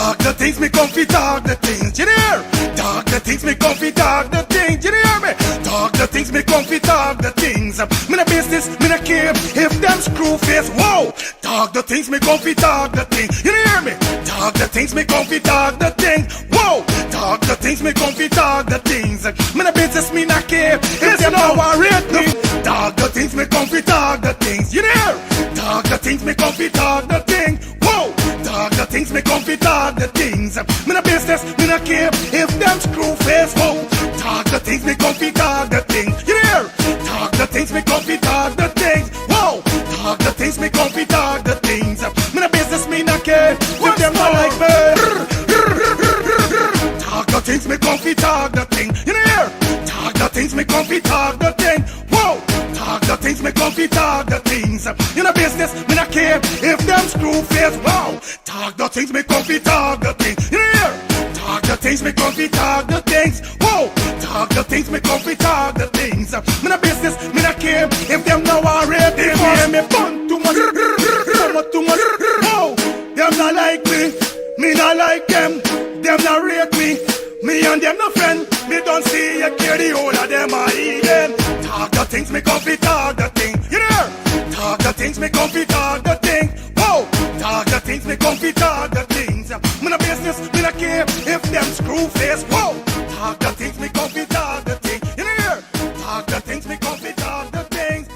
Talk the things me come fi talk the things, you hear? Talk the things me come fi talk the things, you hear me? Talk the things me come fi talk the things. Me no business, me no care if them screw face. Whoa! Talk the things me come fi talk the things, you hear me? Talk the things me come fi talk the things. Whoa! Talk the things me come fi talk the things. Me no business, me no care if them no worried me. Talk the things me come fi talk the things, you hear? Talk the things me come fi talk the things. Whoa! Talk the things me come fi talk the things. Me no business, me no care if them screw face. Whoa! Talk the things me come fi talk the things. You hear? Talk the things me come fi talk the things. Whoa! Talk the things me come fi talk the things. Me no business, me no care if them not like me. Talk the things me come fi talk the thing. You hear? Talk the things me come fi talk the thing. Whoa! Talk the things me come fi talk the things. You no business, me no care if them screw face. Wow! Talk the things me come fi talk the thing. You hear? Talk the things me come fi talk the things. Whoa! Talk the things me come fi talk the things. Me no business, me no care if them no worried. They hear me fun too much, too much. Whoa! Them not like me not like them. Them not rate me. Me and them no friend. Me don't see you care the whole of them are eating. Talk the things me come fi talk the thing. You hear? Talk the things me come fi talk the thing. Whoa! Talk the things me come fi talk the things. Me no business, me no care if them screw face. Whoa! Talk the things me come fi talk the thing. You hear? Talk the things me come fi talk the things.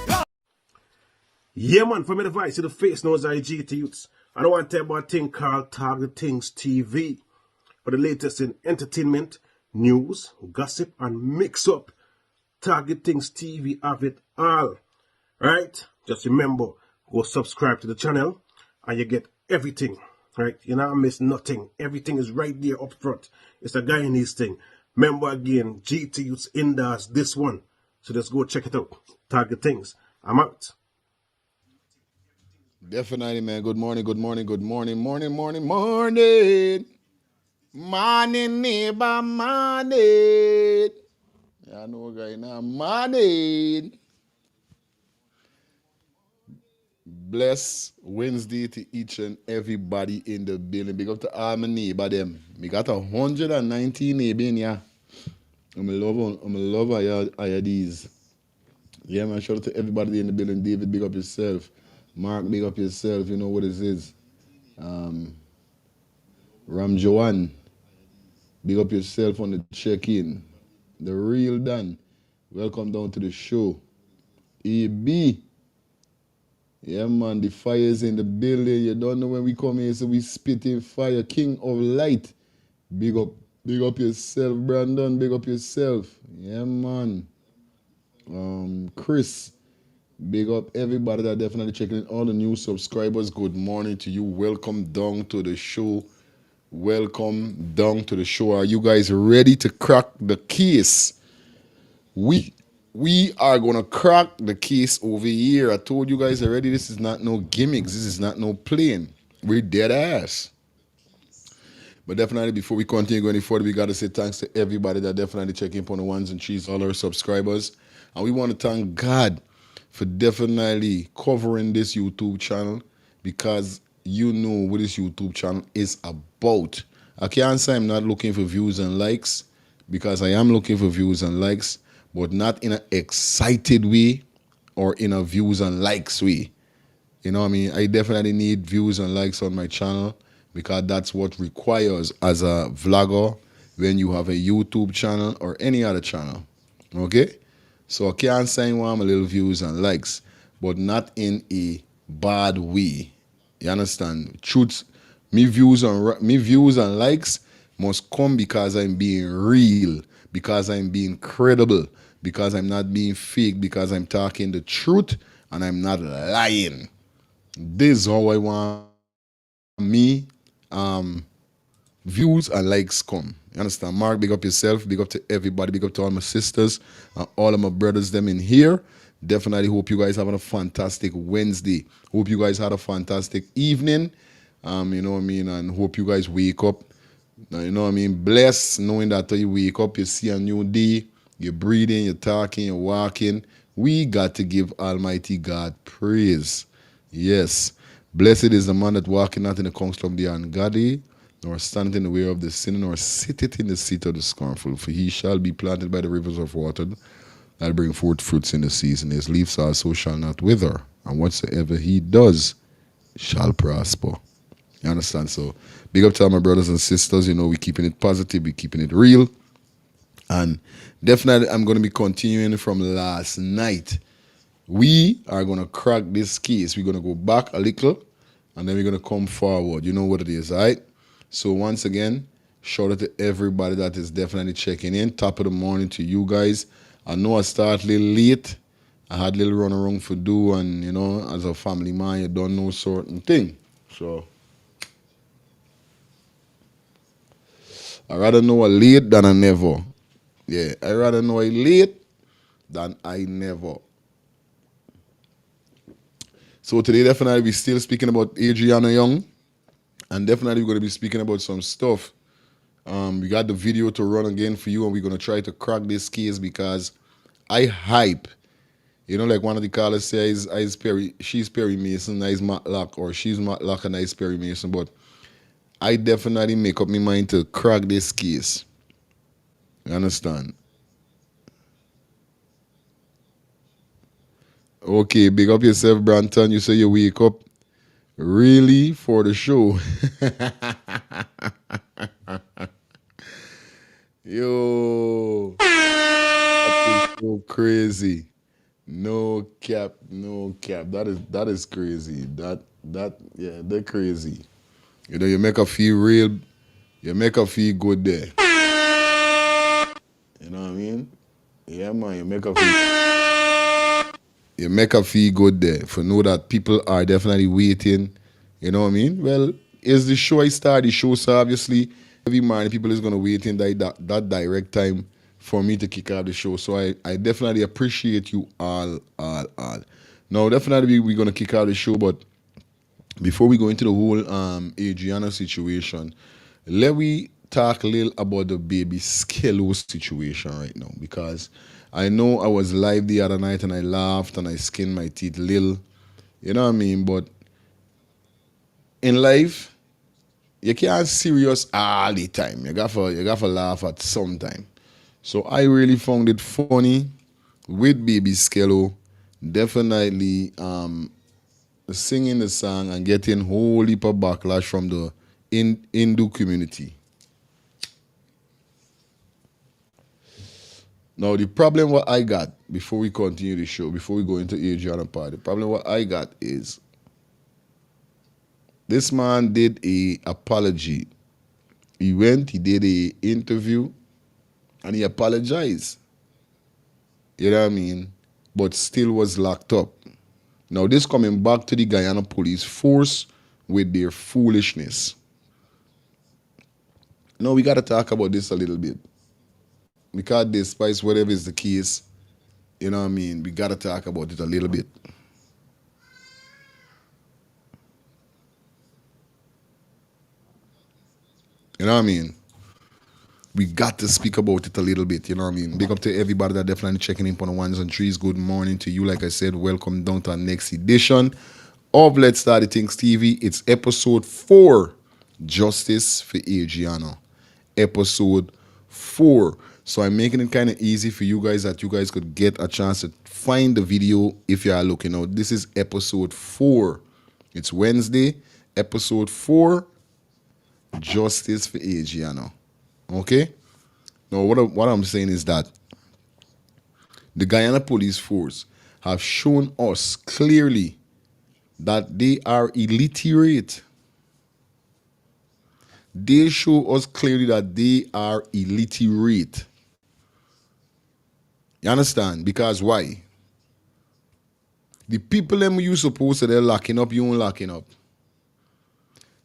Yeah, man, for me the voice to the face knows IG to youths. I don't want to tell about a thing called Talk the Things TV. For the latest in entertainment, news, gossip, and mix-up. Talk the Things TV have it all. Right? Just remember, go subscribe to the channel and you get everything. Right? You not miss nothing. Everything is right there up front. It's a Guyanese thing. Remember again, GT Youths Indoors, this one. So let's go check it out. Talk the Things. I'm out. Definitely, man. Good morning, good morning, good morning, morning. Morning, neighbor, morning. I know, guy, now, morning. Bless Wednesday to each and everybody in the building. Big up to all my neighbor, them. We got 119 neighbor in here. I'm a lover of these. Yeah, man. Shout out to everybody in the building. David, big up yourself. Mark, big up yourself. You know what it is. Ram Joanne, big up yourself on the check-in. The real Dan, welcome down to the show. AB, yeah man, the fire's in the building. You don't know when we come here, so we spit in fire. King of Light, big up yourself. Brandon, big up yourself. Yeah man. Chris, big up everybody that definitely checking in. All the new subscribers, good morning to you. Welcome down to the show. Welcome down to the show. Are you guys ready to crack the case? We are gonna crack the case over here. I told you guys already, this is not no gimmicks. This is not no playing. We're dead ass. But definitely, before we continue going further, we gotta say thanks to everybody that definitely checking on the ones and threes, all our subscribers. And we want to thank God for definitely covering this YouTube channel, because you know what this YouTube channel is about. I can't say I'm not looking for views and likes, because I am looking for views and likes, but not in an excited way or in a views and likes way. You know what I mean? I definitely need views and likes on my channel, because that's what requires as a vlogger when you have a YouTube channel or any other channel. Okay? So I can't say I want a little views and likes, but not in a bad way. You understand? Truth, me views and likes must come because I'm being real, because I'm being credible, because I'm not being fake, because I'm talking the truth and I'm not lying. This is how I want me views and likes come. You understand? Mark, big up yourself, big up to everybody, big up to all my sisters and all of my brothers them in here. Definitely hope you guys having a fantastic Wednesday. Hope you guys had a fantastic evening. You know what I mean? And hope you guys wake up. You know what I mean? Blessed, knowing that you wake up, you see a new day, you're breathing, you're talking, you're walking. We got to give Almighty God praise. Yes. Blessed is the man that walking not in the counsel of the ungodly, nor stand in the way of the sinner, nor sitteth in the seat of the scornful. For he shall be planted by the rivers of water, that bring forth fruits in the season. His leaves also shall not wither, and whatsoever he does shall prosper. You understand? So, big up to all my brothers and sisters. You know, we're keeping it positive, we're keeping it real. And definitely, I'm going to be continuing from last night. We are going to crack this case. We're going to go back a little, and then we're going to come forward. You know what it is, all right? So, once again, shout out to everybody that is definitely checking in. Top of the morning to you guys. I know I started a little late. I had a little run around for do, and, you know, as a family man, you don't know certain thing. So, I rather know a late than a never. Yeah, I rather know a late than I never. So today definitely we're still speaking about Adriana Young. And definitely we're going to be speaking about some stuff. We got the video to run again for you, and we're going to try to crack this case because I hype. You know, like one of the callers says, she's Perry Mason, I is Matlock, or she's Matlock and I is Perry Mason. But I definitely make up my mind to crack this case. You understand? Okay, big up yourself, Branton. You say you wake up really for the show. Yo, that is so crazy. No cap, no cap. That is crazy. Yeah, they're crazy. You know, you make her feel real. You make her feel good there. You know what I mean? Yeah, man. You make her feel good there. For know that people are definitely waiting. You know what I mean? Well, as the show I start, the show, so obviously every morning people is gonna wait in that direct time for me to kick out the show. So I definitely appreciate you all. Now definitely we're gonna kick out the show, but before we go into the whole Adriana situation, let we talk a little about the baby Skello situation right now, because I know I was live the other night and I laughed and I skinned my teeth a little, you know what I mean? But in life, you can't serious all the time. You got to laugh at some time. So I really found it funny with baby Skello, definitely singing the song and getting whole heap of backlash from the Hindu community. Now the problem what I got before we continue the show, before we go into Adriana part, the problem what I got is this man did a apology. He did a interview, and he apologized. You know what I mean? But still was locked up. Now this coming back to the Guyana police force with their foolishness. Now we got to talk about this a little bit. Because despite whatever is the case, you know what I mean, we got to talk about it a little bit. You know what I mean? We got to speak about it a little bit, you know what I mean? Big up to everybody that definitely checking in on the ones and threes. Good morning to you. Like I said, welcome down to our next edition of Let's Start the Things TV. It's episode 4, Justice for Adriana. Episode 4. So I'm making it kind of easy for you guys that you guys could get a chance to find the video if you are looking out. This is episode 4. It's Wednesday, episode 4, Justice for Adriana. Okay? Now, what I'm saying is that the Guyana Police Force have shown us clearly that they are illiterate. They show us clearly that they are illiterate. You understand? Because why? The people them you supposed to they're locking up, you ain't locking up.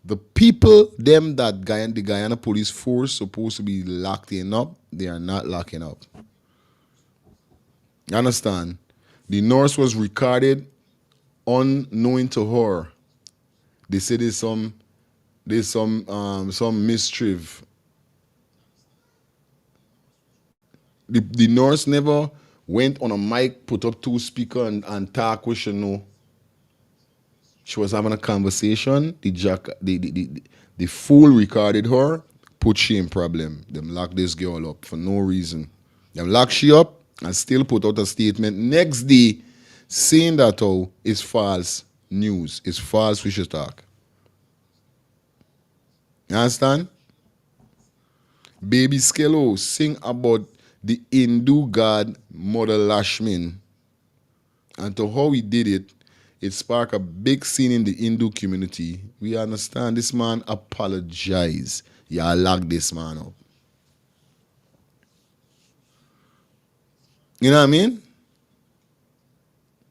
The people them that the Guyana Police Force supposed to be locking up, they are not locking up. You understand? The nurse was recorded unknowing to her. They say there's some mischief. The nurse never went on a mic, put up 2 speakers and talk what she know. She was having a conversation. The fool recorded her, put she in problem. Them lock this girl up for no reason. Them lock she up and still put out a statement next day saying that it's false news. It's false wishes talk. You understand? Baby Skello sing about the Hindu god Mother Lashmin. And to how he did it, it sparked a big scene in the Hindu community. We understand this man apologize. Y'all lock this man up. You know what I mean?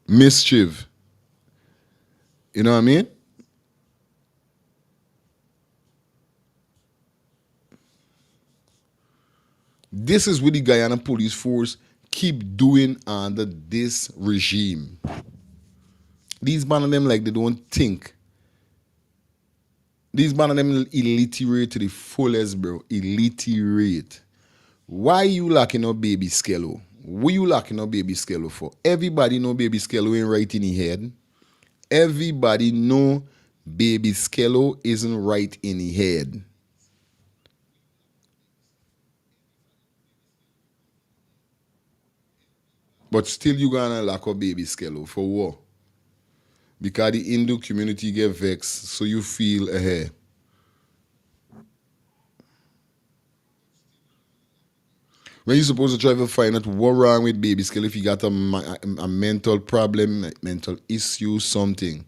Mischief. You know what I mean? This is what the Guyana police force keep doing under this regime. These man of them like they don't think. These man of them illiterate to the fullest, bro. Illiterate. Why you locking up Baby Skello? What you locking up Baby Skello for? Everybody know Baby Skello ain't right in his head. Everybody know Baby Skello isn't right in his head. But still you gonna lock up Baby Skello for what? Because the Hindu community get vexed, so you feel ahead. When you supposed to try to find out what wrong with Baby Skello, if you got a mental problem, mental issue, something.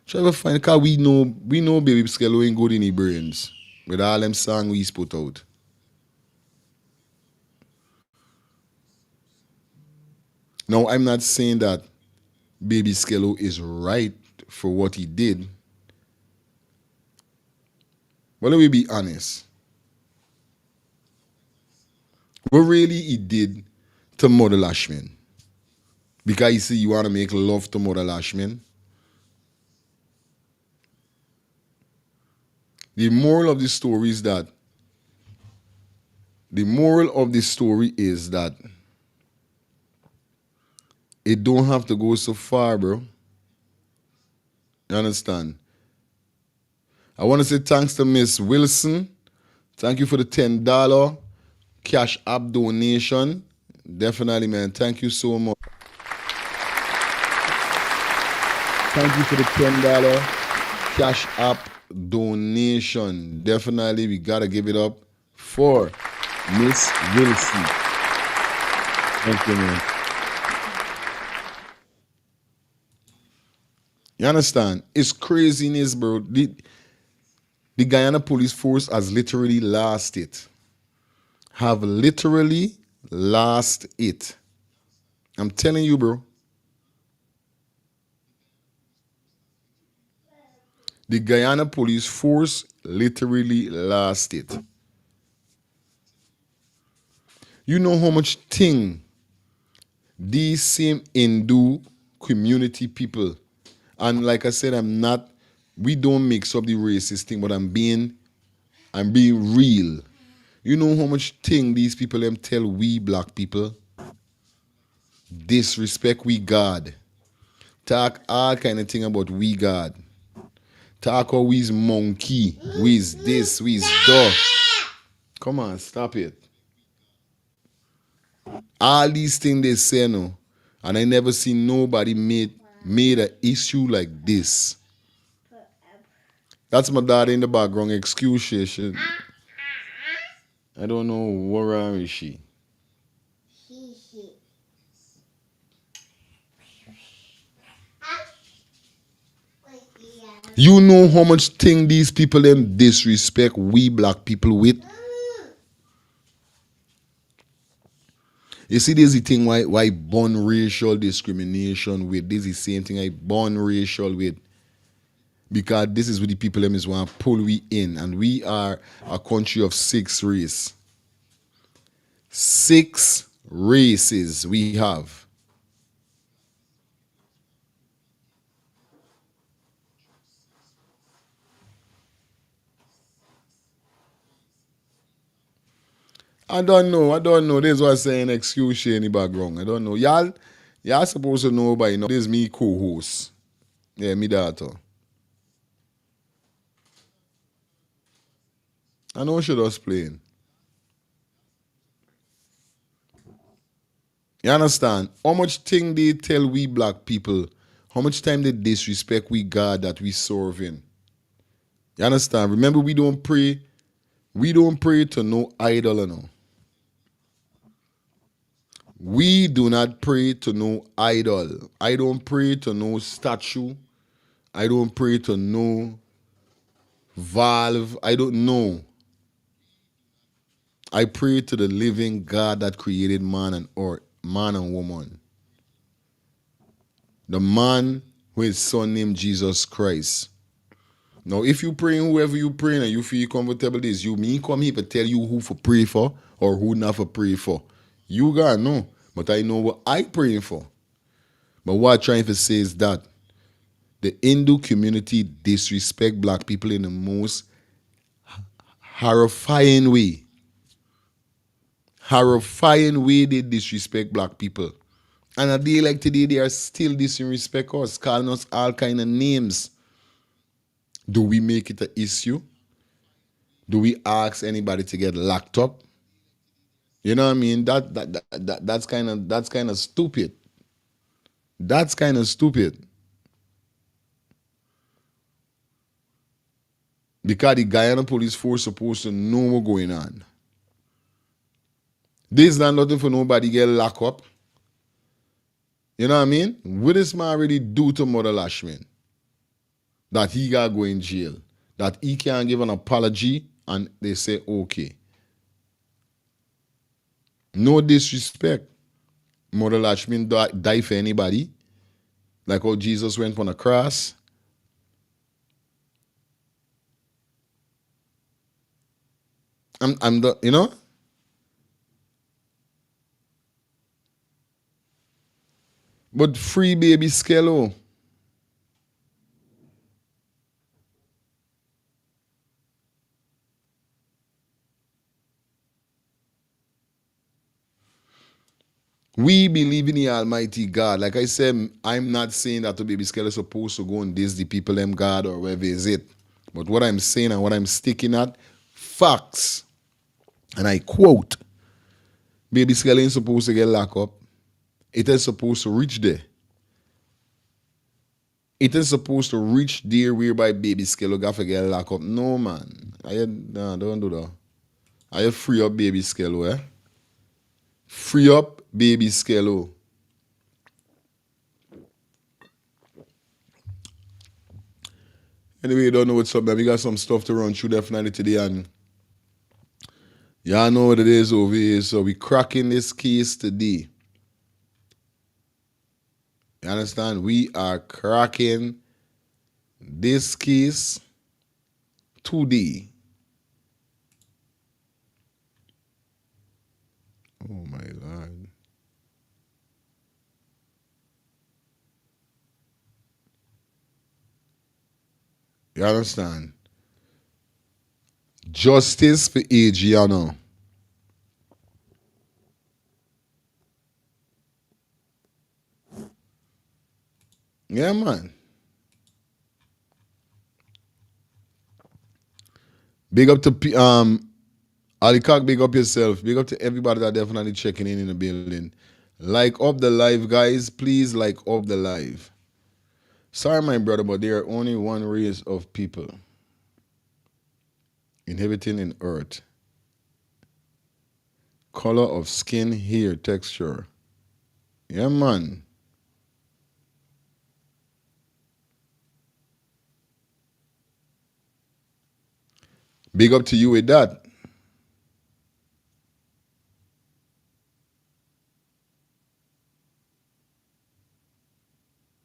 Try to find, because we know Baby Skello ain't good in his brains. With all them songs we put out. Now, I'm not saying that Baby Skello is right for what he did. But let me be honest. What really he did to Mother Lashmin? Because you see, you want to make love to Mother Lashmin. The moral of the story is that it don't have to go so far, bro. You understand? I want to say thanks to Miss Wilson. Thank you for the $10 cash app donation. Definitely, man. Thank you so much. Thank you for the $10 cash app donation. Definitely, we got to give it up for Miss Wilson. Thank you, man. You understand? It's craziness, bro. The Guyana police force has literally lost it. Have literally lost it. I'm telling you, bro. The Guyana police force literally lost it. You know how much thing these same Hindu community people, and like I said, we don't mix up the racist thing, but I'm being real. You know how much thing these people them tell we black people? Disrespect we God. Talk all kind of thing about we God. Talk how we's monkey, we's this, we's dog. Come on, stop it. All these things they say no, and I never seen nobody made an issue like this. That's my daughter in the background. Excuse she. I don't know what wrong is she. You know how much thing these people them disrespect we black people with? You see, there's the thing why born racial discrimination with. This is the same thing I born racial with. Because this is what the people them is want to pull we in. And we are a country of 6 races. 6 races we have. I don't know. This is what I'm saying, excuse she in the background. I don't know. Y'all supposed to know by now. This is me co-host. Yeah, me daughter. I know she just playing. You understand? How much thing they tell we black people? How much time they disrespect we God that we serving? You understand? Remember, we don't pray. We don't pray to no idol, you know. We do not pray to no idol. I don't pray to no statue. I don't pray to no valve. I don't know. I pray to the living God that created man and woman. The man who is son named Jesus Christ. Now, if you praying whoever you praying and you feel comfortable, this you me come here to tell you who for pray for or who not for pray for. You gotta know, but I know what I praying for. But what I'm trying to say is that the Hindu community disrespect black people in the most horrifying way. Horrifying way they disrespect black people. And a day like today, they are still disrespect us, calling us all kind of names. Do we make it an issue? Do we ask anybody to get locked up? You know what I mean? That's kind of stupid. That's kind of stupid. Because the Guyana police force supposed to know what's going on. This is not nothing for nobody get locked up. You know what I mean? What this man really do to Mother Lashman? That he got to go in jail. That he can't give an apology and they say okay. No disrespect. Mother Lashman die for anybody. Like how Jesus went on a cross. I'm the, you know? But free baby Skello. We believe in the Almighty God. Like I said, I'm not saying that the baby Skello is supposed to go and diss the people them God or wherever is it. But what I'm saying and what I'm sticking at, facts. And I quote, baby Skello ain't supposed to get locked up. It is supposed to reach there. It is supposed to reach there whereby baby Skello got to get locked up. No, man. No, don't do that. I free up baby Skello, eh? Free up baby Skello. Anyway, you don't know what's up, man. We got some stuff to run through definitely today, and y'all know what it is over here. So we cracking this case today. You understand? We are cracking this case today. Oh my Lord. You understand? Justice for ADRIANA. Yeah, man. Big up to Alicock, big up yourself. Big up to everybody that definitely checking in the building. Like up the live, guys. Please like up the live. Sorry, my brother, but there are only one race of people inhabiting in earth. Color of skin, hair, texture. Yeah, man. Big up to you with that.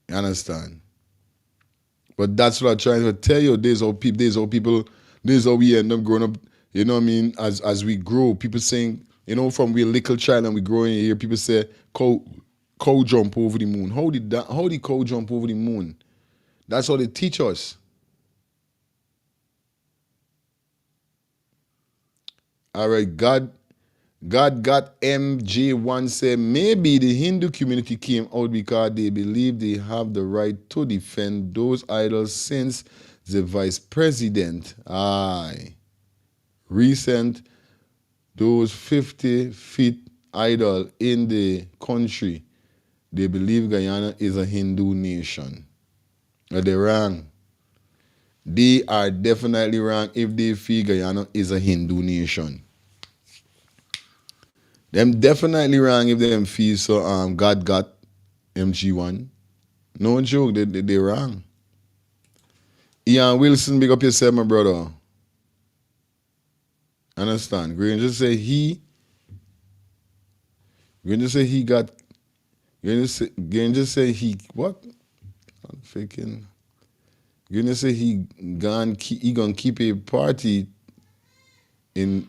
You understand? But that's what I'm trying to tell you. There's how people, there's how we end up growing up. You know what I mean? As we grow, people saying, you know, from we're a little child and we growing here, people say, cow jump over the moon. How did cow jump over the moon? That's how they teach us. All right, God got MJ1 said maybe the Hindu community came out because they believe they have the right to defend those idols since the vice president. Aye. recent, those 50-fifth idol in the country, they believe Guyana is a Hindu nation. They're wrong. They are definitely wrong if they feel Guyana is a Hindu nation. Them definitely wrong if them feel so God got MG1. No joke, they wrong. Ian Wilson, big up yourself, my brother. Understand? Granger say he got. Granger say he what? I'm faking. Granger say he gonna keep a party in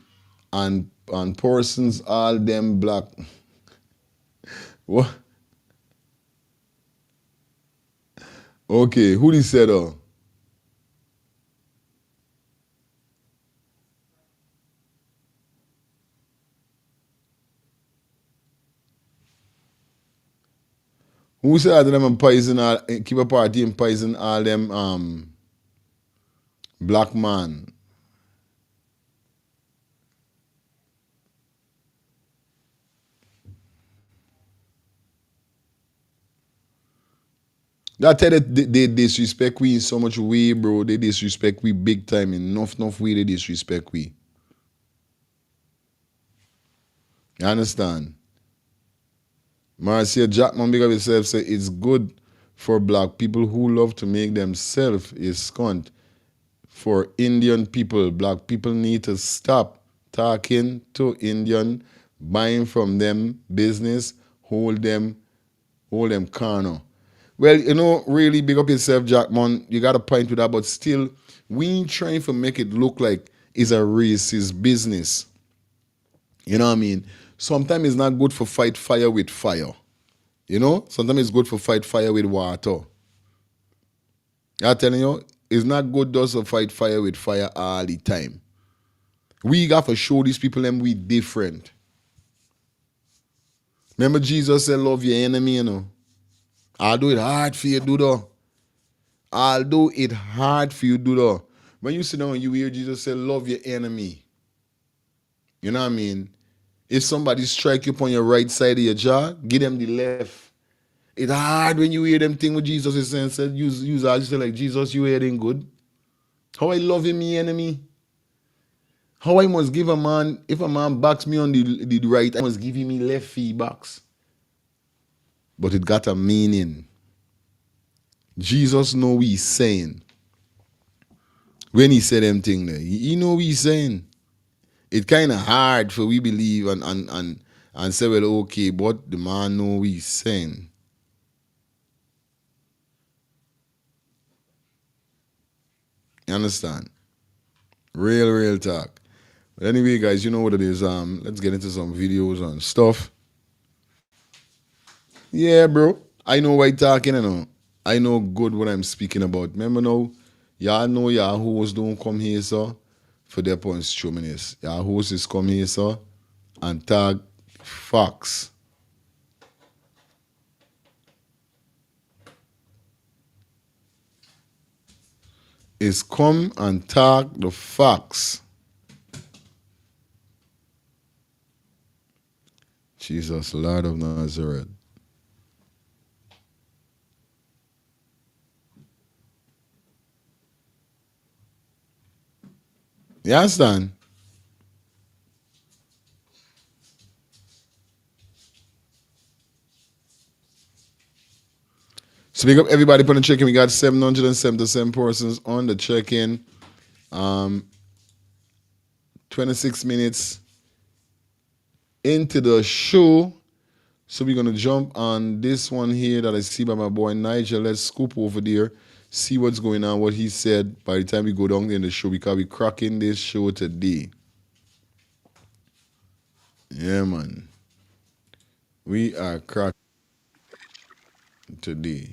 on persons all them black. What? Okay, who he said Who said that them poison all, keep a party and poison all them black man? That tell you they disrespect we in so much way, bro. They disrespect we big time. Enough way they disrespect we. You understand? Marcia Jackman big up himself say it's good for black people who love to make themselves a scunt. For Indian people, black people need to stop talking to Indian, buying from them business, hold them corner. Well, you know, really big up yourself, Jackman. You got a point with that, but still, we ain't trying to make it look like it's a racist business. You know what I mean? Sometimes it's not good for fight fire with fire. You know? Sometimes it's good for fight fire with water. I'm telling you, it's not good just to fight fire with fire all the time. We got to show these people them we different. Remember Jesus said, love your enemy, you know. Although it hard for you to do that. Although it hard for you to do that. When you sit down and you hear Jesus say, love your enemy. You know what I mean? If somebody strike you on your right side of your jaw, give them the left. It's hard when you hear them thing with Jesus is saying, said, use I just say like, Jesus, you hearing good? How I love him, me enemy? How I must give a man, if a man backs me on the right, I must give him me left feedbacks. But it got a meaning. Jesus know what he's saying. When he said them thing there, he know what he's saying. It's kind of hard for we believe and say, well, okay, but the man know what he's saying. You understand? Real talk. But anyway, guys, you know what it is. Let's get into some videos and stuff. Yeah, bro. I know what I'm talking, you know. I know good what I'm speaking about. Remember now, y'all know y'all hosts don't come here, sir, for their points truminess. Y'all hosts come here, sir, and tag facts. Is come and tag the facts. Jesus, Lord of Nazareth. You understand? So big up everybody on the check-in. We got 777 persons on the check-in. 26 minutes into the show. So we're gonna jump on this one here that I see by my boy Nigel. Let's scoop over there, see what's going on, what he said by the time we go down there in the show, because we cracking this show today. Yeah, man. We are cracking today.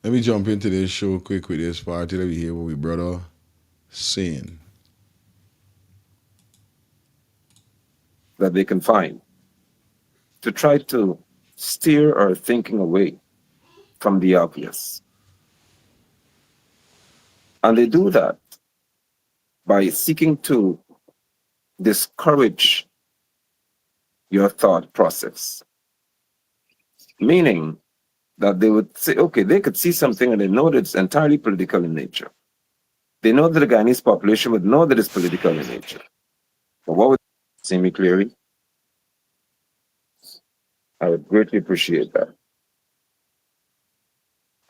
Let me jump into this show quick with this party. Let me hear what we brother saying. That they can find to try to steer our thinking away from the obvious. And they do that by seeking to discourage your thought process. Meaning that they would say, okay, they could see something and they know that it's entirely political in nature. They know that the Guyanese population would know that it's political in nature. But what would see me clearly? I would greatly appreciate that.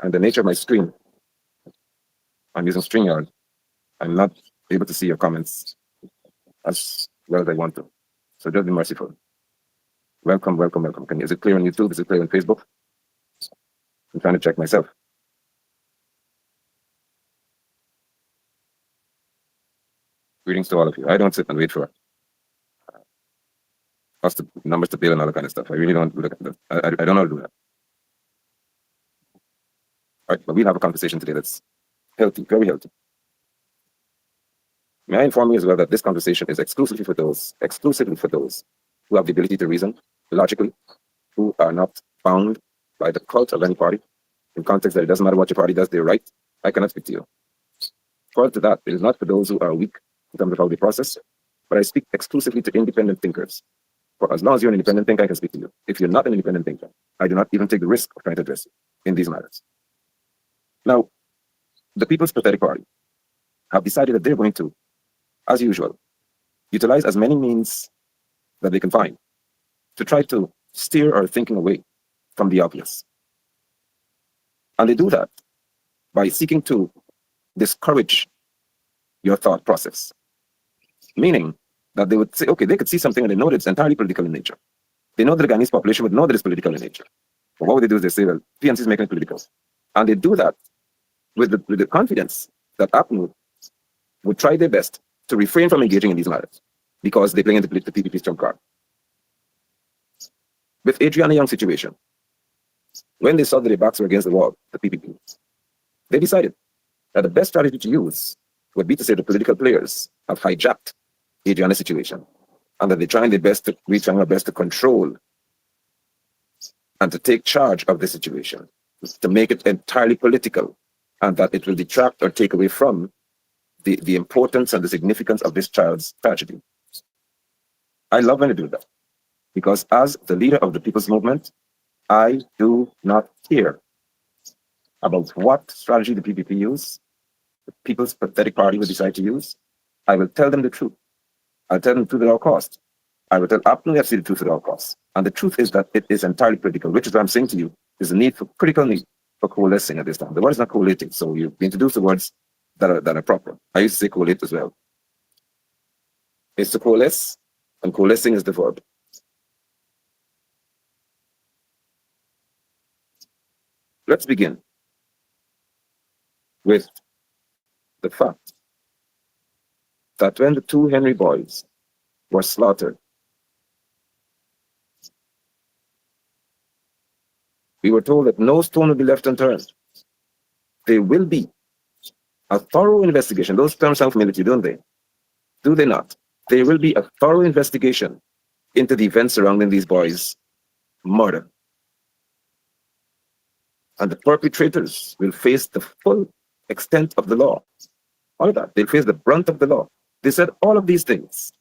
And the nature of my screen, I'm using StreamYard. I'm not able to see your comments as well as I want to. So just be merciful. Welcome, welcome, welcome. Is it clear on YouTube? Is it clear on Facebook? I'm trying to check myself. Greetings to all of you. I don't sit and wait for us to numbers to build and all that kind of stuff. I really don't look at that. I don't know how to do that. All right, but we'll have a conversation today that's healthy, very healthy. May I inform you as well that this conversation is exclusively for those who have the ability to reason logically, who are not bound by the cult of any party, in context that it doesn't matter what your party does, they're right. I cannot speak to you. Further to that, it is not for those who are weak in terms of how they process, but I speak exclusively to independent thinkers. For as long as you're an independent thinker, I can speak to you. If you're not an independent thinker, I do not even take the risk of trying to address you in these matters. Now, the People's Pathetic Party have decided that they're going to, as usual, utilize as many means that they can find to try to steer our thinking away from the obvious. And they do that by seeking to discourage your thought process. Meaning that they would say, okay, they could see something and they know that it's entirely political in nature. They know that the Guyanese population would know that it's political in nature. But what would they do is they say, well, PNC is making it political. And they do that with the confidence that APNU would try their best to refrain from engaging in these matters because they're playing the PPP's trump card. With ADRIANA Young's situation, when they saw that their backs were against the wall, the PPP, they decided that the best strategy to use would be to say the political players have hijacked ADRIANA's situation and that they're trying their best to control and to take charge of the situation, to make it entirely political, and that it will detract or take away from the importance and the significance of this child's tragedy. I love when they do that, because as the leader of the people's movement, I do not care about what strategy the PPP use, the People's Pathetic Party will decide to use. I will tell them the truth. I'll tell them the truth at all costs. I will tell APNU FC the truth at all costs. And the truth is that it is entirely political, which is what I'm saying to you, is the need for critical need for coalescing at this time. The word is not collating, so you introduce the words that are proper. I used to say collate as well. It's to coalesce, and coalescing is the verb. Let's begin with the fact that when the two Henry boys were slaughtered, we were told that no stone will be left unturned. There will be a thorough investigation. Those terms sound familiar to you, don't they? Do they not? There will be a thorough investigation into the events surrounding these boys' murder. And the perpetrators will face the full extent of the law. All of that. They'll face the brunt of the law. They said all of these things.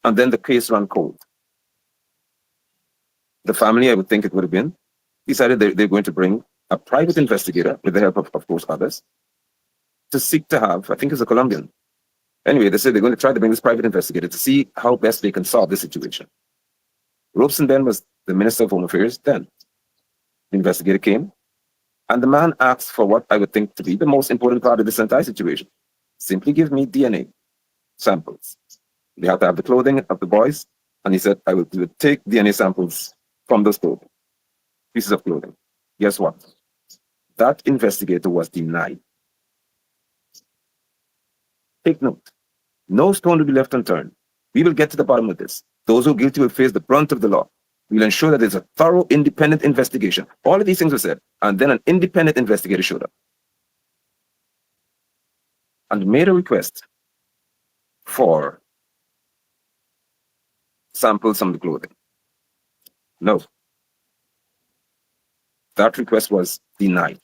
And then the case ran cold. The family, I would think it would have been, decided they're going to bring a private investigator, with the help of course, others, to seek to have, I think it's a Colombian. Anyway, they said they're going to try to bring this private investigator to see how best they can solve this situation. Robeson then was the Minister of Home Affairs then. The investigator came, and the man asked for what I would think to be the most important part of this entire situation. Simply give me DNA samples. They have to have the clothing of the boys, and he said, I will take DNA samples from those clothing, pieces of clothing. Guess what? That investigator was denied. Take note. No stone will be left unturned. We will get to the bottom of this. Those who are guilty will face the brunt of the law. We will ensure that there's a thorough, independent investigation. All of these things were said, and then an independent investigator showed up and made a request for samples from the clothing. No, that request was denied.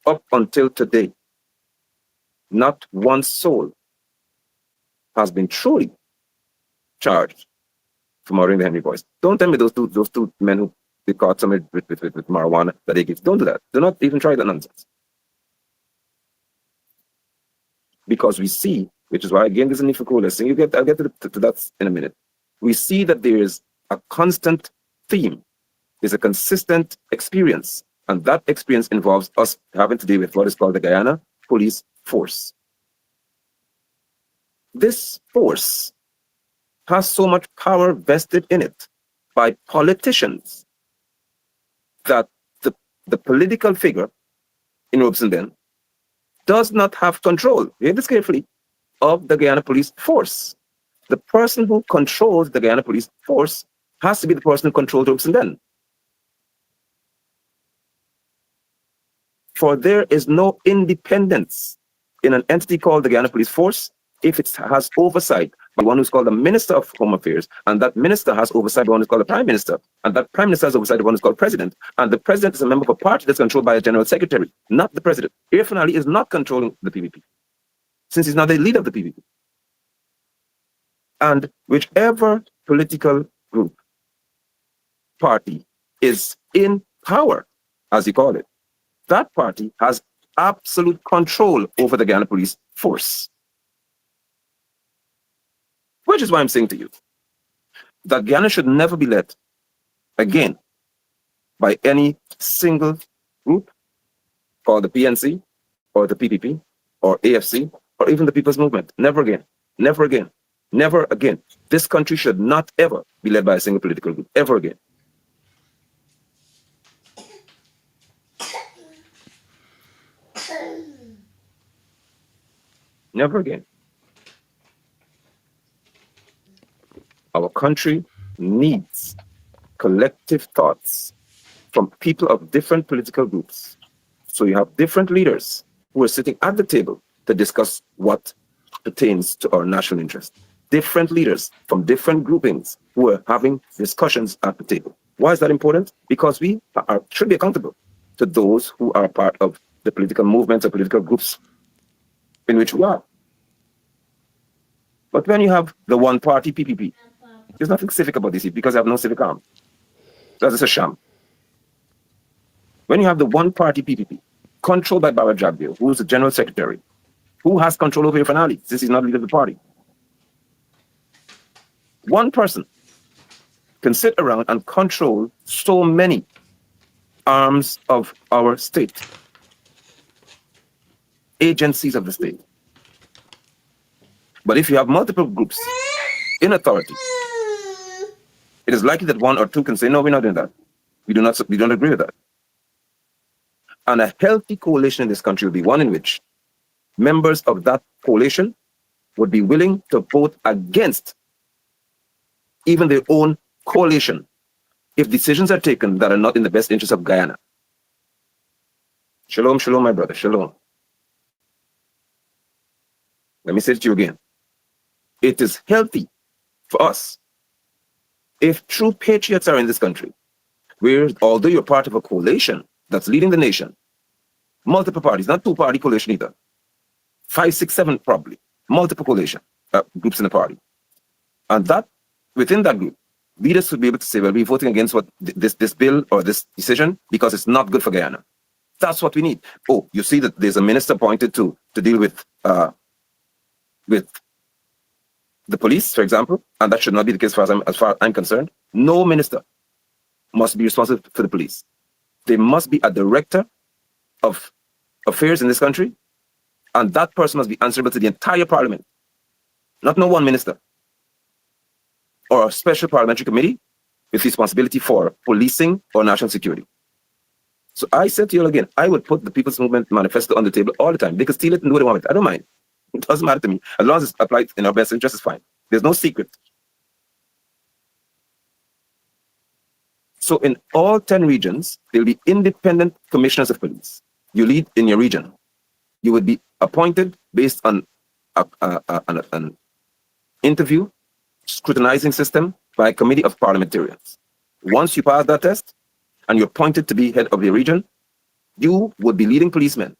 Up until today, not one soul has been truly charged for murdering the Henry boys. Don't tell me those two men who they caught somebody with marijuana that they give. Don't do that. Do not even try that nonsense. Because we see, which is why again there's a need for coalescing. I'll get to that in a minute. We see that there is a constant theme. There's a consistent experience, and that experience involves us having to deal with what is called the Guyana Police Force. This force has so much power vested in it by politicians that the political figure in Robeson then does not have control, hear this carefully, of the Guyana Police Force. The person who controls the Guyana Police Force has to be the person who controls Robeson then. For there is no independence in an entity called the Guyana Police Force if it has oversight by one who's called the Minister of Home Affairs, and that minister has oversight by one who's called the Prime Minister, and that Prime Minister has oversight by one who's called President, and the President is a member of a party that's controlled by a General Secretary, not the President. Irfan Ali is not controlling the PPP, since he's not the leader of the PPP. And whichever political group, party is in power, as you call it, that party has absolute control over the Guyana Police Force. Which is why I'm saying to you that Guyana should never be led again by any single group called the PNC or the PPP or AFC or even the People's Movement. Never again. Never again. Never again. This country should not ever be led by a single political group. Ever again. Never again. Our country needs collective thoughts from people of different political groups. So you have different leaders who are sitting at the table to discuss what pertains to our national interest. Different leaders from different groupings who are having discussions at the table. Why is that important? Because we should be accountable to those who are part of the political movements or political groups in which we are. But when you have the one party PPP, there's nothing civic about this because I have no civic arm. That's just a sham. When you have the one party PPP, controlled by Baba Jagdeo, who is the General Secretary, who has control over Irfan Ali, since he's not leader of the party. One person can sit around and control so many arms of our state, agencies of the state. But if you have multiple groups in authority, it is likely that one or two can say, no, we're not doing that. We don't agree with that. And a healthy coalition in this country will be one in which members of that coalition would be willing to vote against even their own coalition if decisions are taken that are not in the best interest of Guyana. Shalom, shalom, my brother, shalom. Let me say it to you again. It is healthy for us if true patriots are in this country, where although you're part of a coalition that's leading the nation, multiple parties, not two-party coalition either, 5, 6, 7 probably, multiple coalition groups in the party. And that, within that group, leaders should be able to say, well, we're voting against what this bill or this decision because it's not good for Guyana. That's what we need. Oh, you see that there's a minister appointed to deal with the police, for example, and that should not be the case as far as I'm concerned. No minister must be responsible for the police. There must be a director of affairs in this country, and that person must be answerable to the entire parliament, not no one minister, or a special parliamentary committee with responsibility for policing or national security. So I said to you all again, I would put the People's Movement manifesto on the table all the time. They can steal it and do what they want with it. I don't mind. It doesn't matter to me. As long as it's applied in our best interest, it's fine. There's no secret. So in all 10 regions, there'll be independent commissioners of police. You lead in your region. You would be appointed based on an interview, scrutinizing system by a committee of parliamentarians. Once you pass that test, and you're appointed to be head of your region, you would be leading policemen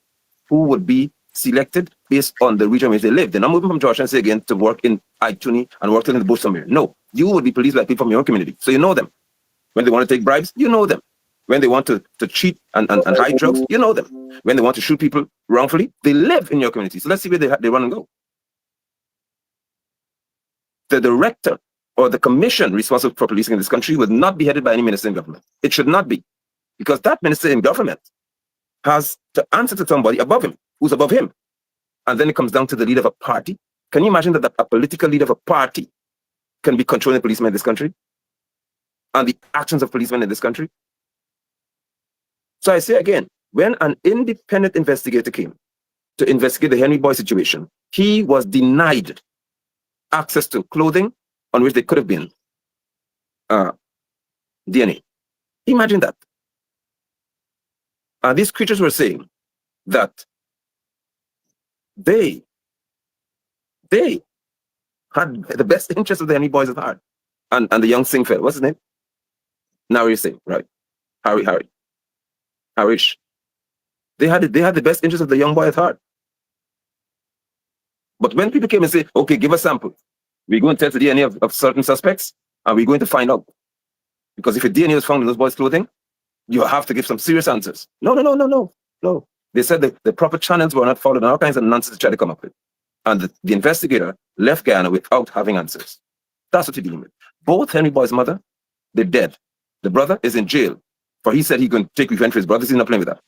who would be selected based on the region where they live. They're not moving from Georgia, say again, to work in Ituni and work in the bush somewhere. No, you would be policed by people from your own community. So you know them. When they want to take bribes, you know them. When they want to cheat and hide drugs, you know them. When they want to shoot people wrongfully, they live in your community. So let's see where they run and go. The director or the commission responsible for policing in this country would not be headed by any minister in government. It should not be. Because that minister in government has to answer to somebody above him, who's above him. And then it comes down to the leader of a party. Can you imagine that a political leader of a party can be controlling policemen in this country? And the actions of policemen in this country? So I say again, when an independent investigator came to investigate the Henry Boy situation, he was denied access to clothing on which there could have been DNA. Imagine that. And these creatures were saying that they had the best interest of the Henry Boys at heart. And the young Singh fellow, what's his name? Nari Singh, right? Harish. They had the best interest of the young boy at heart. But when people came and say, okay, give a sample, we're going to test the DNA of certain suspects, and we're going to find out. Because if a DNA was found in those boys' clothing, you have to give some serious answers. No. They said that the proper channels were not followed and all kinds of nonsense to try to come up with. And the investigator left Guyana without having answers. That's what you're dealing with. Both Henry Boy's mother, they're dead. The brother is in jail, for he said he can take revenge for his brothers. He's not playing with that.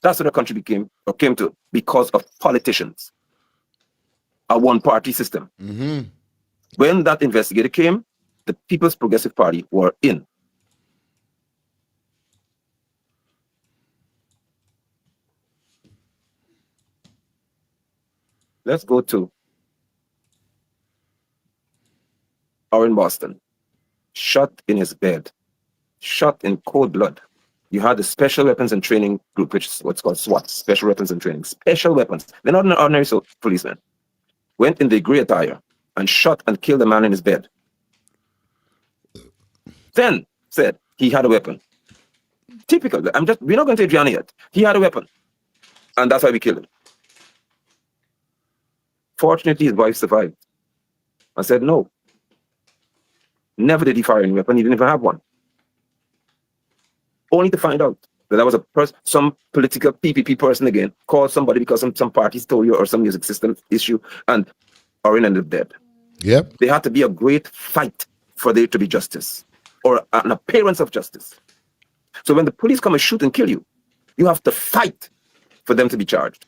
That's what the country came to because of politicians. A one-party system. Mm-hmm. When that investigator came, the People's Progressive Party were in. Let's go to in Boston, shot in his bed, shot in cold blood. You had the Special Weapons and Training Group, which is what's called SWAT, Special Weapons and Training. Special weapons. They're not an ordinary policeman. Went in the gray attire and shot and killed a man in his bed. Then said he had a weapon. Typical. We're not going to ADRIANA yet. He had a weapon. And that's why we killed him. Fortunately, his wife survived. I said, no. Never did he fire any weapon. He didn't even have one. Only to find out that was some political PPP person again, called somebody because some party story or some music system issue, and Orin ended up dead. Yep. There had to be a great fight for there to be justice, or an appearance of justice. So when the police come and shoot and kill you, you have to fight for them to be charged.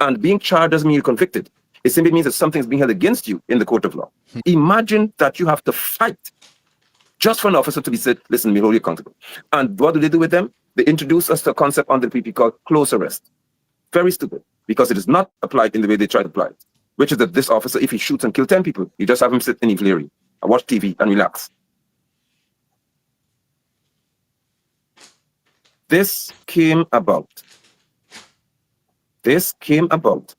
And being charged doesn't mean you're convicted. It simply means that something is being held against you in the court of law. Imagine that you have to fight just for an officer to be said, listen, we hold you accountable. And what do they do with them? They introduce us to a concept under the PP called close arrest. Very stupid, because it is not applied in the way they try to apply it, which is that this officer, if he shoots and kills 10 people, you just have him sit in evil area and watch TV and relax. This came about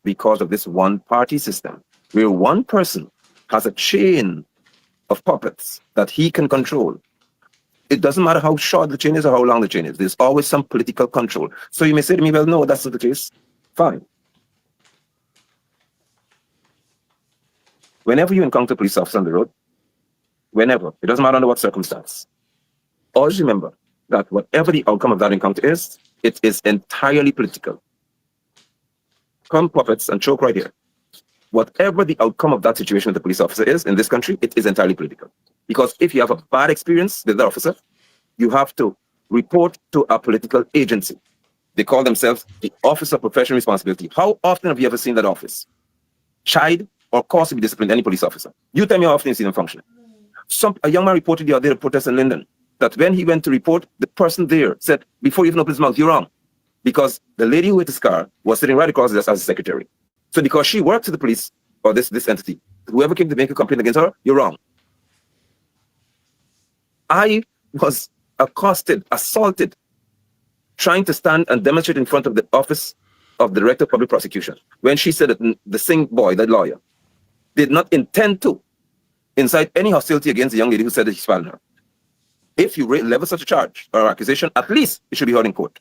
because of this one-party system, where one person has a chain of puppets that he can control. It doesn't matter how short the chain is or how long the chain is. There's always some political control. So you may say to me, well, no, that's not the case. Fine. Whenever you encounter a police officer on the road, whenever, it doesn't matter under what circumstance, always remember that whatever the outcome of that encounter is, it is entirely political. Come, puppets, and choke right here. Whatever the outcome of that situation with the police officer is in this country, it is entirely political. Because if you have a bad experience with the officer, you have to report to a political agency. They call themselves the Office of Professional Responsibility. How often have you ever seen that office chide or cause to be disciplined any police officer? You tell me how often you see them functioning. A young man reported the other day at a protest in Linden that when he went to report, the person there said, before you even open his mouth, you're wrong. Because the lady who hit his car was sitting right across the desk as a secretary. So because she works with the police or this entity, whoever came to make a complaint against her, you're wrong. I was accosted, assaulted, trying to stand and demonstrate in front of the office of the Director of Public Prosecution when she said that the Singh boy, that lawyer, did not intend to incite any hostility against the young lady who said that he spanned her. if you level such a charge or accusation, at least it should be heard in court.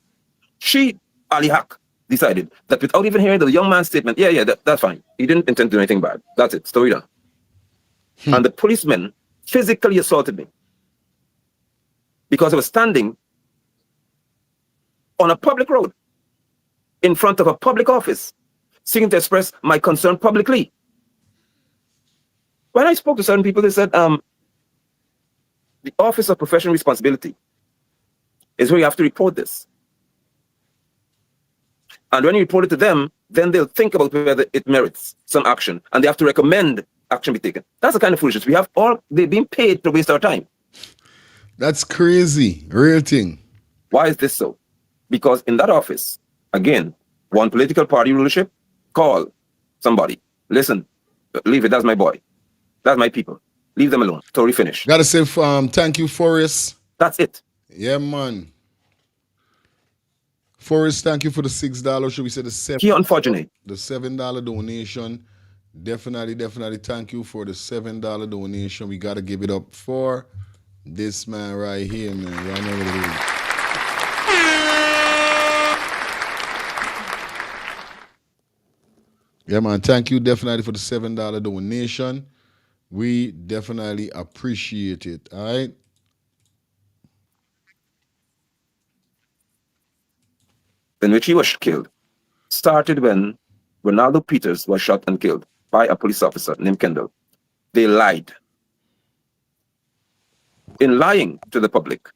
She, Ali Haq, decided that without even hearing the young man's statement, that's fine. He didn't intend to do anything bad. That's it. Story done. And the policeman physically assaulted me because I was standing on a public road in front of a public office, seeking to express my concern publicly. When I spoke to certain people, they said, the Office of Professional Responsibility is where you have to report this. And when you report it to them, then they'll think about whether it merits some action, and they have to recommend action be taken. That's the kind of foolishness. They're being paid to waste our time. That's crazy. Real thing. Why is this so? Because in that office, again, one political party rulership, call somebody. Listen, leave it. That's my boy. That's my people. Leave them alone. Story finish. Gotta say thank you, Forrest. That's it. Yeah, man. Forrest, thank you for the $6. Should we say the $7? He unfortunate. The $7 donation. Definitely thank you for the $7 donation. We gotta give it up for this man right here, man. Y'all know what it is. Yeah, man. Thank you definitely for the $7 donation. We definitely appreciate it. All right. In which he was killed, started when Ronaldo Peters was shot and killed by a police officer named Kendall. They lied. In lying to the public,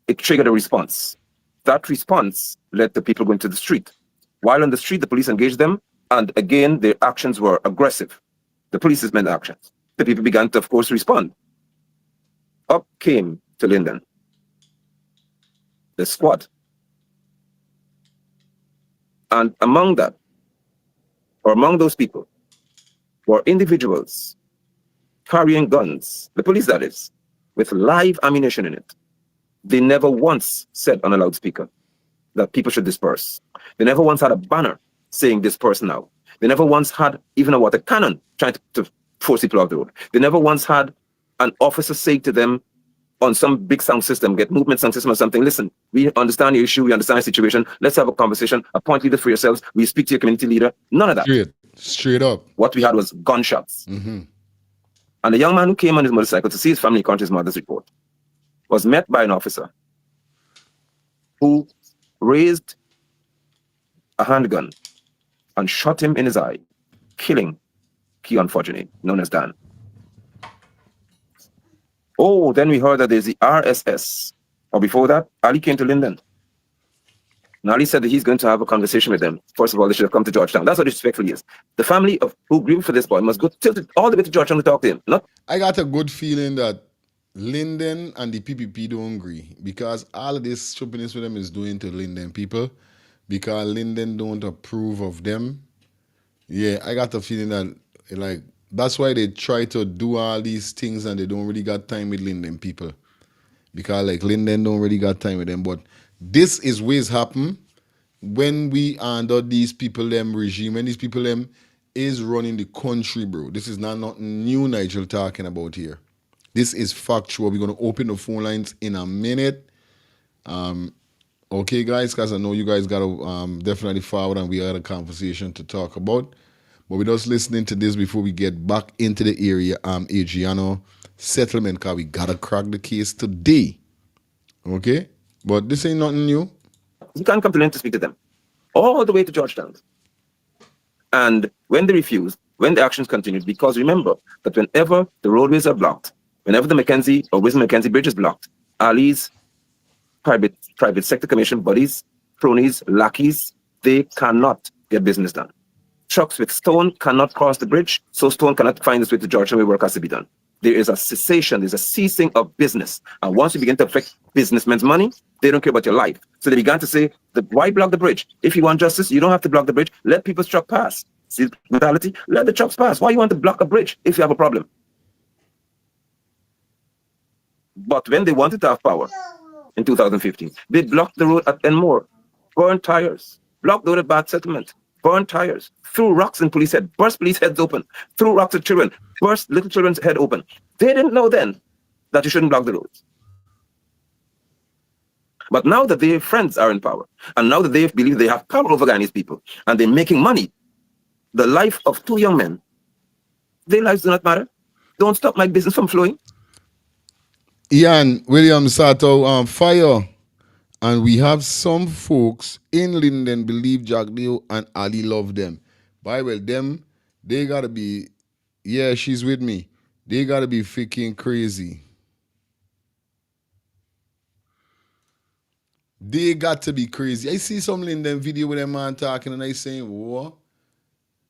it triggered a response. That response led to people going to the street. While on the street, the police engaged them, and again, their actions were aggressive. The police's meant actions. The people began to, of course, respond. Up came to Linden the squad. And among that, or among those people, were individuals carrying guns, the police that is, with live ammunition in it. They never once said on a loudspeaker that people should disperse. They never once had a banner saying disperse now. They never once had even a water cannon trying to force people off the road. They never once had an officer say to them on some big sound system, get movement sound system or something, listen, we understand your issue, we understand the situation, let's have a conversation, appoint leader for yourselves, we speak to your community leader. None of that. Straight up. What we had was gunshots. Mm-hmm. And the young man who came on his motorcycle to see his family account his mother's report was met by an officer who raised a handgun and shot him in his eye, killing Key Unfortunate, known as Dan. Oh, then we heard that there's the RSS. Or before that, Ali came to Linden. And Ali said that he's going to have a conversation with them. First of all, they should have come to Georgetown. That's what disrespectful is. The family of who grew for this boy must go tilted all the way to Georgetown to talk to him. I got a good feeling that Linden and the PPP don't agree, because all of this stupidness with them is doing to Linden people, because Linden don't approve of them. Yeah, I got the feeling that like that's why they try to do all these things and they don't really got time with Linden people, because like Linden don't really got time with them. But this is ways happen when we under these people them regime, when these people them is running the country, bro. This is not nothing new Nigel talking about here. This is factual. We're going to open the phone lines in a minute. Okay, guys, because I know you guys got to definitely forward and we had a conversation to talk about. But we're just listening to this before we get back into the area, ADRIANA settlement, because we got to crack the case today. Okay? But this ain't nothing new. You can't come to Linden to speak to them. All the way to Georgetown. And when they refused, when the actions continued, because remember that whenever the roadways are blocked, whenever the Mackenzie or Wisdom-Mackenzie Bridge is blocked, Ali's private sector commission buddies, cronies, lackeys, they cannot get business done. Trucks with stone cannot cross the bridge, so stone cannot find its way to Georgetown where work has to be done. There is a cessation, there's a ceasing of business. And once you begin to affect businessmen's money, they don't care about your life. So they began to say, why block the bridge? If you want justice, you don't have to block the bridge. Let people's truck pass. See the mentality? Let the trucks pass. Why you want to block a bridge if you have a problem? But when they wanted to have power in 2015, they blocked the road at Enmore, burned tires, blocked the road at Bad Settlement, burned tires, threw rocks in police head, burst police heads open, threw rocks at children, burst little children's head open. They didn't know then that you shouldn't block the roads. But now that their friends are in power, and now that they believe they have power over Ghanaian people, and they're making money, the life of two young men, their lives do not matter. Don't stop my business from flowing. Ian Williams Sato fire. And we have some folks in Linden believe Jack Dale and Ali love them. Bible, them, they gotta be, yeah, she's with me. They gotta be freaking crazy. They got to be crazy. I see some Linden video with them man talking and I saying, what?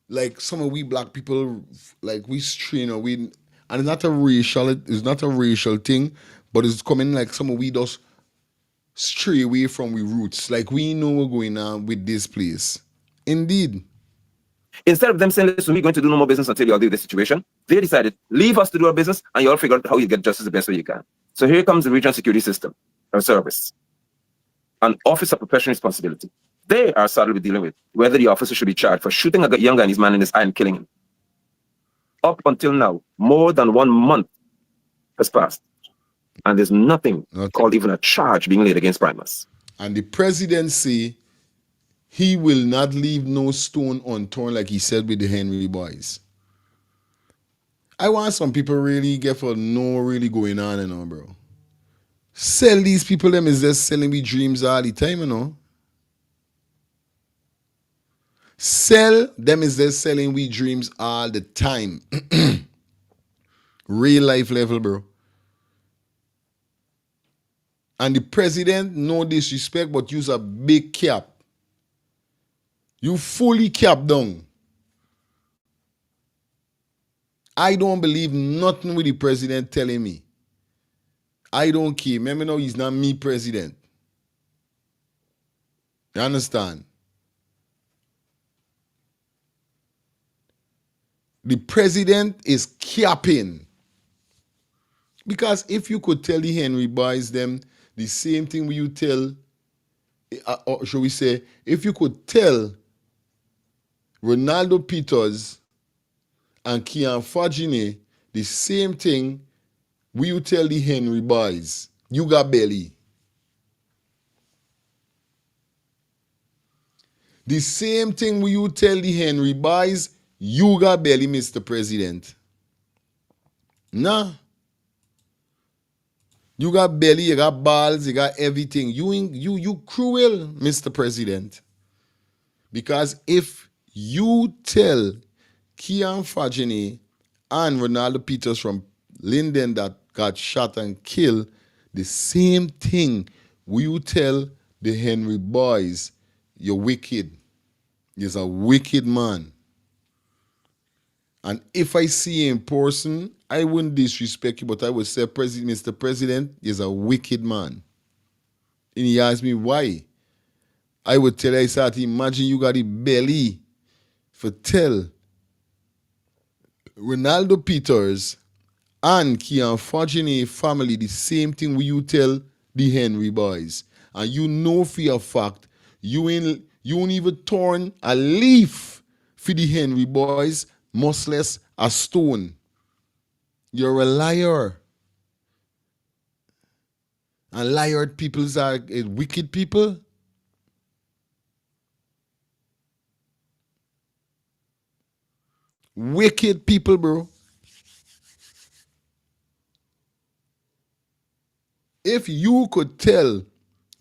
Like some of we black people, like we strain or we, and it's not a racial thing, but it's coming like some of we just stray away from we roots. Like we know what's going on with this place. Indeed. Instead of them saying, listen, we're going to do no more business until you all do this situation, they decided, leave us to do our business and you all figure out how you get justice the best way you can. So here comes the regional security system, or service, an office of professional responsibility. They are saddled with dealing with whether the officer should be charged for shooting a young Ghanaian man in his eye and killing him. Up until now, more than 1 month has passed. And there's nothing called even a charge being laid against Primus. And the president say he will not leave no stone unturned, like he said with the Henry boys. I want some people really get for no really going on, you know, bro. Sell these people, them is just selling me dreams all the time, you know. Sell them is just selling we dreams all the time. Real life level, bro. And the president, no disrespect, but use a big cap. You fully cap down. I don't believe nothing with the president telling me. I don't care. Remember now, he's not me president. You understand? The president is capping. Because if you could tell the Henry boys them the same thing you tell, or shall we say, if you could tell Ronaldo Peters and Kian Fagine the same thing you tell the Henry boys, you got belly. The same thing you tell the Henry boys, you got belly, Mr. President. Nah. You got belly, you got balls, you got everything. You cruel, Mr. President. Because if you tell Kian Fagine and Ronaldo Peters from Linden that got shot and killed the same thing, you tell the Henry boys, you're wicked. You're a wicked man. And if I see you in person, I wouldn't disrespect you, but I would say, Mr. President is a wicked man. And he asked me why. I would tell you, I said, imagine you got the belly for tell Ronaldo Peters and Kian Fagine family the same thing you tell the Henry boys. And you know for a fact, you ain't even torn a leaf for the Henry boys, much less a stone. You're a liar. And liar people are wicked people. Wicked people, bro. If you could tell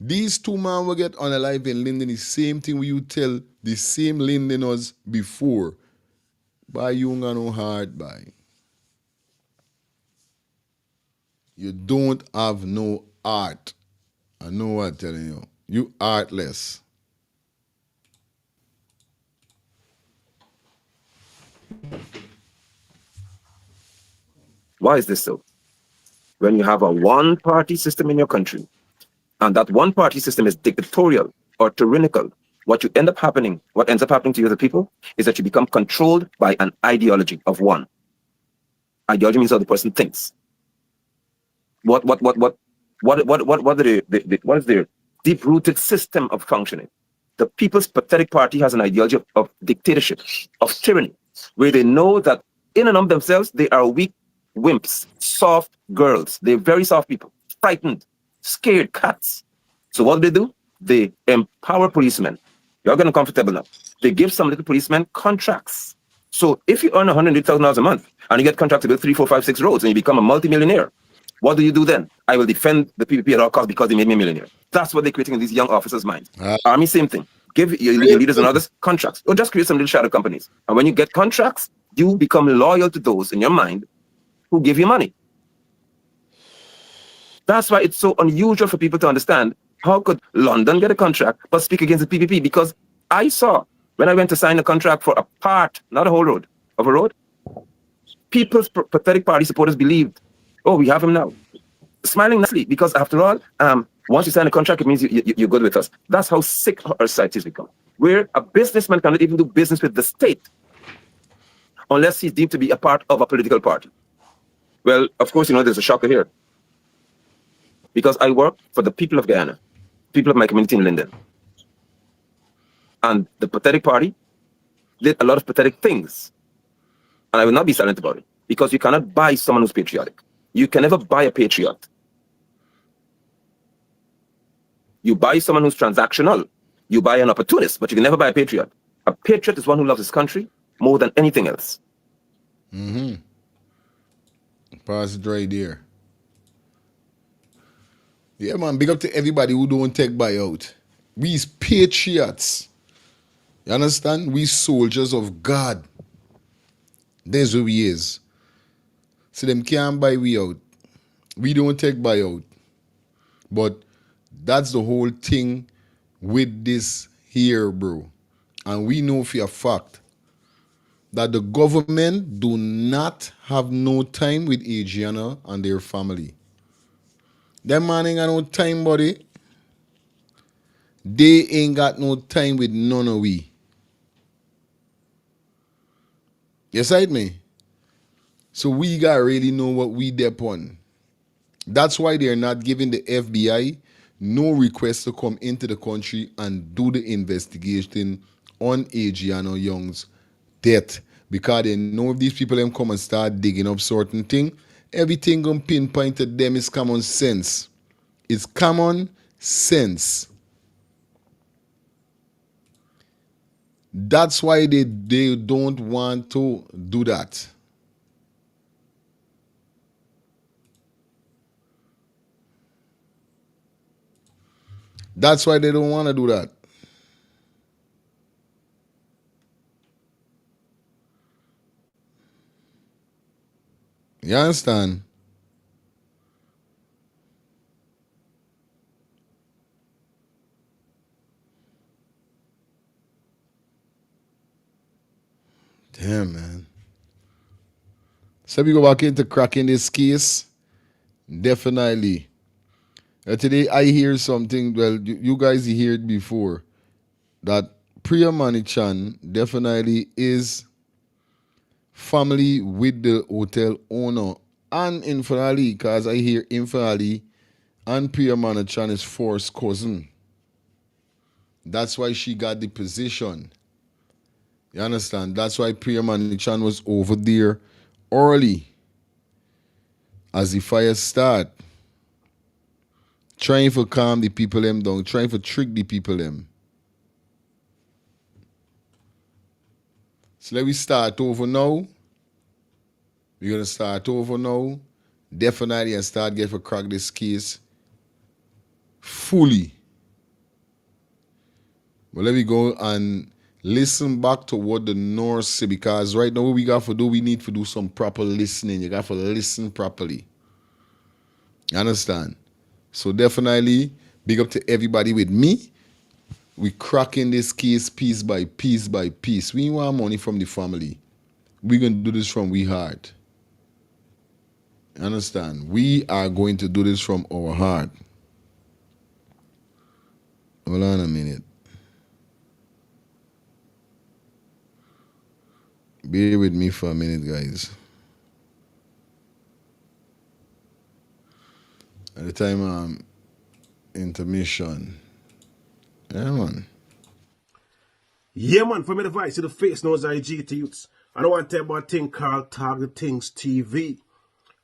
these two men will get on alive in Linden the same thing you tell the same Lindeners before, by you ain't got no heart, by. You don't have no art. I know what I'm telling you. You artless. Why is this so? When you have a one-party system in your country, and that one-party system is dictatorial or tyrannical, what ends up happening to you, the people, is that you become controlled by an ideology of one. Ideology means how the person thinks. What is their deep-rooted system of functioning? The People's Pathetic Party has an ideology of dictatorship, of tyranny, where they know that in and of themselves, they are weak wimps, soft girls. They're very soft people, frightened, scared cats. So what do? They empower policemen. You're getting comfortable now. They give some little policemen contracts. So if you earn $180,000 a month and you get contracts to build 3, 4, 5, 6 roads and you become a multimillionaire, what do you do then? I will defend the PPP at all costs because they made me a millionaire. That's what they're creating in these young officers' minds. Army, same thing. Give your leaders and others contracts. Or just create some little shadow companies. And when you get contracts, you become loyal to those in your mind who give you money. That's why it's so unusual for people to understand how could London get a contract but speak against the PPP? Because I saw when I went to sign a contract for a part, not a whole road, of a road, people's pathetic party supporters believed, oh, we have him now. Smiling nicely, because after all, once you sign a contract, it means you're good with us. That's how sick our society has become. Where a businessman cannot even do business with the state unless he's deemed to be a part of a political party. Well, of course, there's a shocker here. Because I work for the people of Guyana, people of my community in Linden. And the pathetic party did a lot of pathetic things. And I will not be silent about it. Because you cannot buy someone who's patriotic. You can never buy a patriot. You buy someone who's transactional. You buy an opportunist, but you can never buy a patriot. A patriot is one who loves his country more than anything else. Pass it right there. Yeah, man, big up to everybody who don't take buyout. We's patriots. You understand? We soldiers of God. That's who we is. So them can't buy we out. We don't take buyout. But that's the whole thing with this here, bro. And we know for a fact that the government do not have no time with ADRIANA and their family. Them man ain't got no time, buddy. They ain't got no time with none of we. You sight me? So we gotta really know what we dep on. That's why they're not giving the FBI no request to come into the country and do the investigation on ADRIANA Young's death. Because they know if these people them come and start digging up certain thing, everything gonna pinpoint to them is common sense. It's common sense. That's why they don't want to do that. That's why they don't want to do that. You understand? Damn, man. So we go back into cracking this case. Definitely. Today I hear something, well, you guys heard before, that Priya Manichan definitely is family with the hotel owner and Infernali, because I hear Infernali and Priya Manichan is first cousin. That's why she got the position. You understand? That's why Priya Manichan was over there early as the fire start. Trying to calm the people them down, trying to trick the people them. So let me start over now. We're gonna start over now. Definitely and start get to crack this case fully. But let me go and listen back to what the North say, because right now what we got to do, we need to do some proper listening. You got to listen properly. You understand? So definitely, big up to everybody with me. We cracking this case piece by piece by piece. We want money from the family. We're going to do this from we heart. You understand? We are going to do this from our heart. Hold on a minute. Bear with me for a minute, guys. At the time intermission. Yeah, man. Yeah, man, for me advice to the face knows IG to youths. I don't want to tell about a thing called Target Things TV.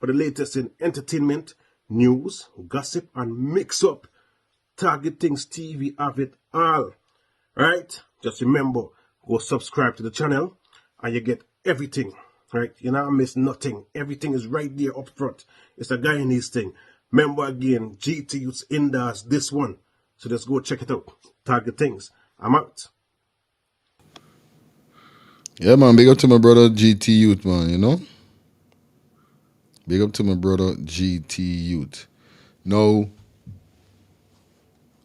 For the latest in entertainment, news, gossip, and mix-up. Target Things TV have it all. Right? Just remember, go subscribe to the channel and you get everything. Right? You not miss nothing. Everything is right there up front. It's a Guyanese thing. Remember again, GT Youths Indoors, this one. So just go check it out. Target Things. I'm out. Yeah, man, big up to my brother GT Youth, man, you know? Big up to my brother GT Youth. Now,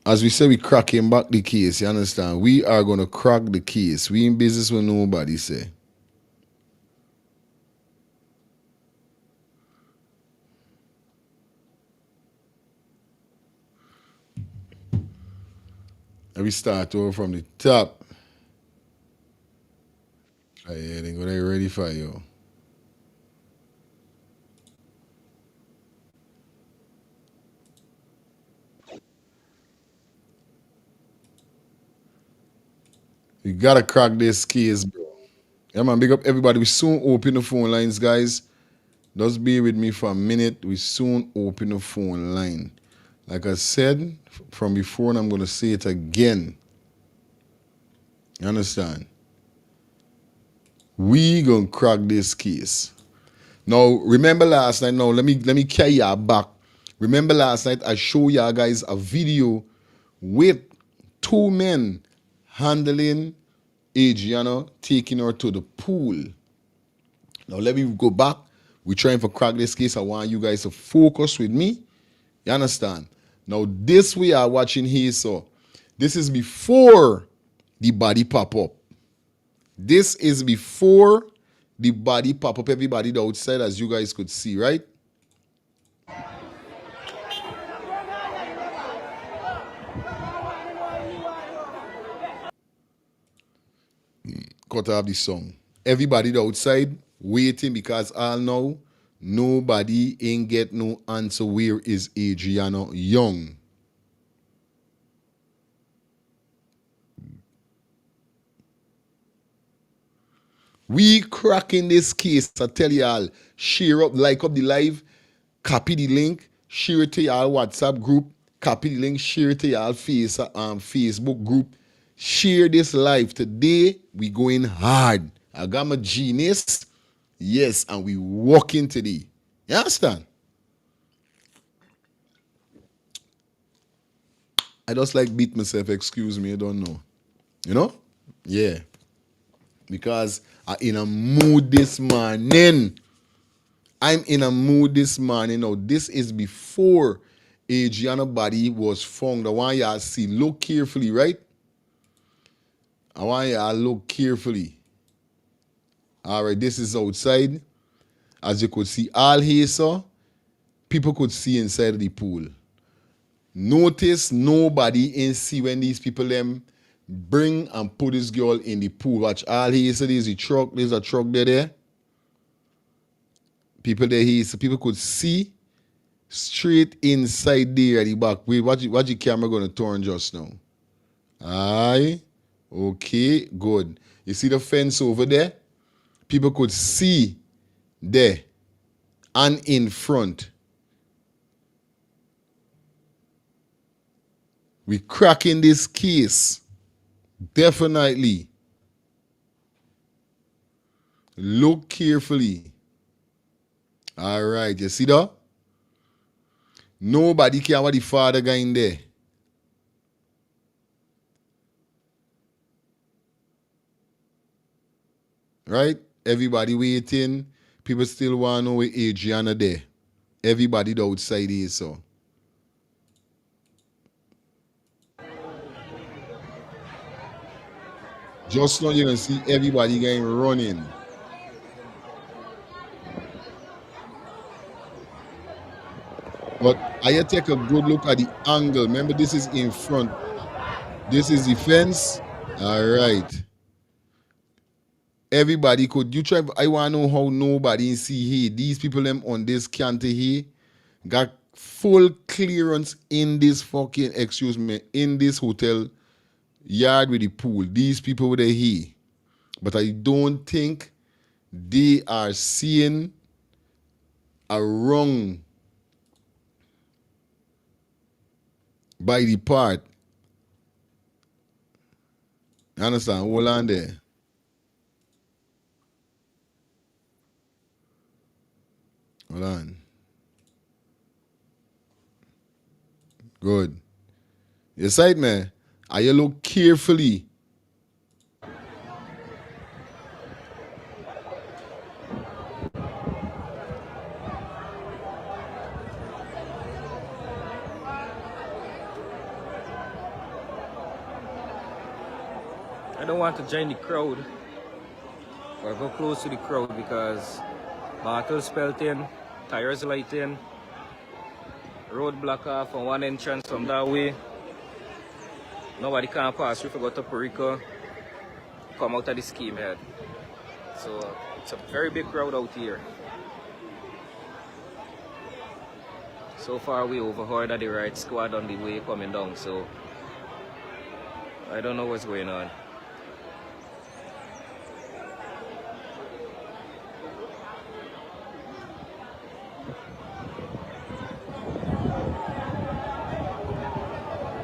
as we say, we cracking back the case, you understand? We are going to crack the case. We in business when nobody say. And we start over from the top. Yeah, they go there ready for you. We gotta crack this case, bro. Yeah, man, big up everybody. We soon open the phone lines, guys. Just be with me for a minute. We soon open the phone line. Like I said from before, and I'm gonna say it again. You understand? We gonna crack this case. Now, remember last night. Now, let me carry y'all back. Remember last night I showed y'all guys a video with two men handling Adriana, taking her to the pool. Now let me go back. We're trying to crack this case. I want you guys to focus with me. You understand? Now this we are watching here, so this is before the body pop up. This is before the body pop up. Everybody the outside, as you guys could see, right? Cut off the song. Everybody the outside waiting because all know nobody ain't get no answer. Where is Adriana Young? We cracking this case. I tell y'all, share up, like up the live, copy the link, share it to y'all WhatsApp group, copy the link, share it to y'all Facebook group. Share this live. Today, we going hard. I got my genius. Yes, and we walking today. You understand? I just like beat myself, excuse me, I don't know. You know? Yeah. Because I'm in a mood this morning. I'm in a mood this morning. Now, this is before Adriana body was found. I want y'all to see. Look carefully, right? I want y'all to look carefully. All right, this is outside. As you could see, all here, so people could see inside of the pool. Notice nobody in see when these people them bring and put this girl in the pool. Watch all here, so there's a truck. There's a truck there. People there here, so people could see straight inside there at the back. Wait, watch the camera gonna turn just now. Aye. Okay, good. You see the fence over there? People could see there and in front. We cracking this case. Definitely. Look carefully. All right, you see that? Nobody care what the father guy in there. Right? Everybody waiting. People still want to know where Adriana there. Everybody the outside is so. Just now you can see everybody going running. But I take a good look at the angle. Remember, this is in front. This is the fence. All right. Everybody could you try? I want to know how nobody see here. These people them on this canter here got full clearance in this fucking in this hotel yard with the pool. These people were here, but I don't think they are seeing a wrong By the part. You understand? Hold on there. Hold on. Good. You sight man. I you look carefully. I don't want to join the crowd or go close to the crowd because bottles spelt in, tires light in, road block off on one entrance from that way. Nobody can pass through if you go to Puerto Rico, come out of the scheme head. So it's a very big crowd out here. So far we overheard the right squad on the way coming down, so I don't know what's going on.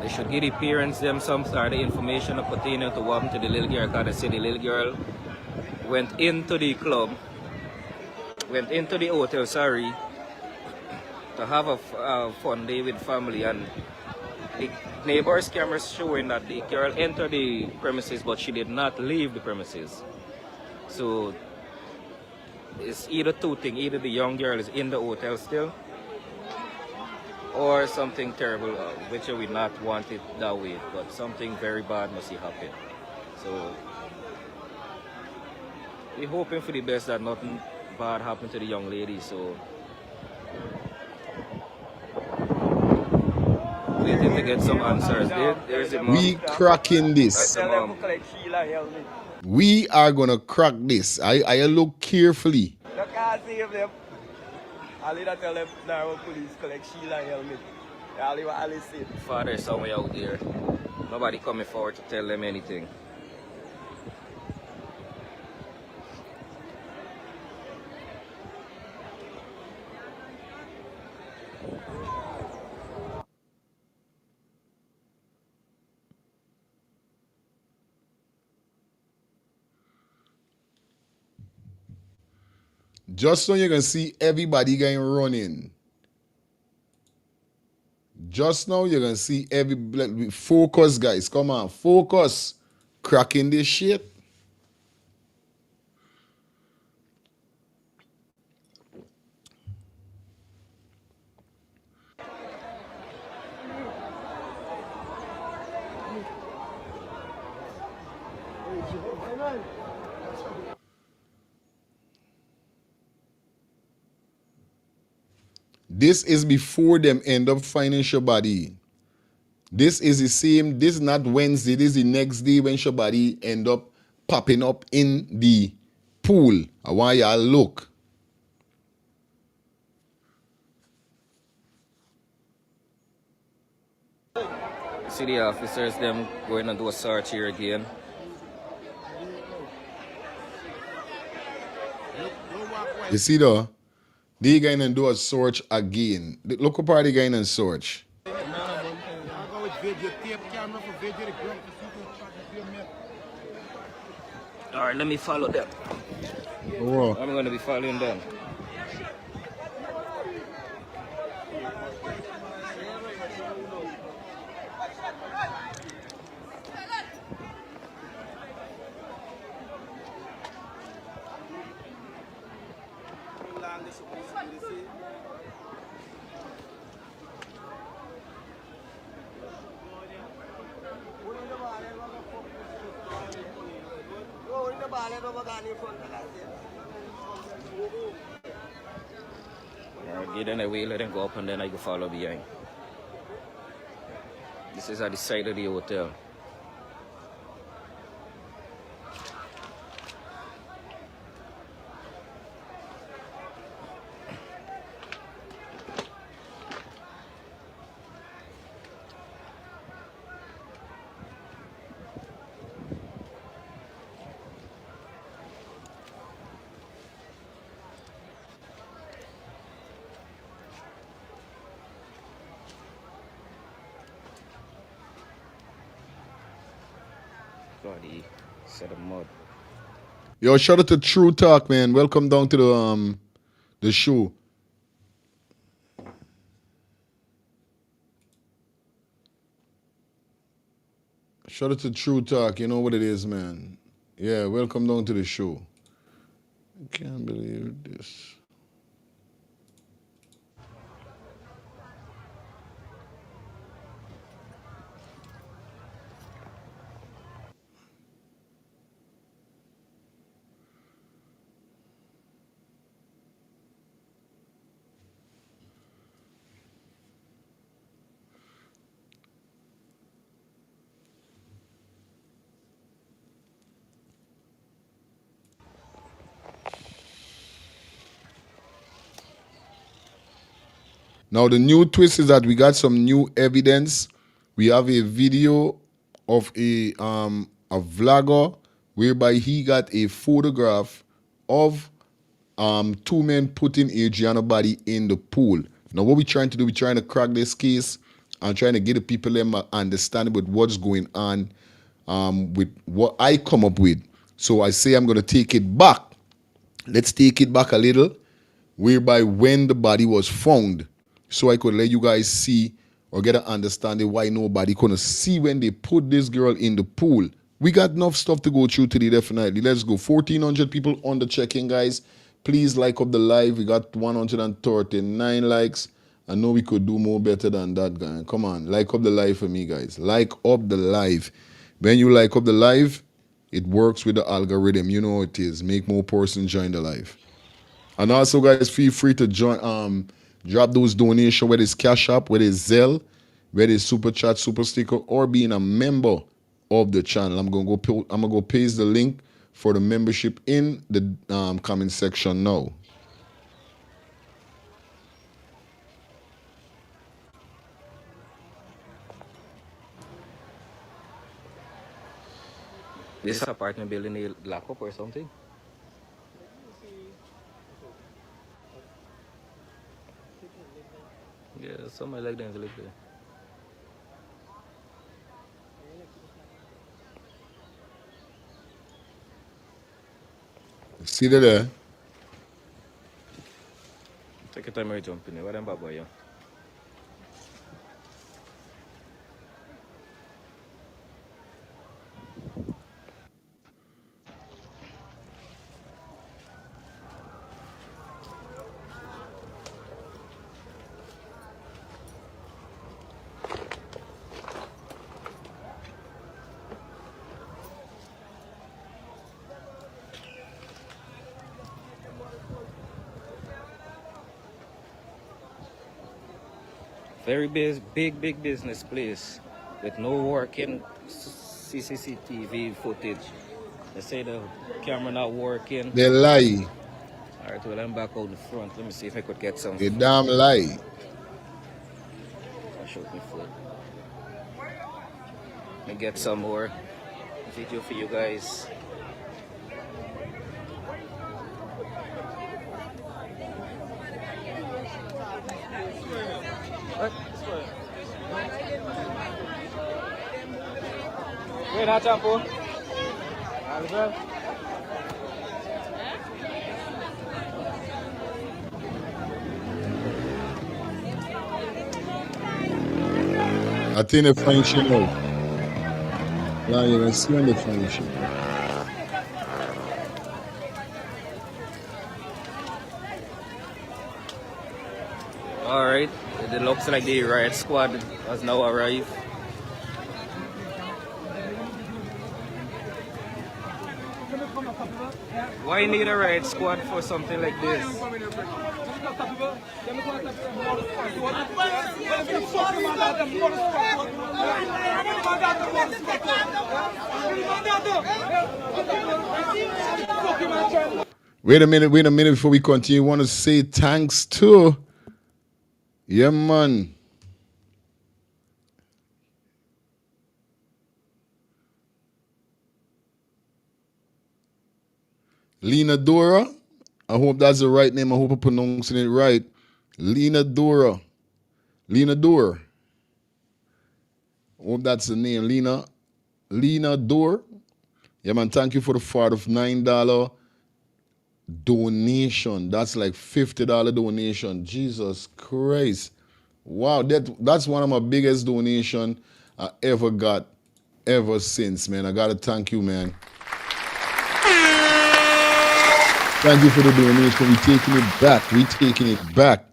They should give the parents them some sort of information pertaining to what happened to the little girl, because they say the little girl went into the club, went into the hotel, sorry, to have a fun day with family, and the neighbor's cameras showing that the girl entered the premises but she did not leave the premises. So it's either two things, either the young girl is in the hotel still or something terrible, which we not want it that way, but something very bad must happen. So we're hoping for the best that nothing bad happened to the young lady. So waiting to get some answers. There's the mom. We cracking this. We are gonna crack this. I look carefully. Father somewhere out there. Nobody coming forward to tell them anything. Just so you can see everybody going running. Just now you can see focus, guys. Come on, focus. Cracking this shit. This is before them end up finding Shabadi. This is the same, this is not Wednesday, this is the next day when Shabadi end up popping up in the pool. I want y'all look. See the officers them going to do a search here again. You see though? They going to do a search again. The local party going to search. Alright, let me follow them. Oh. I'm going to be following them. Get in the way, let them go up, and then I go follow behind. This is at the side of the hotel. Scotty, set of mud. Yo, shout out to True Talk, man. Welcome down to the show. Shout out to True Talk. You know what it is, man. Yeah, welcome down to the show. I can't believe this. Now the new twist is that we got some new evidence. We have a video of a vlogger whereby he got a photograph of two men putting ADRIANA body in the pool. Now what we're trying to do, we're trying to crack this case and trying to get the people them understanding with what's going on with what I come up with. So I say I'm going to take it back. Let's take it back a little, whereby when the body was found, so I could let you guys see or get an understanding why nobody couldn't see when they put this girl in the pool. We got enough stuff to go through today, definitely. Let's go. 1,400 people on the check-in, guys. Please like up the live. We got 139 likes. I know we could do more better than that, guy. Come on, like up the live for me, guys. Like up the live. When you like up the live, it works with the algorithm. You know what it is. Make more persons join the live. And also, guys, feel free to join, drop those donations, whether it's Cash App, whether it's Zelle, whether it's Super Chat, Super Sticker, or being a member of the channel. I'm gonna go paste the link for the membership in the comment section now. This apartment building need lock up or something? Yeah, somewhere like that to live there. See that there? Take your time to jump in there. What them bad boy, yeah? Very big business place with no working CCTV footage. They say the camera not working. They lie. All right, well, I'm back out the front. Let me see if I could get some. They damn lie. I'll show me foot. Let me get some more video for you guys. What? Wait, not shampoo. I think the function out. Now you can see on the function. All right, it looks like the riot squad has now arrived. Why need a riot squad for something like this? Wait a minute before we continue. I want to say thanks to, yeah, man. Lena Dora. I hope that's the right name. I hope I'm pronouncing it right. Lena Dora. Lena Dora. I hope that's the name. Lena Dora. Yeah, man, thank you for the $9 donation. That's like $50 donation. Jesus Christ. Wow, that's one of my biggest donation I ever got ever since, man. I gotta thank you, man. Thank you for the donation. We're taking it back. We're taking it back.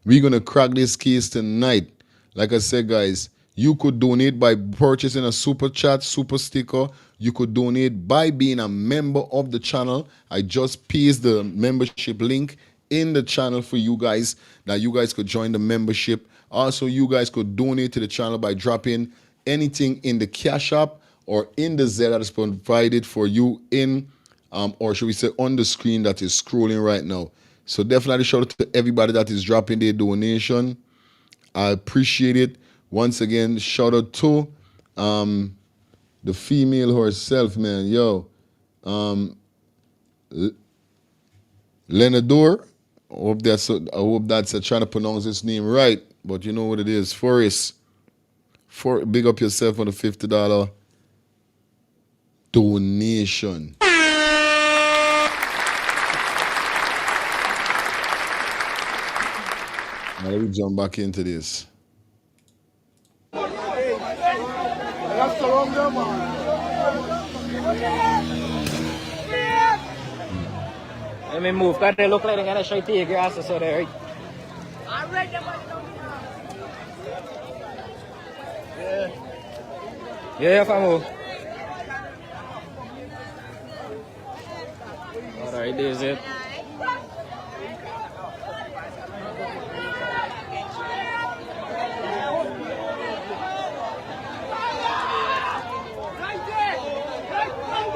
We're gonna crack this case tonight. Like I said, guys, you could donate by purchasing a super chat, super sticker. You could donate by being a member of the channel. I just paste the membership link in the channel for you guys that you guys could join the membership. Also, you guys could donate to the channel by dropping anything in the Cash App or in the Zelle that is provided for you in or should we say on the screen that is scrolling right now. So definitely shout out to everybody that is dropping their donation. I appreciate it. Once again, shout out to the female herself, man. Yo, Lenador. I hope that's trying to pronounce his name right, but you know what it is. Forrest. Big up yourself on the $50 donation. Now let me jump back into this. Let me move, because they look like they're going to try to take grass or so there. Yeah, if I move. Alright, there's it.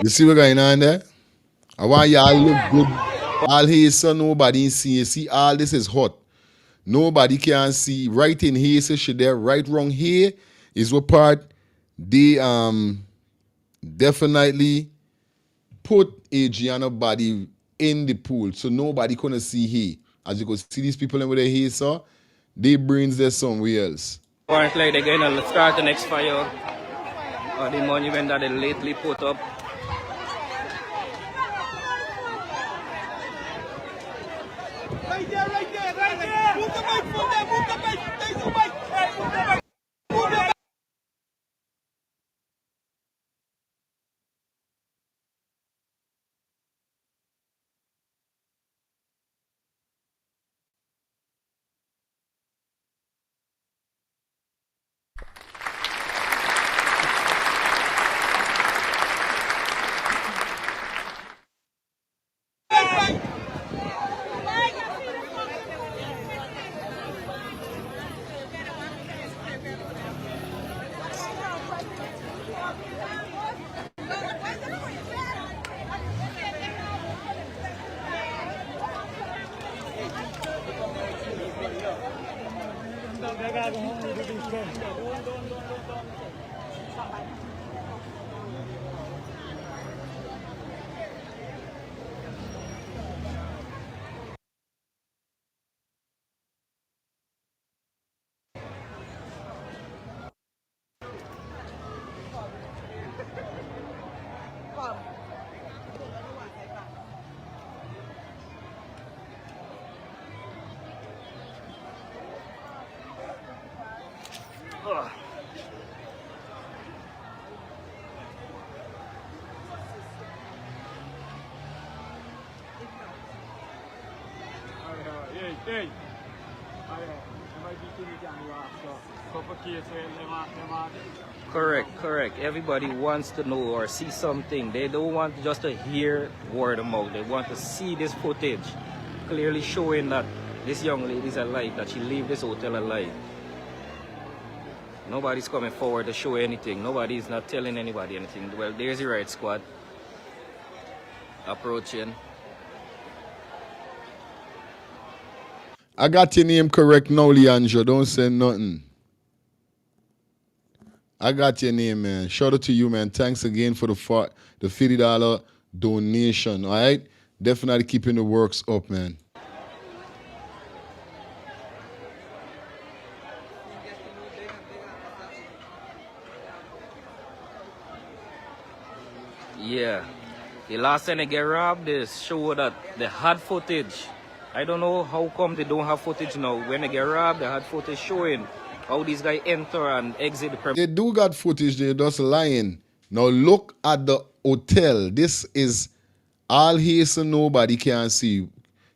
You see what's going on there? I want y'all look good. All here, so nobody see. See, all this is hot. Nobody can see. Right in here, so shit there. Right wrong here is what part they definitely put Adriana body in the pool, so nobody gonna see here. As you can see, these people in with their hair, so they brains there somewhere else. Apparently, they're going to start the next fire or the monument that they lately put up. Right there, right there, right there. Move the mic from there, move the mic. Take the mic. Move the mic. Move the mic. Correct. Everybody wants to know or see something. They don't want just to hear word of mouth. They want to see this footage clearly showing that this young lady is alive, that she leave this hotel alive. Nobody's coming forward to show anything. Nobody's not telling anybody anything. Well, there's the right squad approaching. I got your name correct now, Leandro. Don't say nothing. I got your name, man. Shout out to you, man. Thanks again for the $50 donation. All right, definitely keeping the works up, man. Yeah. The last time they get robbed, they show that they had footage. I don't know how come they don't have footage now. When they get robbed, they had footage showing how these guys enter and exit the premises. They do got footage, they're just lying. Now look at the hotel. This is all here so nobody can see.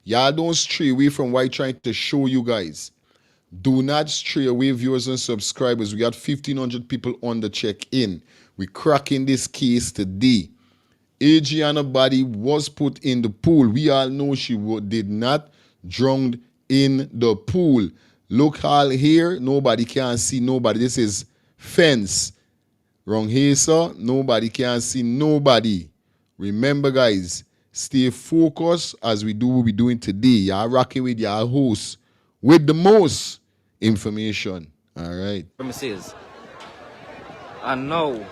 Y'all don't stray away from what I'm trying to show you guys. Do not stray away, viewers and subscribers. We got 1,500 people on the check-in. We cracking this case today. ADRIANA body was put in the pool. We all know she did not drown in the pool. Look all here. Nobody can see nobody. This is fence. Wrong here, sir. Nobody can see nobody. Remember, guys, stay focused as we do what we're doing today. Y'all rocking with y'all host with the most information. All right. Premises. And now,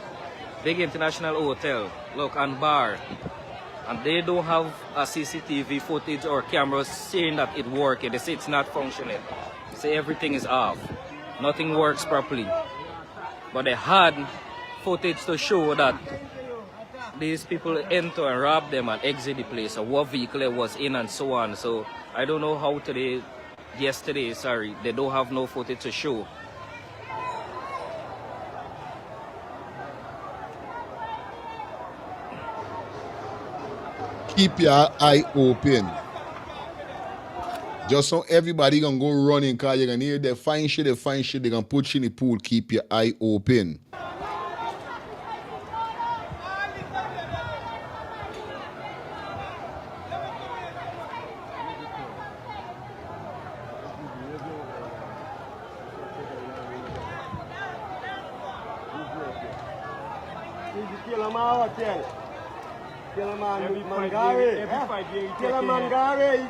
big international hotel, look, and bar, and they don't have a CCTV footage or cameras saying that it working. They say it's not functioning. They say everything is off. Nothing works properly. But they had footage to show that these people enter and rob them and exit the place, or what vehicle it was in and so on. So I don't know how yesterday, they don't have no footage to show. Keep your eye open. Just so everybody gonna go running, cause you're gonna hear they find shit, they're gonna put you in the pool. Keep your eye open. Every 5 years, you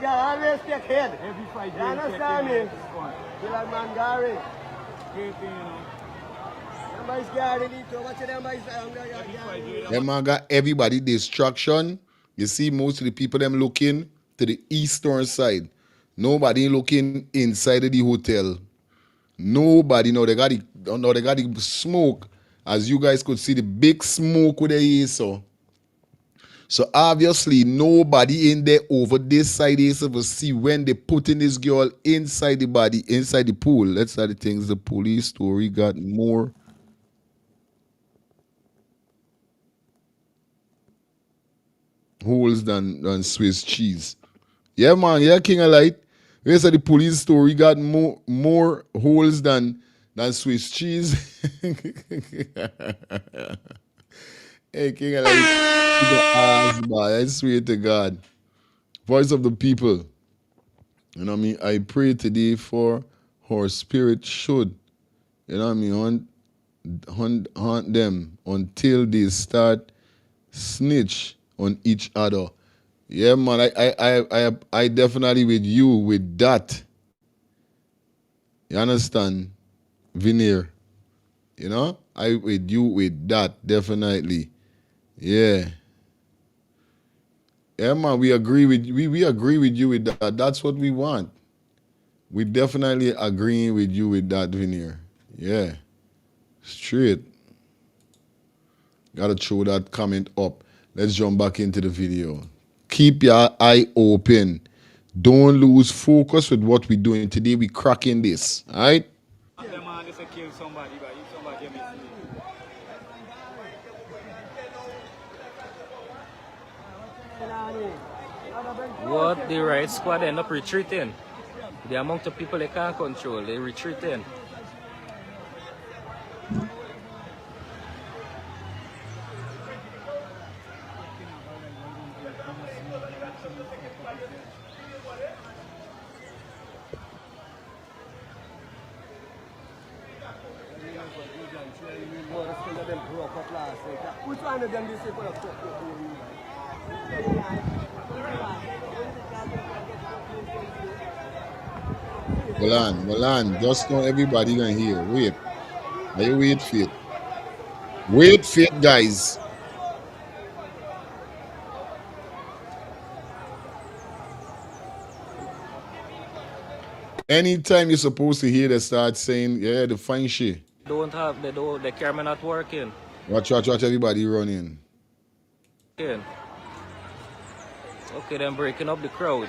got always take head. Every 5 years, you understand me? Kill a Mangari. Them man got everybody distraction. You see most of the people them looking to the eastern side. Nobody looking inside of the hotel. Nobody. They got the smoke. As you guys could see, the big smoke with the ear, so obviously nobody in there over this side is able to see when they putting this girl inside the body, inside the pool. That's how the things. The police story got more. Holes than Swiss cheese. Yeah, man. Yeah, King of Light. Where's the police story got more holes than Swiss cheese? Hey, King of Light. I swear to God. Voice of the people. You know what I mean? I pray today for her spirit should, you know what I mean, hunt them until they start snitch on each other. Yeah, man, I definitely with you with that. You understand? Veneer. You know? I with you with that, definitely. Yeah. Yeah, man, we agree with you with that. That's what we want. We definitely agreeing with you with that, Veneer. Yeah. Straight. Gotta throw that comment up. Let's jump back into the video. Keep your eye open. Don't lose focus with what we're doing. Today we cracking this. Alright? What the right squad end up retreating. The amount of people they can't control, they retreating. Which one of them this is for the Hold on. Just know everybody gonna hear. Wait. Are you wait for it? Wait for it, guys. Anytime you're supposed to hear they start saying, yeah, the fine shit. The camera not working. Watch everybody running. Okay. Okay, then breaking up the crowd.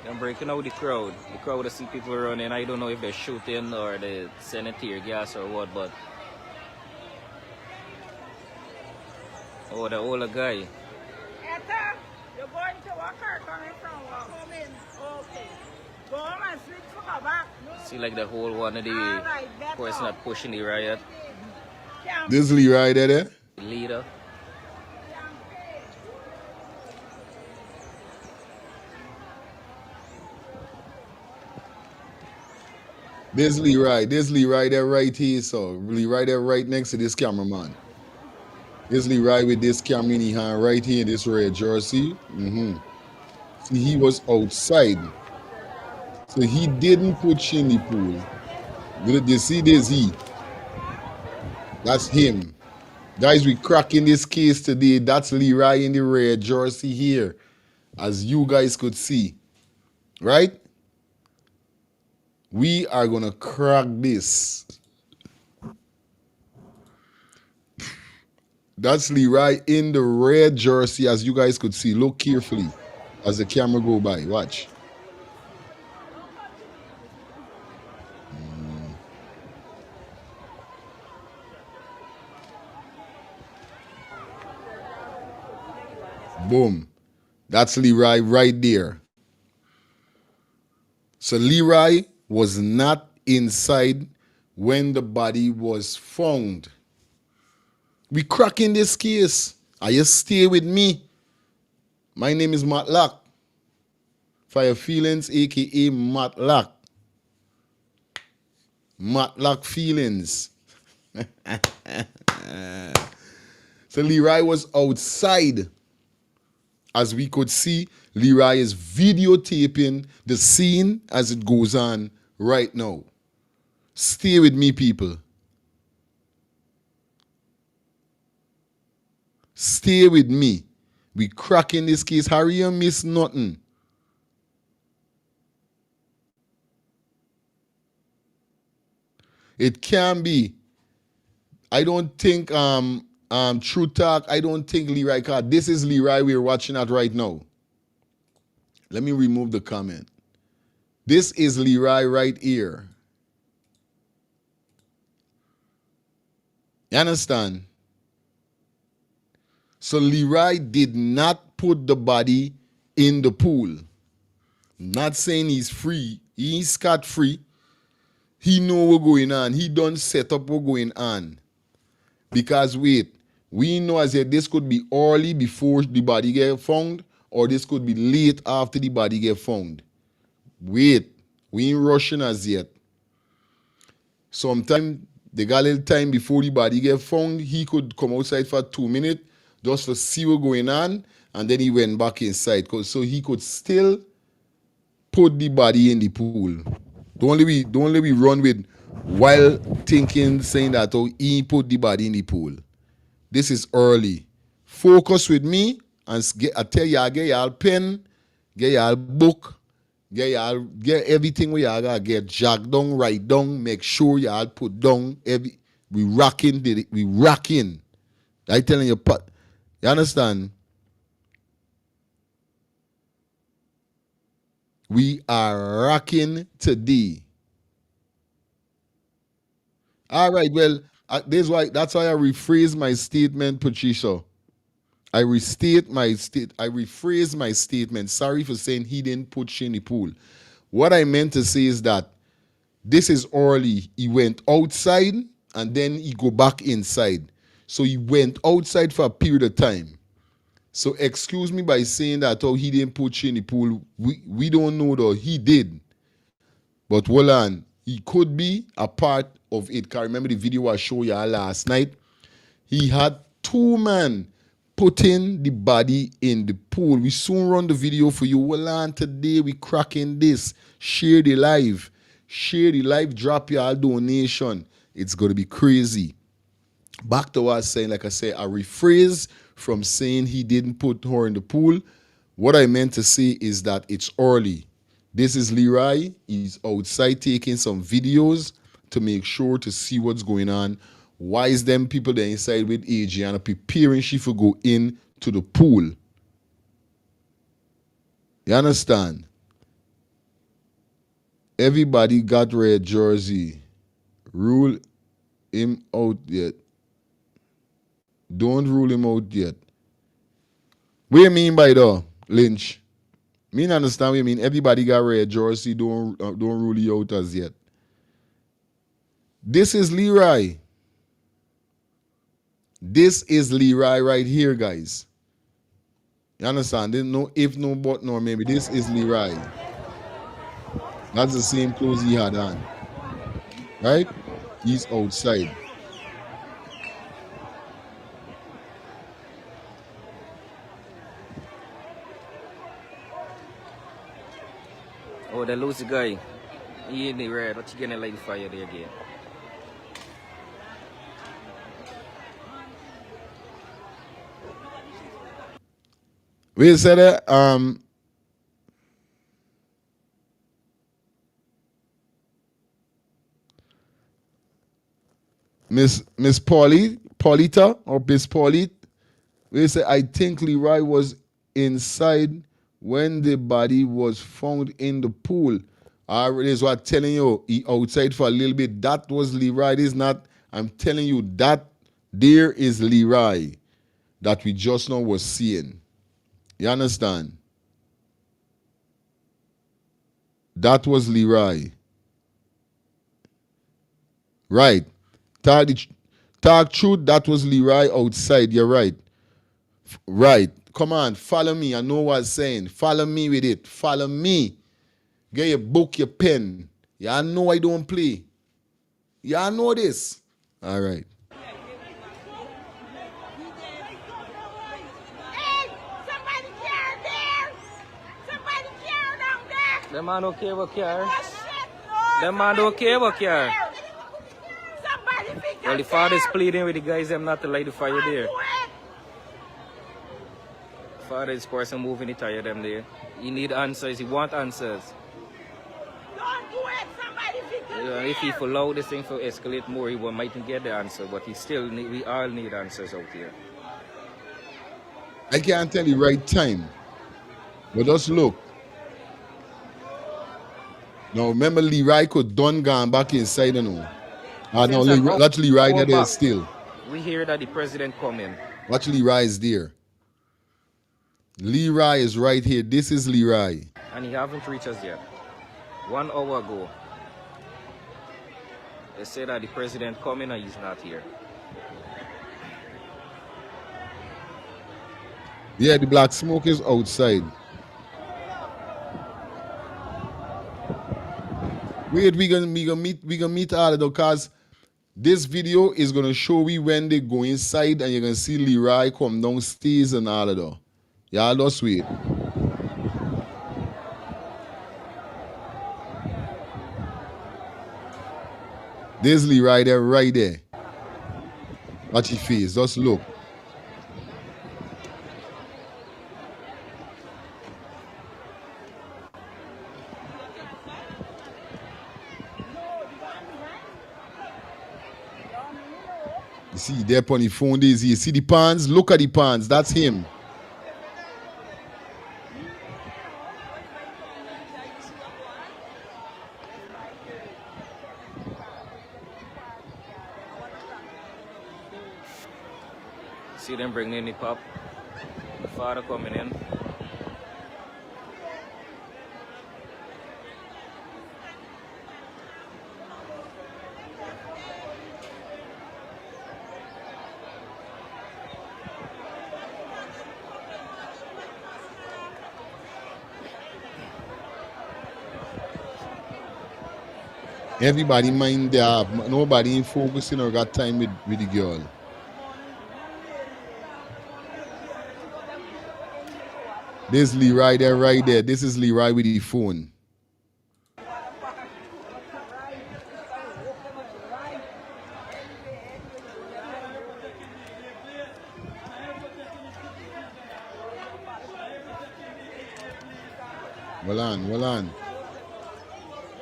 Then breaking out the crowd. The crowd I see people running. I don't know if they're shooting or they're sending tear gas or what, but oh, the older guy. Etta, you're going to walk or coming from work? Coming. Okay. Go home and sleep for my back. See like the whole one of the person that pushing the riot. This Leroy there? The leader. This Leroy there right here, so Leroy there right next to this cameraman. This Leroy with this camera in his hand right here in this red jersey. See, he was outside. So he didn't put you in the pool. You see this he? That's him. Guys, we cracking this case today. That's Leroy in the red jersey here. As you guys could see. Right? We are going to crack this. That's Leroy in the red jersey, as you guys could see. Look carefully as the camera go by. Watch. Boom. That's Leroy right there. So Leroy was not inside when the body was found. We cracking this case. Are you stay with me? My name is Matlock. Fire Feelings, aka Matlock. Matlock Feelings. So Leroy was outside. As we could see, Leroy is videotaping the scene as it goes on right now. Stay with me, people. Stay with me. We cracking this case. Hurry, you miss nothing. It can be. I don't think True Talk, I don't think Leroy card. This is Leroy we're watching at right now. Let me remove the comment. This is Leroy right here. You understand? So Leroy did not put the body in the pool. Not saying he's free. He's scot-free. He know what's going on. He done set up what's going on. Because wait, we know as yet this could be early before the body get found, or this could be late after the body get found. Wait, we ain't rushing as yet. Sometime they got a little time before the body get found. He could come outside for 2 minutes just to see what's going on, and then he went back inside. So he could still put the body in the pool. Don't let me run with while thinking, saying that he put the body in the pool. This is early. Focus with me and I tell y'all, get y'all pen, get y'all book, get everything we y'all gotta get. Jot down, write down, make sure y'all put down we rocking. I telling you, you understand? We are rocking today. All right, well, that's why I rephrase my statement, Patricia. I rephrase my statement. Sorry for saying he didn't put you in the pool. What I meant to say is that this is early. He went outside and then he go back inside. So he went outside for a period of time. So excuse me by saying that he didn't put you in the pool. We don't know though. He did. But hold on. He could be a part of it. Because remember the video I showed you last night? He had 2 men putting the body in the pool. We soon run the video for you. Hold on, today we cracking this. Share the live. Share the live. Drop your donation. It's going to be crazy. Back to what I was saying, like I said, I rephrase from saying he didn't put her in the pool. What I meant to say is that it's early. This is Leroy. He's outside taking some videos to make sure to see what's going on why is them people there inside with Adriana preparing she for go in to the pool? You understand? Everybody got red jersey. Rule him out yet. Don't rule him out yet. What you mean by that, Lynch? Me not understand what you mean. Everybody got red jersey. Don't rule you out as yet. This is Leroy. This is Leroy right here, guys. You understand? There's no if, no but, no maybe. This is Leroy. That's the same clothes he had on. Right? He's outside. Oh, they lose the guy. He in the red, but you gonna light the fire there again. We said that Miss Paulita or Miss Pauline, we say I think Leroy was inside when the body was found in the pool. I is what I'm telling you, he outside for a little bit. That was Leroy. It is not, I'm telling you, that there is Leroy that we just now was seeing. You understand? That was Leroy. Right. Talk truth, that was Leroy outside. You're right. Right. Come on, follow me. I know what I'm saying. Follow me with it. Follow me. Get your book, your pen. Y'all know I don't play. Y'all know this. All right. Hey, somebody care there. Somebody care down there. The man don't care about care. Oh, shit, no. The man don't care about care. Somebody pick Well, the father's pleading with the guys them not to light the fire there. Father is person moving the tire them there. He need answers. He want answers. Don't do it. Somebody pick If he allow this thing to escalate more, he mightn't get the answer. But we all need answers out here. I can't tell you right time. But just look. Now remember Leroy could done gone back inside, you know. No, that's Leroy there still. We hear that the president coming. Watch Leroy is there. Leroy is right here. This is Leroy. And he haven't reached us yet. 1 hour ago. They say that the president coming and he's not here. Yeah, the black smoke is outside. Wait, we gonna meet all of them because this video is gonna show we when they go inside and you're gonna see Leroy come downstairs and all of that. Y'all just wait. There's Leroy there, right there. Watch his face, just look. You see there on the phone, you see the pants? Look at the pants, that's him. See them bringing in the pop. The father coming in. Everybody mind their, nobody ain't focusing or got time with the girl. There's Leroy there, right there. This is Leroy with the phone. Well on.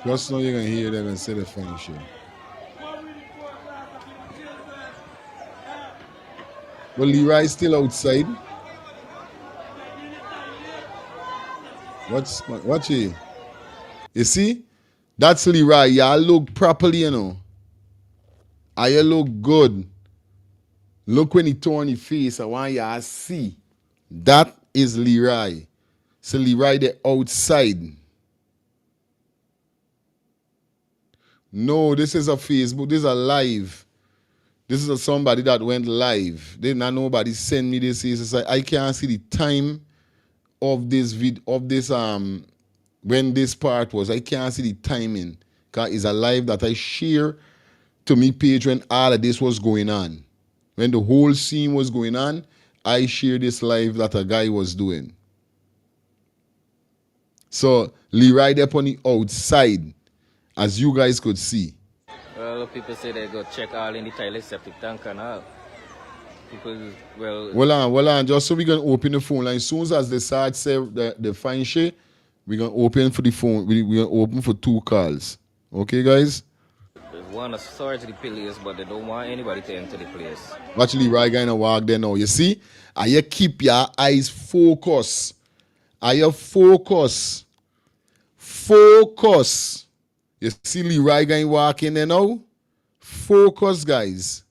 Just now you're going to hear them and say the funny shit. But Leroy still outside. Watch it. You see? That's Leroy. Y'all look properly, you know. You look good. Look when he turn his face. I want y'all see. That is Leroy. So Leroy the outside. No, this is a Facebook. This is a live. This is somebody that went live. Then not nobody send me this. It's like I can't see the time of this when this part was. I can't see the timing. Cause it's a live that I share to me page when all of this was going on. When the whole scene was going on, I share this live that a guy was doing. So Leroy there on the outside, as you guys could see. Well, people say they go check all in the toilet septic tank and all. People, well... Well on, just so we're going to open the phone line. As soon as they start say the fine shit, we're going to open for the phone. We're going to open for 2 calls. Okay, guys? They want to search the place, but they don't want anybody to enter the place. Watch Leroy going to walk there now. You see? And you keep your eyes focused. And you focus. Focus. You see Leroy going walking there now? Focus, guys.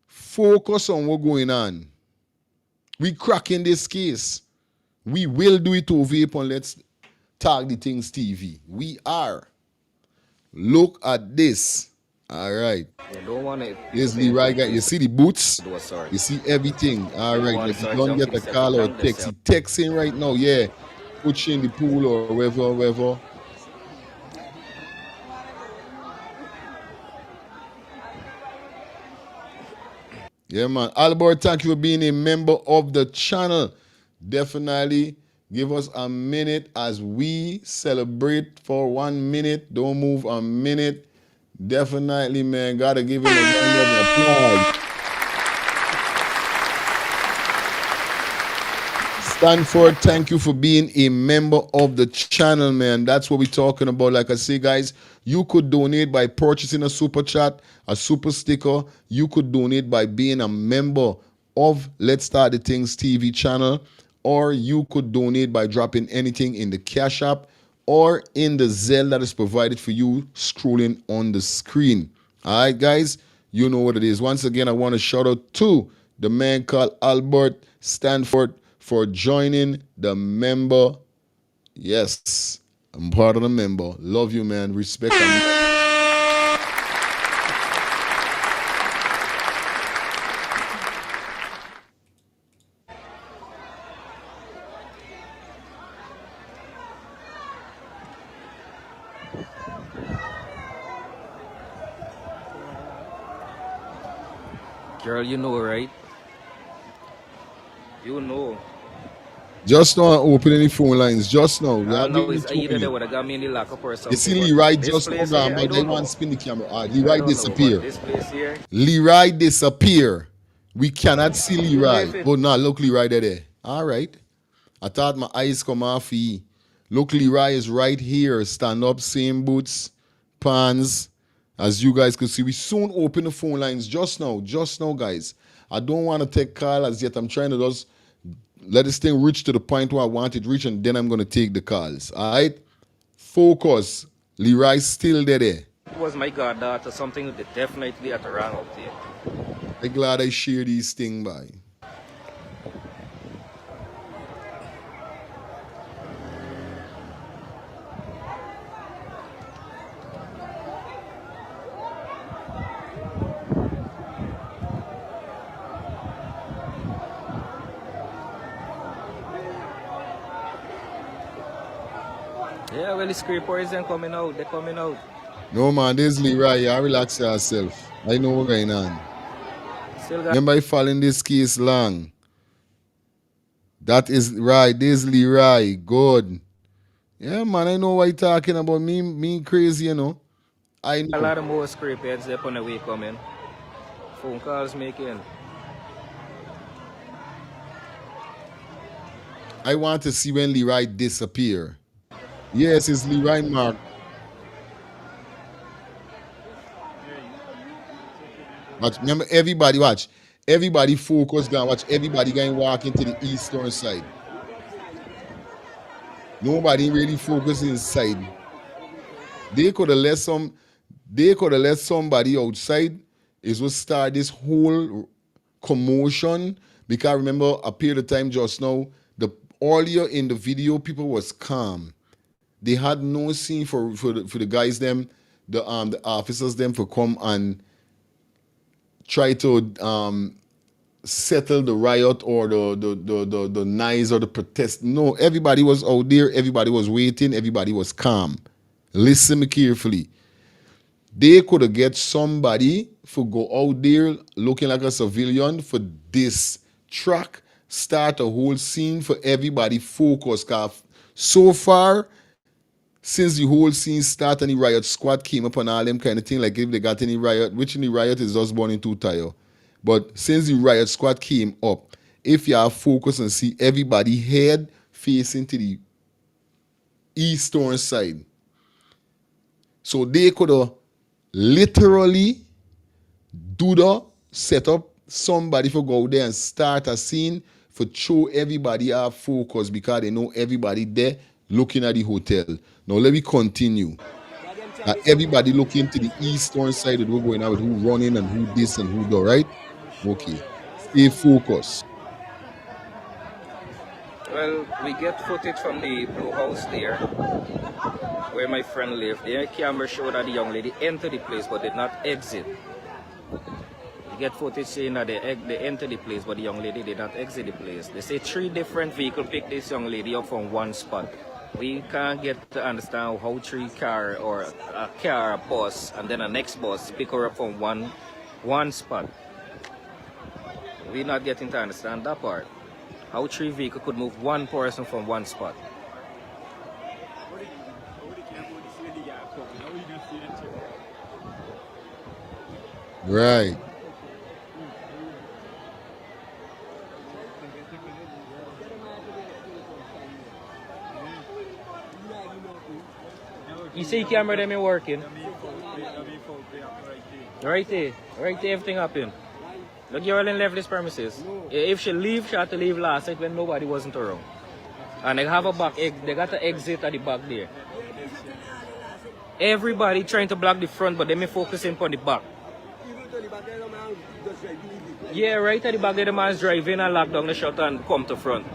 Focus on what's going on. We cracking this case. We will do it over here on Let's Tag the Things TV. We are. Look at this. All right. They don't want it. Here's Leroy guy. You see the boots? Sorry. You see everything. All right. If you don't get a call or a text, he texting right now. Yeah. Put you in the pool or wherever. Yeah, man. Albert, thank you for being a member of the channel. Definitely give us a minute as we celebrate for 1 minute. Don't move a minute. Definitely, man. Gotta give him a round of applause. Stanford, thank you for being a member of the channel, man. That's what we're talking about. Like I say, guys, you could donate by purchasing a super chat, a super sticker. You could donate by being a member of Let's Start the Things TV channel, or you could donate by dropping anything in the Cash App or in the Zelle that is provided for you scrolling on the screen. All right, guys, you know what it is. Once again, I want to shout out to the man called Albert Stanford for joining the member. Yes, I'm part of the member. Love you, man. Respect. Girl, you know, right? You know. Just now opening the phone lines. Just now. I know it's either they would have got me in the lockup or something. You see Leroy just now gone, but they want to spin the camera. Leroy disappear. This place here. Leroy disappear. We cannot see Leroy. But now look Leroy there. All right. I thought my eyes come off he. Look, Leroy is right here. Stand up, same boots, pants. As you guys could see, we soon open the phone lines just now, guys. I don't want to take call as yet. I'm trying to just let this thing reach to the point where I want it to reach, and then I'm going to take the calls. All right? Focus. Leroy's still there. It was my goddaughter, something that definitely at the wrong out there. I'm glad I share these things by. Yeah, well, the scrapers ain't coming out. They're coming out. No, man, this is Leroy. You relax yourself. I know what's going on. Remember, I fall in this case long. That is right. This is Leroy. Good. Yeah, man, I know what you're talking about. Me crazy, you know. I know. A lot of more scrapers they're on the way coming. Phone calls making. I want to see when Leroy disappear. Yes, it's Leroy Mark. Watch, remember, everybody watch. Everybody focus, gonna watch. Everybody going walk into the eastern side. Nobody really focus inside. They could have let some. They could have let somebody outside. Is what start this whole commotion. Because remember, a period of time just now, the earlier in the video, people was calm. They had no scene for the guys them, the officers them for come and try to settle the riot or the noise or the protest. No, everybody was out there, everybody was waiting, everybody was calm. Listen me carefully. They could have get somebody for go out there looking like a civilian for this track, start a whole scene for everybody focus. Cause so far, since the whole scene start and the riot squad came up and all them kind of thing, like if they got any riot, which in the riot is just burning too tired. But since the riot squad came up, if you are focused and see everybody head facing to the eastern side. So they could have literally do the set up somebody for go out there and start a scene for show everybody our focus because they know everybody there looking at the hotel. Now let me continue. Everybody looking to the eastern side of the going out with who running and who this and who that, right? Okay. Stay focused. Well, we get footage from the blue house there, where my friend lived. The camera showed that the young lady entered the place but did not exit. We get footage saying that they entered the place but the young lady did not exit the place. They say 3 different vehicles picked this young lady up from one spot. We can't get to understand how 3 car or a car, a bus, and then a next bus pick her up from one spot. We're not getting to understand that part. How 3 vehicles could move one person from one spot. Right. You see camera them ain't working. Right there, everything happened. The girl then left this premises. If she leave, she had to leave last night when nobody wasn't around. And they have a back, they got the exit at the back there. Everybody trying to block the front, but they may focusing on the back. Yeah, right at the back there, the man's driving and lock down the shutter and come to front.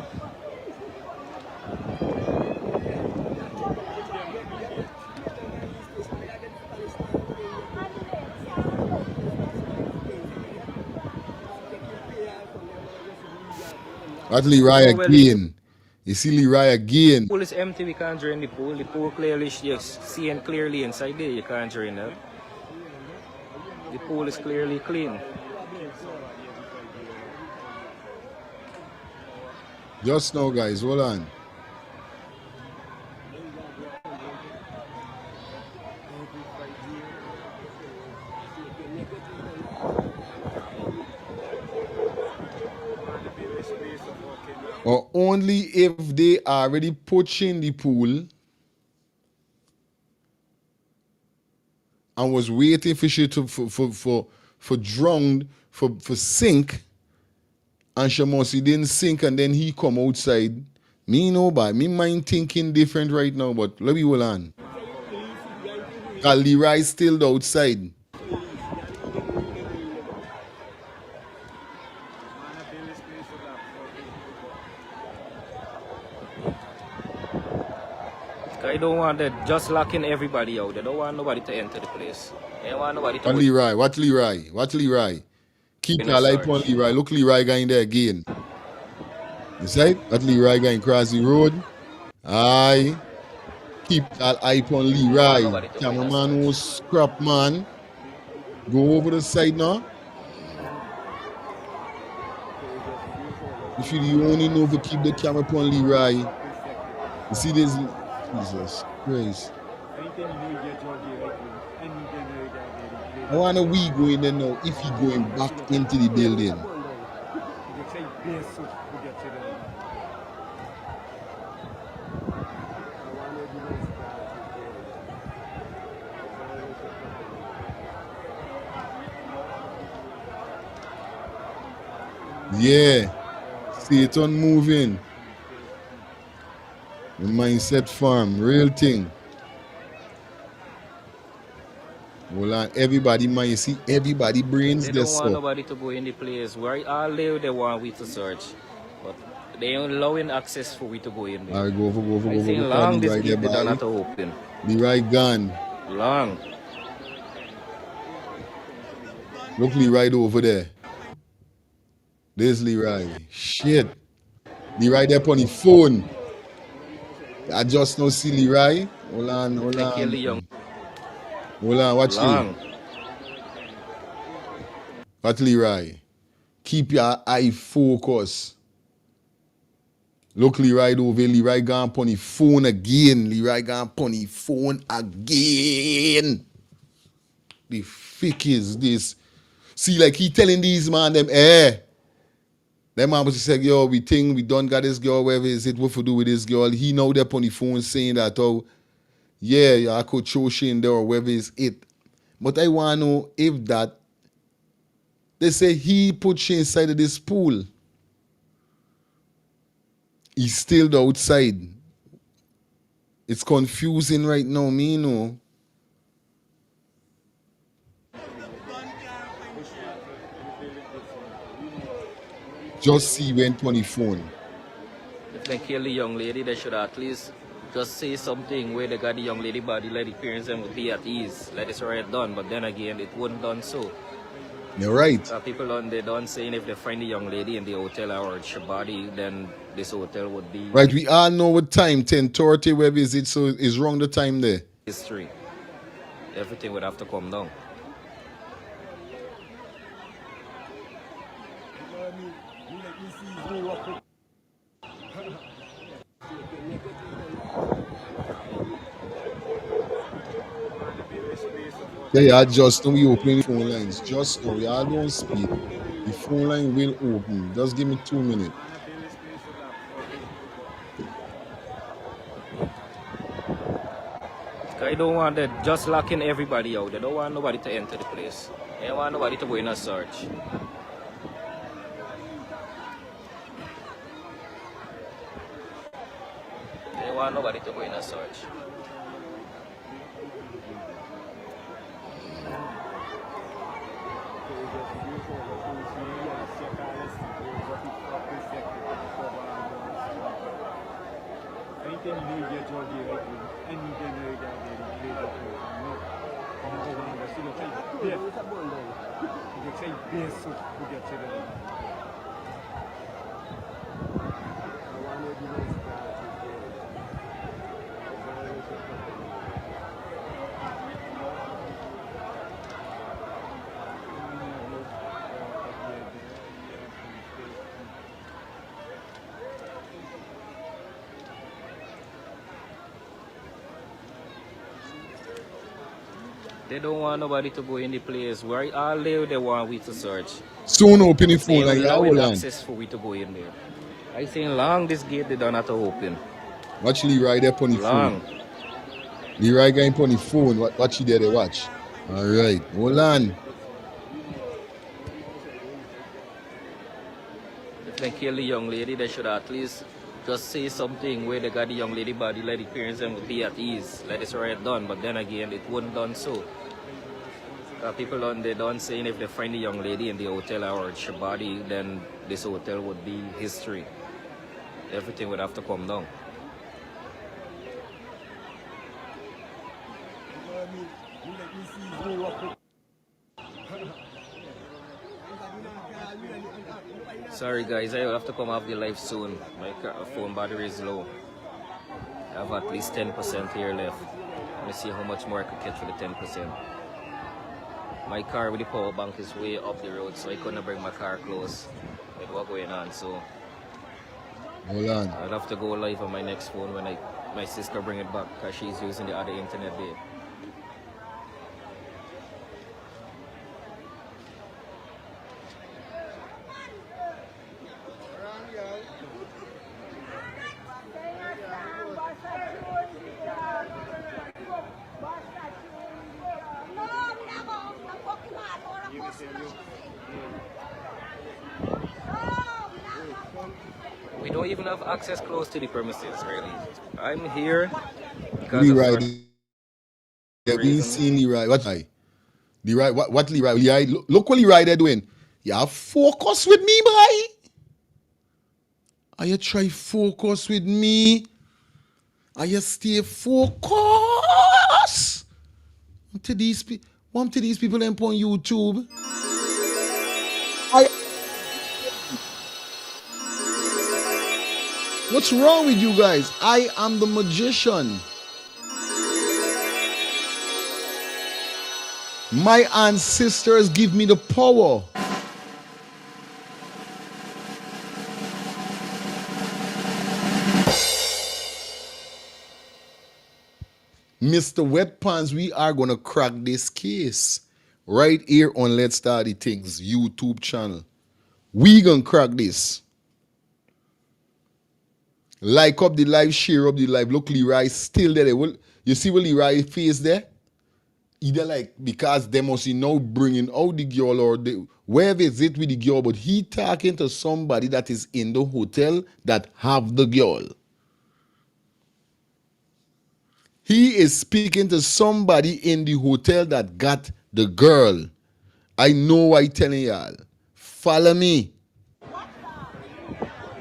That's Leroy again. You see Leroy again. The pool is empty, we can't drain the pool. The pool clearly, you're seeing clearly inside there, you can't drain it. The pool is clearly clean. Just now, guys, hold on. Or only if they already pushing the pool and was waiting for shit to for drown, for sink, and she must he didn't sink and then he come outside. Me know but me mind thinking different right now, but let me hold on. Leroy still outside. I don't want that just locking everybody out. They don't want nobody to enter the place. They don't want nobody to... And Leroy, what Leroy? What Leroy? Keep your eye on Leroy. Look Leroy going there again. You see? That Leroy going across the road. Aye. Keep that eye on Leroy. Cameraman who's scrap man. Go over the side now. If you the only know to keep the camera on Leroy. You see this? Jesus Christ. I want a we go in there now if he going back into the building. Yeah. See it on moving. The mindset farm, real thing. Hold on, everybody mind, you see everybody brains They there don't want so. nobody to go in the place. Where all they want we to search. But they ain't allowing access for we to go in there. Alright, go I for think card long the this right gate they there, done boy. have to open. The right gun. Long. Look Lee right over there. There's Leroy. Shit. Leroy there on the phone. I just now see Leroy. Hold on, hold They kill on. the young. Hold on, watch Lee. Long. Watch Leroy. Keep your eye focused. Look Leroy over. Leroy gone on the phone again. Leroy gone on the phone again. The fuck is this? See, like he telling these man them, them man was say, yo, we think we done got this girl, whatever is it, what to do with this girl? He know they're on the phone saying that, oh, yeah, I could show she in there or whatever is it. But I want to know if that, they say he put she inside of this pool. He's still outside. It's confusing right now, me know. Just see went on the phone. If they kill the young lady, they should at least just say something where they got the young lady body, let the parents them be at ease. Let this right done. But then again, it wouldn't done so. You're right. People on they don't saying if they find the young lady in the hotel or her body, then this hotel would be Right, we all know what time, 10:30, where is it? So it's wrong the time there. history. Everything would have to come down. Yeah, just now we opening the phone lines. Just now, y'all don't speak. The phone line will open. Just give me 2 minutes. I don't want that just locking everybody out. They don't want nobody to enter the place. They don't want nobody to go in a search. They don't want nobody to go in a search. They don't want nobody to go in the place. Where all they want we to search. Soon open the phone They line. Yeah, allowing hold on. access for we to go in there. I think long this gate they don't have to open. Watch Leroy there on the Long. phone. Leroy going on the phone. Watch you there, they watch. All right, hold on. If they kill the young lady, they should at least just say something where they got the young lady body, let the parents them be at ease. Let this right done. But then again, it wouldn't done so. People on they don't saying if they find the young lady in the hotel or her body, then this hotel would be history. Everything would have to come down. Sorry guys, I will have to come off the live soon. My phone battery is low. I have at least 10% here left. Let me see how much more I could catch for the 10%. My car with the power bank is way up the road, so I couldn't bring my car close with what's going on. So Hold on. I'll have to go live on my next phone when my sister bring it back because she's using the other internet there. No, We don't even have access close to the premises, really. I'm here because of Leroy, certain yeah, we ain't reasons. seen Leroy. What Leroy? Leroy, look what Leroy they're doing. You have focus with me, boy. Are you try focus with me? Are you stay focused? To these people, to these people them on YouTube. What's wrong with you guys? I am the magician. My ancestors give me the power. Mr. Wet Pants, we are going to crack this case right here on Let's Start the Things YouTube channel. We going to crack this. Like up the live, share up the live. Look, Leroy still there. You see what Leroy face there? Either like because they must be now bringing out the girl or wherever is it with the girl, but he talking to somebody that is in the hotel that have the girl. He is speaking to somebody in the hotel that got the girl. I know I telling y'all. Follow me.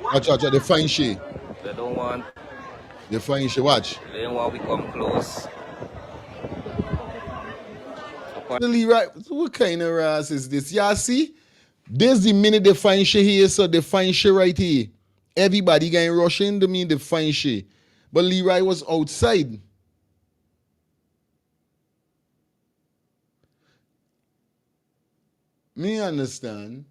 Watch, they find she. They don't want. They find she. Watch. They don't want we come close. Right. What kind of ass is this? Y'all see? This the minute they find she here, so they find she right here. Everybody getting rushing to me, they find she. But Leroy was outside. Me understand.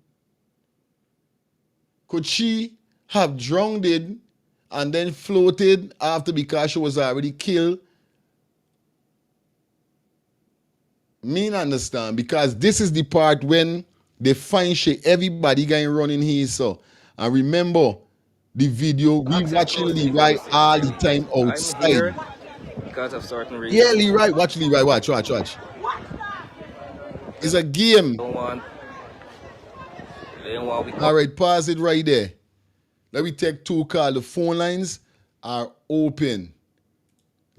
Could she have drowned and then floated after because she was already killed? Me understand because this is the part when they find she, everybody going running here. So, and remember the video we watching Leroy all the time outside. I'm here because of certain reasons. Yeah, Leroy, watch Leroy, watch. It's a game. All right, pause it right there. Let me take two calls. The phone lines are open.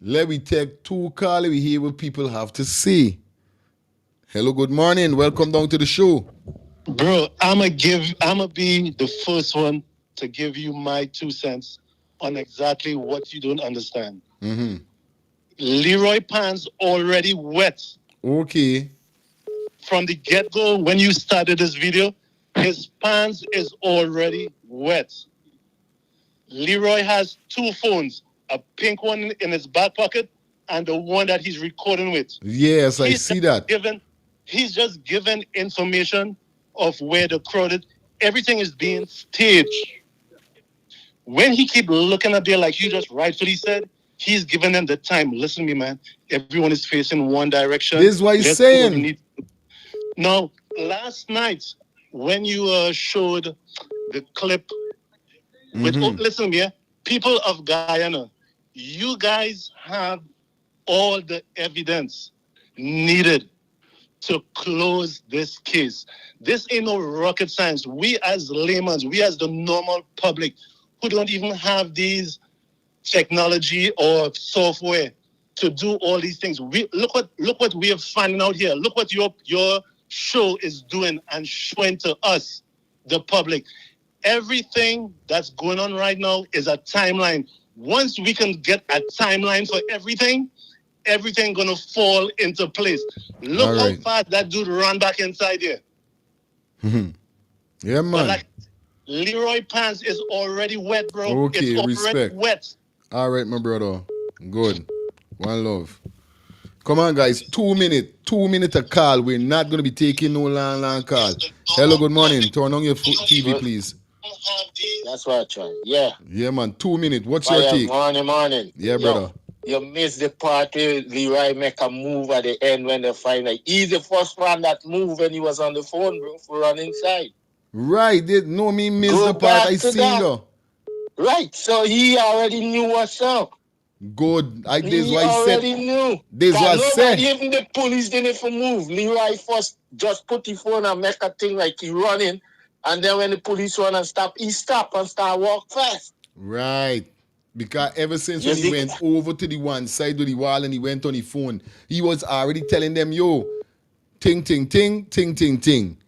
Let me take two calls. We hear what people have to say. Hello, good morning. Welcome down to the show. Bro, I'ma be the first one to give you my 2 cents on exactly what you don't understand. Mm-hmm. Leroy Pants already wet. Okay. From the get-go, when you started this video, his pants is already wet. Leroy has 2 phones, a pink one in his back pocket and the one that he's recording with. Yes, I see that. He's just given information of where the crowd is. Everything is being staged. When he keep looking up there, like you just rightfully said, he's giving them the time. Listen to me, man. Everyone is facing one direction. This is what he's saying. Now, last night, when you showed the clip with, listen to me, people of Guyana, you guys have all the evidence needed to close this case. This ain't no rocket science. We as laymen, we as the normal public who don't even have these technology or software to do all these things. Look what we are finding out here. Look what your show is doing and showing to us, the public. Everything that's going on right now is a timeline. Once we can get a timeline for everything gonna fall into place. Look how fast that dude ran back inside here. Yeah, man. But like, Leroy Pants is already wet, bro. Okay, it's already respect. Wet. All right, my brother. Good. One love. Come on, guys. 2 minutes. 2 minutes a call. We're not going to be taking no long call. Hello, good morning. Turn on your TV, please. That's what I try. Yeah. Yeah, man. 2 minutes. What's your take? Morning. Yeah, brother. You missed the part where Leroy make a move at the end when they find out. He's the first one that moved when he was on the phone, bro, for run inside. Right. They know me miss the part I seen though. Right. So he already knew what's up. Good. He already knew. This was said. Even the police didn't even move. Leroy first just put the phone and make a thing like he running. And then when the police run and stop, he stop and start walk fast. Right. Because ever since when he went over to the one side of the wall and he went on the phone, he was already telling them, yo, ting, ting, ting, ting, ting, ting.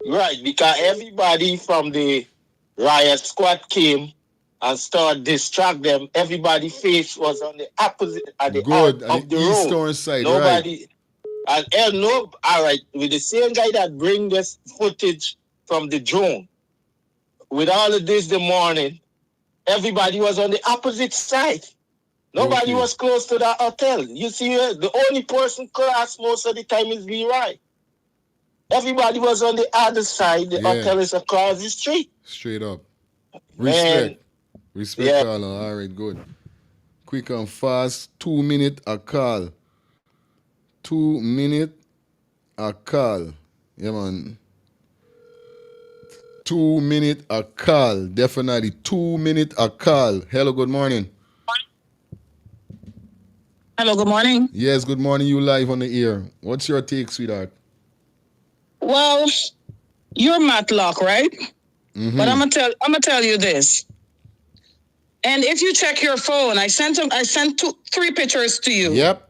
Right, because everybody from the riot squad came and started distract them. Everybody's face was on the opposite at the end of the road. Eastern side, Nobody, right. And no, all right, with the same guy that bring this footage from the drone. With all of this the morning, everybody was on the opposite side. Nobody was close to that hotel. You see, the only person cross most of the time is Leroy. Everybody was on the other side. The hotel is across the street. Straight up. Respect. Respect, Yeah. Carla. All right, good. Quick and fast. 2 minute a call. 2 minute a call. Yeah, man. 2 minute a call. Definitely 2 minute a call. Hello, good morning. Hello, good morning. Yes, good morning. You live on the air. What's your take, sweetheart? Well, you're Matlock, right? But I'm gonna tell you this. And if you check your phone, I sent 3 pictures to you. Yep.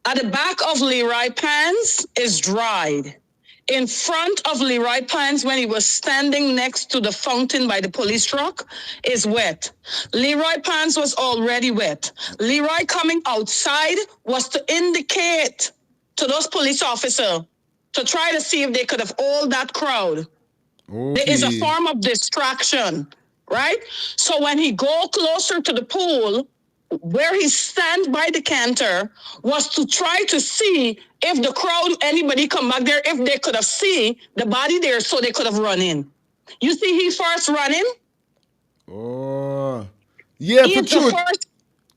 At the back of Leroy Pans is dried. In front of Leroy Pans, when he was standing next to the fountain by the police truck, is wet. Leroy Pans was already wet. Leroy coming outside was to indicate to those police officers to try to see if they could have all that crowd. Okay. There is a form of distraction, right? So when he go closer to the pool, where he stand by the canter was to try to see if the crowd, anybody come back there, if they could have seen the body there so they could have run in. You see he first running? Oh. Yeah, for sure.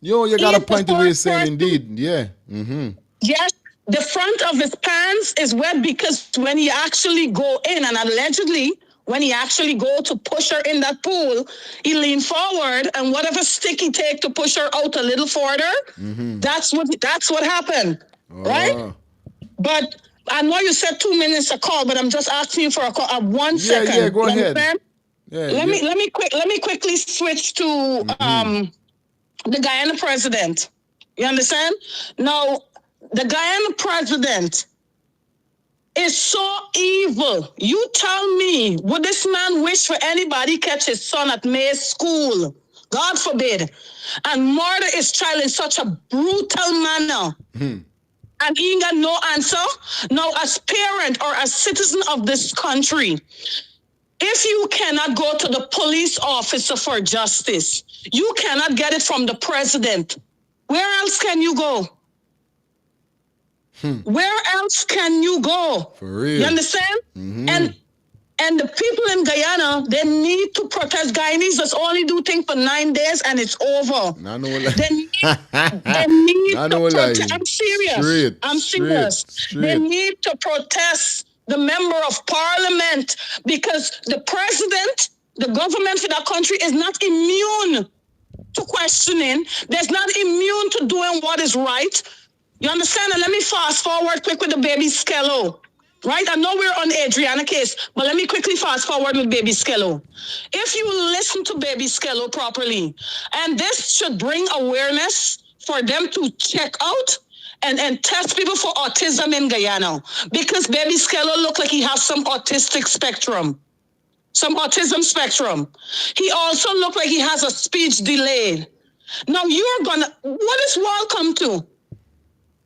Yo, you got a point of way saying indeed. Yeah. Yes. The front of his pants is wet because when he actually go in, and allegedly when he actually go to push her in that pool, he leaned forward and whatever stick he take to push her out a little further, that's what happened, right? But I know you said 2 minutes a call, but I'm just asking you for a call. 1 second. Yeah, go ahead. Let me quickly switch to the Guyana president. You understand? Now, the Guyana president is so evil. You tell me, would this man wish for anybody catch his son at May's school? God forbid. And murder his child in such a brutal manner. And he ain't got no answer. Now, as parent or as citizen of this country, if you cannot go to the police officer for justice, you cannot get it from the president. Where else can you go? Where else can you go? For real. You understand? And the people in Guyana, they need to protest. Guyanese just only do things for 9 days and it's over. They need to protest. I'm serious. I'm serious. They need to protest the member of parliament because the president, the government for that country is not immune to questioning. They're not immune to doing what is right. You understand? And let me fast forward quick with the baby Skello. Right? I know we're on the ADRIANA case, but let me quickly fast forward with baby Skello. If you listen to baby Skello properly, and this should bring awareness for them to check out and test people for autism in Guyana, because baby Skello look like he has some autistic spectrum, some autism spectrum. He also look like he has a speech delay. Now what is welcome to?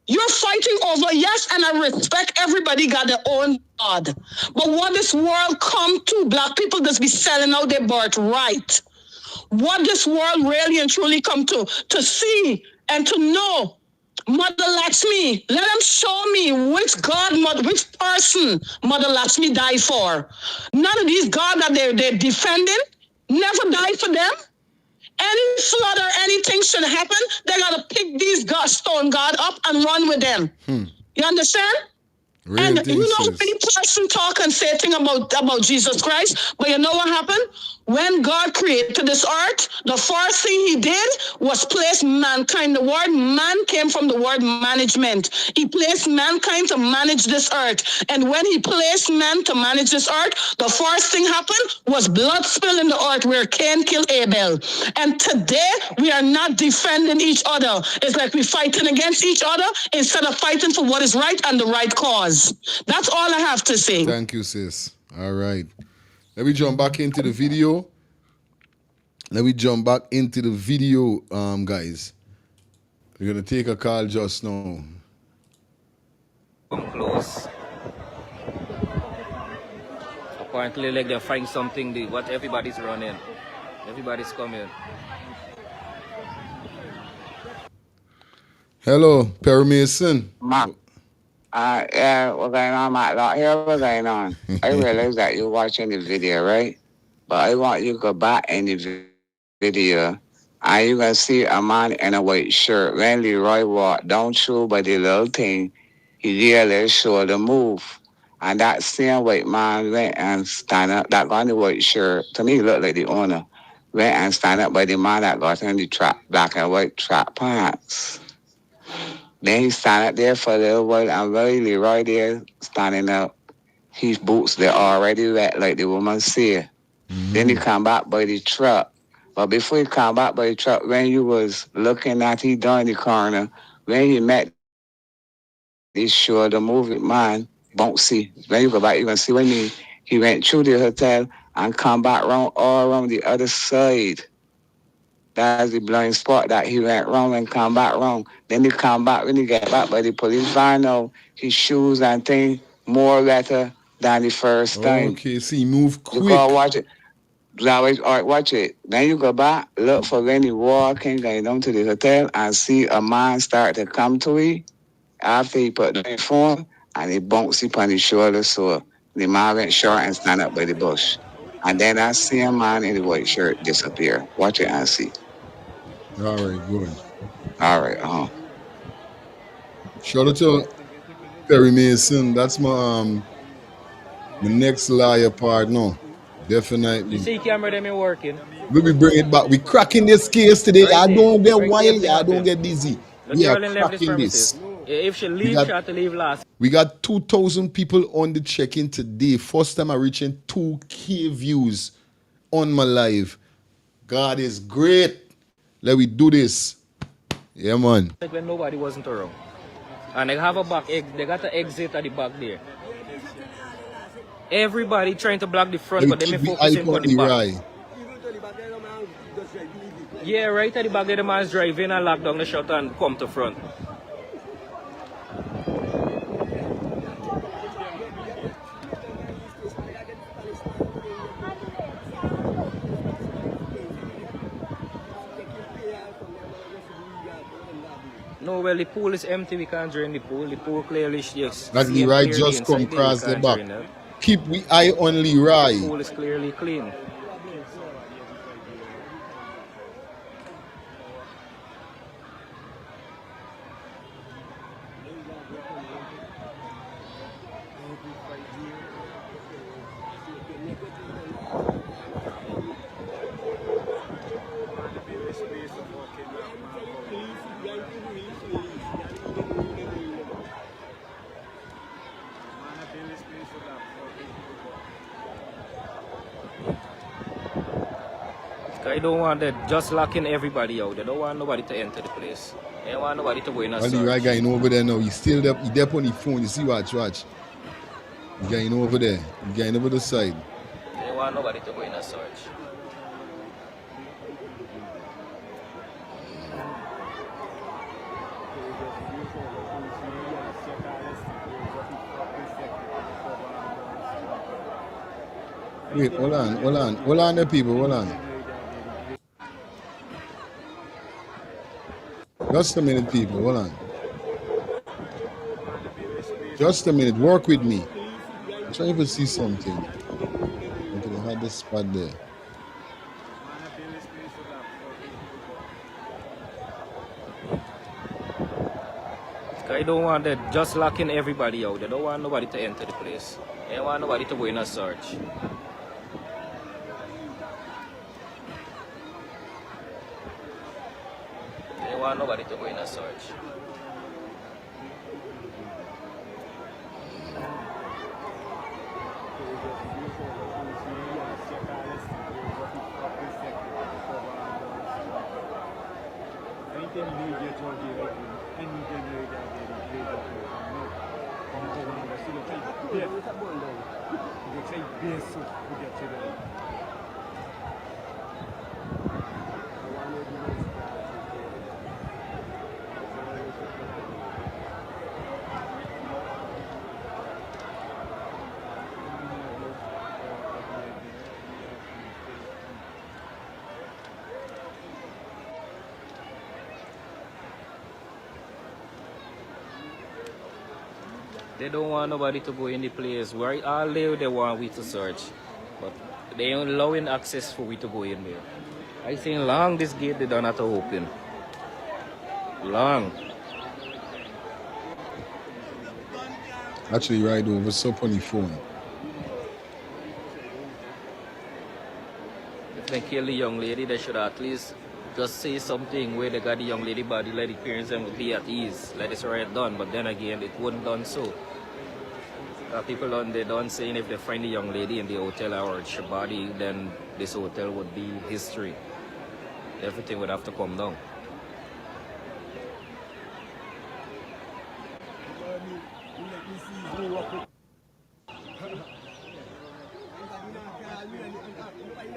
You're fighting over, yes, and I respect everybody got their own God. But what this world come to, black people just be selling out their birthright. What this world really and truly come to see and to know, Mother Lakshmi, let them show me which person Mother Lakshmi died for. None of these God that they're defending never died for them. Any flood or anything should happen, they gotta pick these stone God up and run with them. You understand? And you know many person talk and say things about Jesus Christ, but you know what happened? When God created this earth, the first thing he did was place mankind. The word man came from the word management. He placed mankind to manage this earth. And when he placed man to manage this earth, the first thing happened was blood spill in the earth where Cain killed Abel. And today we are not defending each other. It's like we're fighting against each other instead of fighting for what is right and the right cause. That's all I have to say. Thank you, sis. All right. Let me jump back into the video. Guys. We're going to take a call just now. Come close. Apparently, like they find something, what everybody's running. Everybody's coming. Hello, Perry Mason. Yeah, what's going on, Matt? Not here, what's going on? I realize that you're watching the video, right? But I want you to go back in the video and you're going to see a man in a white shirt. When Leroy walked down through by the little thing, he really showed the move. And that same white man went and stand up, that got in the white shirt, to me, he looked like the owner, went and stand up by the man that got in the black and white track pants. Then he stand up there for a little while and really right there standing up. His boots, they're already wet, like the woman said. Then he come back by the truck. But before he come back by the truck, when you was looking at he down the corner, when he met this show, the movie man, bouncy. When you go back, you're going to see when he went through the hotel and come back around all around the other side. That's the blind spot that he went wrong and come back wrong. Then he come back, when he get back by the police van now, his shoes and things more better than the first time. Okay, see, move quick. You go watch it. All right, watch it. Then you go back, look for when he walking, going down to the hotel and see a man start to come to him after he put the phone and he bumps him on his shoulder. So the man went short and stand up by the bush. And then I see a man in the white shirt disappear. Watch it and see. All right, good. All right, Shout out to Perry Mason. That's my next lawyer partner. Definitely. You see camera them ain't working. We will bring it back. We cracking this case today. I don't get wild. I don't get dizzy. We are cracking this. If she leaves, she had to leave last. We got 2,000 people on the check-in today. First time I reaching 2K views on my live. God is great. Let me do this. Yeah, man. Like when nobody wasn't around. And they have a back, they got an exit at the back there. Everybody trying to block the front, but they may focus on the back. Right. Yeah, right at the back there, the man's driving and lock down the shutter and come to front. No, well, the pool is empty. We can't drain the pool. The pool clearly, yes. Like Leroy just come across the back. Keep we eye on Leroy. The pool is clearly clean. I don't want that just locking everybody out. They don't want nobody to enter the place. They don't want nobody to go in and search. The right guy over there now. He's still there. He's there on the phone. You see, watch. The guy over there. The guy over the side. They don't want nobody to go in and search. Wait, hold on there, people, hold on. Just a minute, people, hold on. Just a minute, work with me. I'm trying to see something. Okay, I had this spot there. I don't want that just locking everybody out. They don't want nobody to enter the place. They don't want nobody to go in a search. They don't want nobody to go in a search. They don't want nobody to go in the place. Where all they want we to search. But they ain't allowing access for we to go in there. I think long this gate they don't have to open. Long. Actually, right over, what's up on the phone? If they kill the young lady, they should at least just say something where they got the young lady body, let the parents them be at ease. Let this right done. But then again, it wouldn't done so. People on they done saying if they find the young lady in the hotel or her body, then this hotel would be history. Everything would have to come down.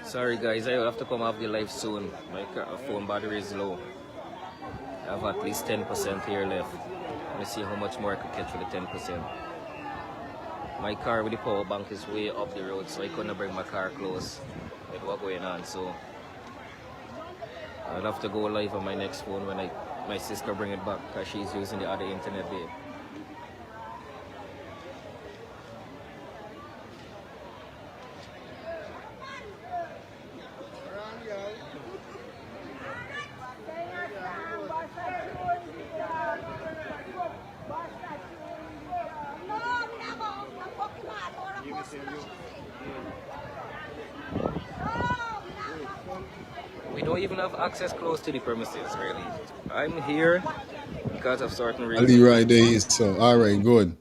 Sorry guys, I will have to come off the live soon. My phone battery is low. I have at least 10% here left. Let me see how much more I could catch for the 10%. My car with the power bank is way up the road, so I couldn't bring my car close with what's going on. So I'll have to go live on my next phone when my sister bring it back, because she's using the other internet there. We don't even have access close to the premises, really. I'm here because of certain reasons. Ali right there is so. All right, good.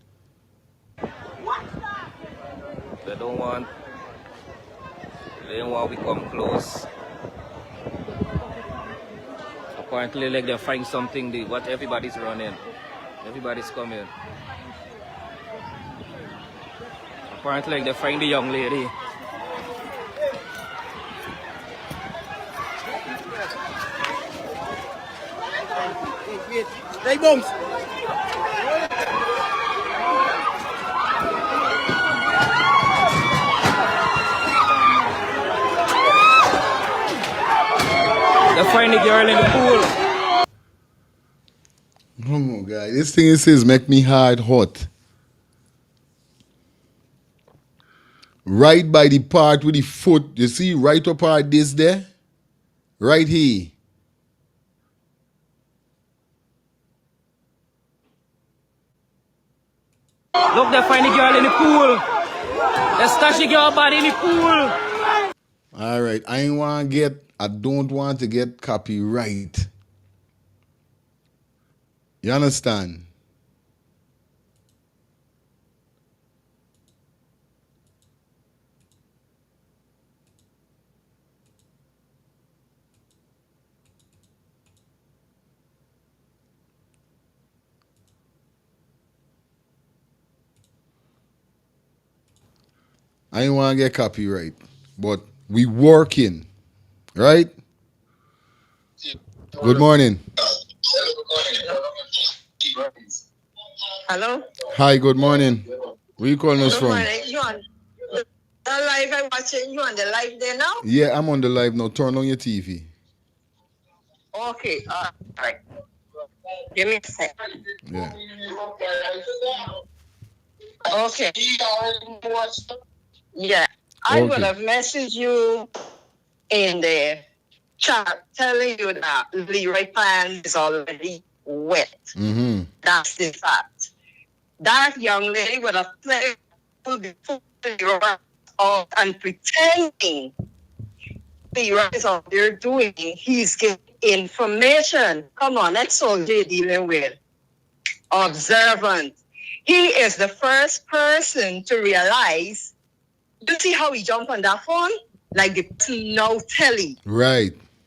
They don't want we come close. Apparently, like they find something. What everybody's running, everybody's coming. Apparently, like they find the young lady. Hey, bombs. They find the girl in the pool. Come on, guy. This thing it says make me hard hot. Right by the part with the foot. You see right up part this there? Right here. Look, they find the girl in the pool. They stash the girl body in the pool. All right. I don't want to get copyright. You understand? I ain't want to get copyright, but we working, right? Good morning. Hello? Hi, good morning. Where you calling us Good from? morning. You on the live? I'm watching you on the live there now? Yeah, I'm on the live now. Turn on your TV. Okay. All right. Give me a second. Yeah. Okay. Yeah. I Okay. would have messaged you in the chat telling you that Leroy plan is already wet. That's the fact. That young lady would have played before the out and pretending the right is out there doing. He's getting information. Come on, that's all they're dealing with. Observant. He is the first person to realize. You see how he jumped on that phone? Like the person now telling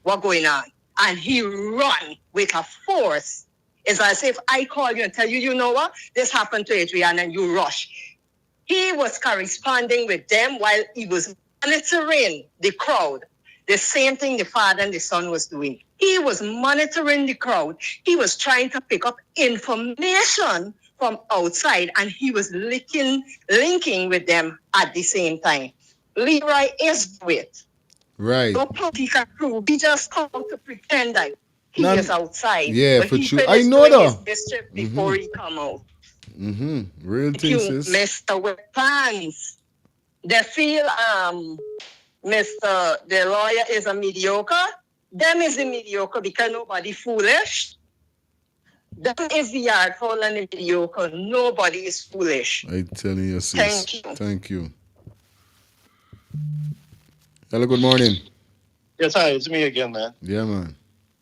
what going on. And he run with a force. It's as if I call you and tell you, you know what? This happened to Adriana and you rush. He was corresponding with them while he was monitoring the crowd. The same thing the father and the son was doing. He was monitoring the crowd. He was trying to pick up information from outside and he was linking with them at the same time. Leroy is with. No political crew. He just come to pretend that he is outside. Yeah, but for he sure. I know that. District before he come out. Real things, sis. Mr. Weapons. They feel the lawyer is a mediocre. Them is the mediocre because nobody foolish. Them is the artful and the mediocre. Nobody is foolish. I telling you, sis. Thank you. Thank you. Hello, good morning. Yes, hi, it's me again, man. Yeah, man.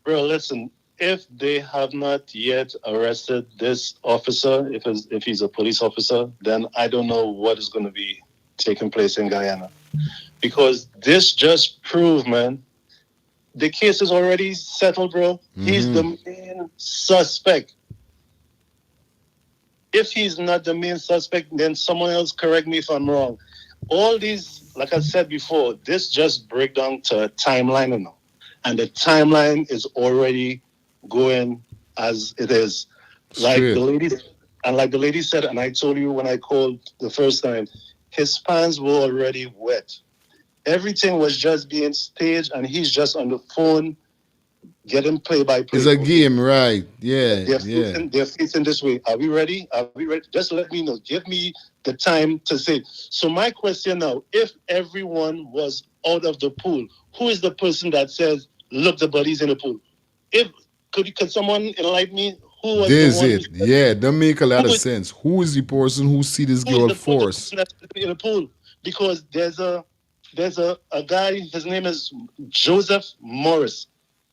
Bro, listen, if they have not yet arrested this officer, if he's a police officer, then I don't know what is going to be taking place in Guyana. Because this just proved, man, the case is already settled, bro. He's the main suspect. If he's not the main suspect, then someone else correct me if I'm wrong. All these, like I said before, this just break down to a timeline now. And the timeline is already going as it is. Like the lady said, and I told you when I called the first time, his pants were already wet. Everything was just being staged, and he's just on the phone getting play-by-play. It's a game, right? Yeah, They're facing this way. Are we ready? Are we ready? Just let me know. Give me the time to say. So my question now, if everyone was out of the pool, who is the person that says, look, the body's in the pool? Could someone enlighten me? Who was this the one? It. Yeah, that make a lot of sense. Who is the person who see this girl force? That's in the pool? Because there's a guy, his name is Joseph Morris.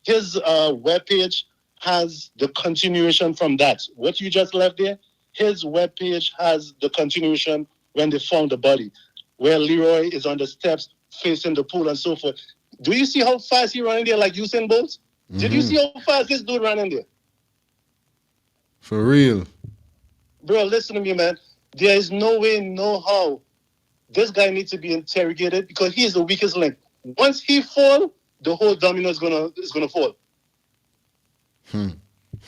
His webpage has the continuation from that. What you just left there, his webpage has the continuation when they found the body, where Leroy is on the steps facing the pool and so forth. Do you see how fast he running there like Usain Bolt? Did you see how fast this dude running there? For real. Bro, listen to me, man. There is no way, no how. This guy needs to be interrogated because he is the weakest link. Once he fall, the whole domino is gonna fall.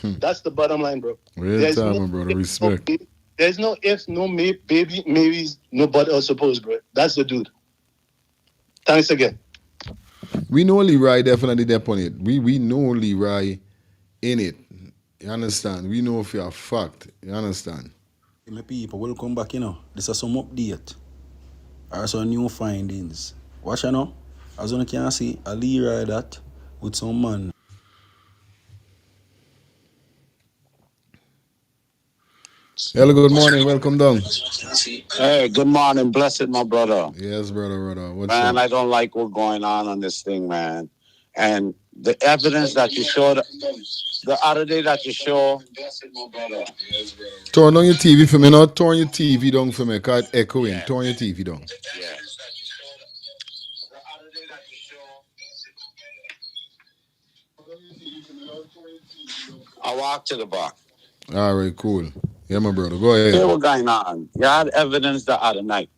That's the bottom line, bro. Real time, bro. Respect. There's no if, no baby, maybes, nobody else supposed, bro. That's the dude. Thanks again. We know Leroy definitely there on it. We know Leroy in it. You understand? We know if you're fact. You understand? My people, welcome back, you know. This is some update. Or some new findings. Watch you know. As you can see, a Leroy that with some man. Hello, good morning. Welcome down. Hey, good morning. Blessed, my brother. Yes, brother. What's man, up? I don't like what's going on this thing, man. And the evidence that you showed the other day that you show. Turn on your TV for me, not turn your TV down for me, because it's echoing. Yeah. Turn your TV down. Yeah. I walk to the bar. All right, cool. Yeah, my brother. Go ahead. Hey, what's going on? You had evidence the other night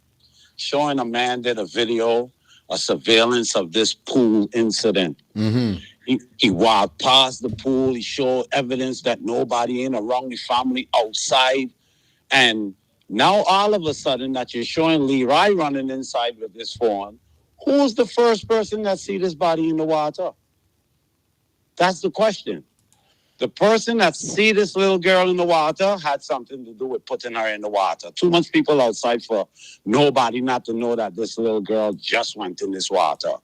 showing a man did a video, a surveillance of this pool incident. Mm-hmm. He walked past the pool. He showed evidence that nobody in around the family outside. And now all of a sudden that you're showing Leroy running inside with this phone, who's the first person that see this body in the water? That's the question. The person that see this little girl in the water had something to do with putting her in the water. Too much people outside for nobody not to know that this little girl just went in this water.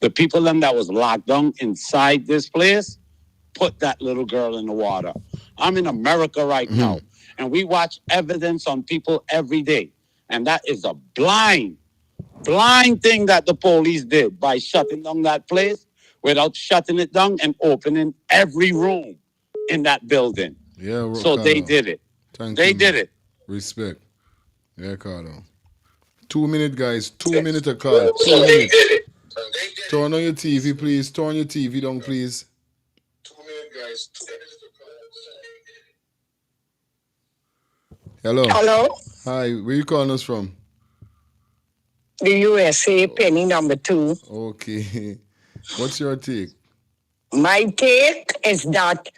The people them that was locked down inside this place put that little girl in the water. I'm in America right now, and we watch evidence on people every day. And that is a blind thing that the police did by shutting down that place without shutting it down and opening every room in that building. Yeah, so they did it. They did it. Respect. Yeah, Carlo. 2 minutes, guys. 2 minutes a call. 2 minutes. Turn on your TV, please. Turn your TV down, please. 2 minutes, guys. 2 minutes a call. Hello. Hello? Hi, where you calling us from? The USA, penny number 2. Okay. What's your take? My take is that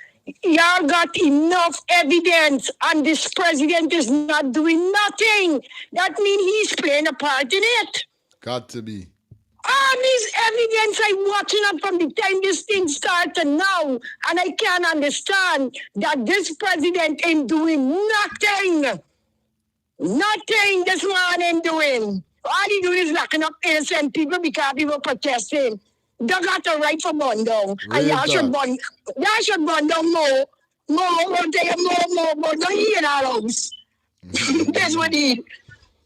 y'all got enough evidence and this president is not doing nothing. That means he's playing a part in it. Got to be. All this evidence I'm watching up from the time this thing started now, and I can't understand that this president ain't doing nothing. Nothing this man ain't doing. All he doing is locking up innocent people because people protesting. They got a right for burn down. And y'all should burn down more. Don't hear that house. That's what he need.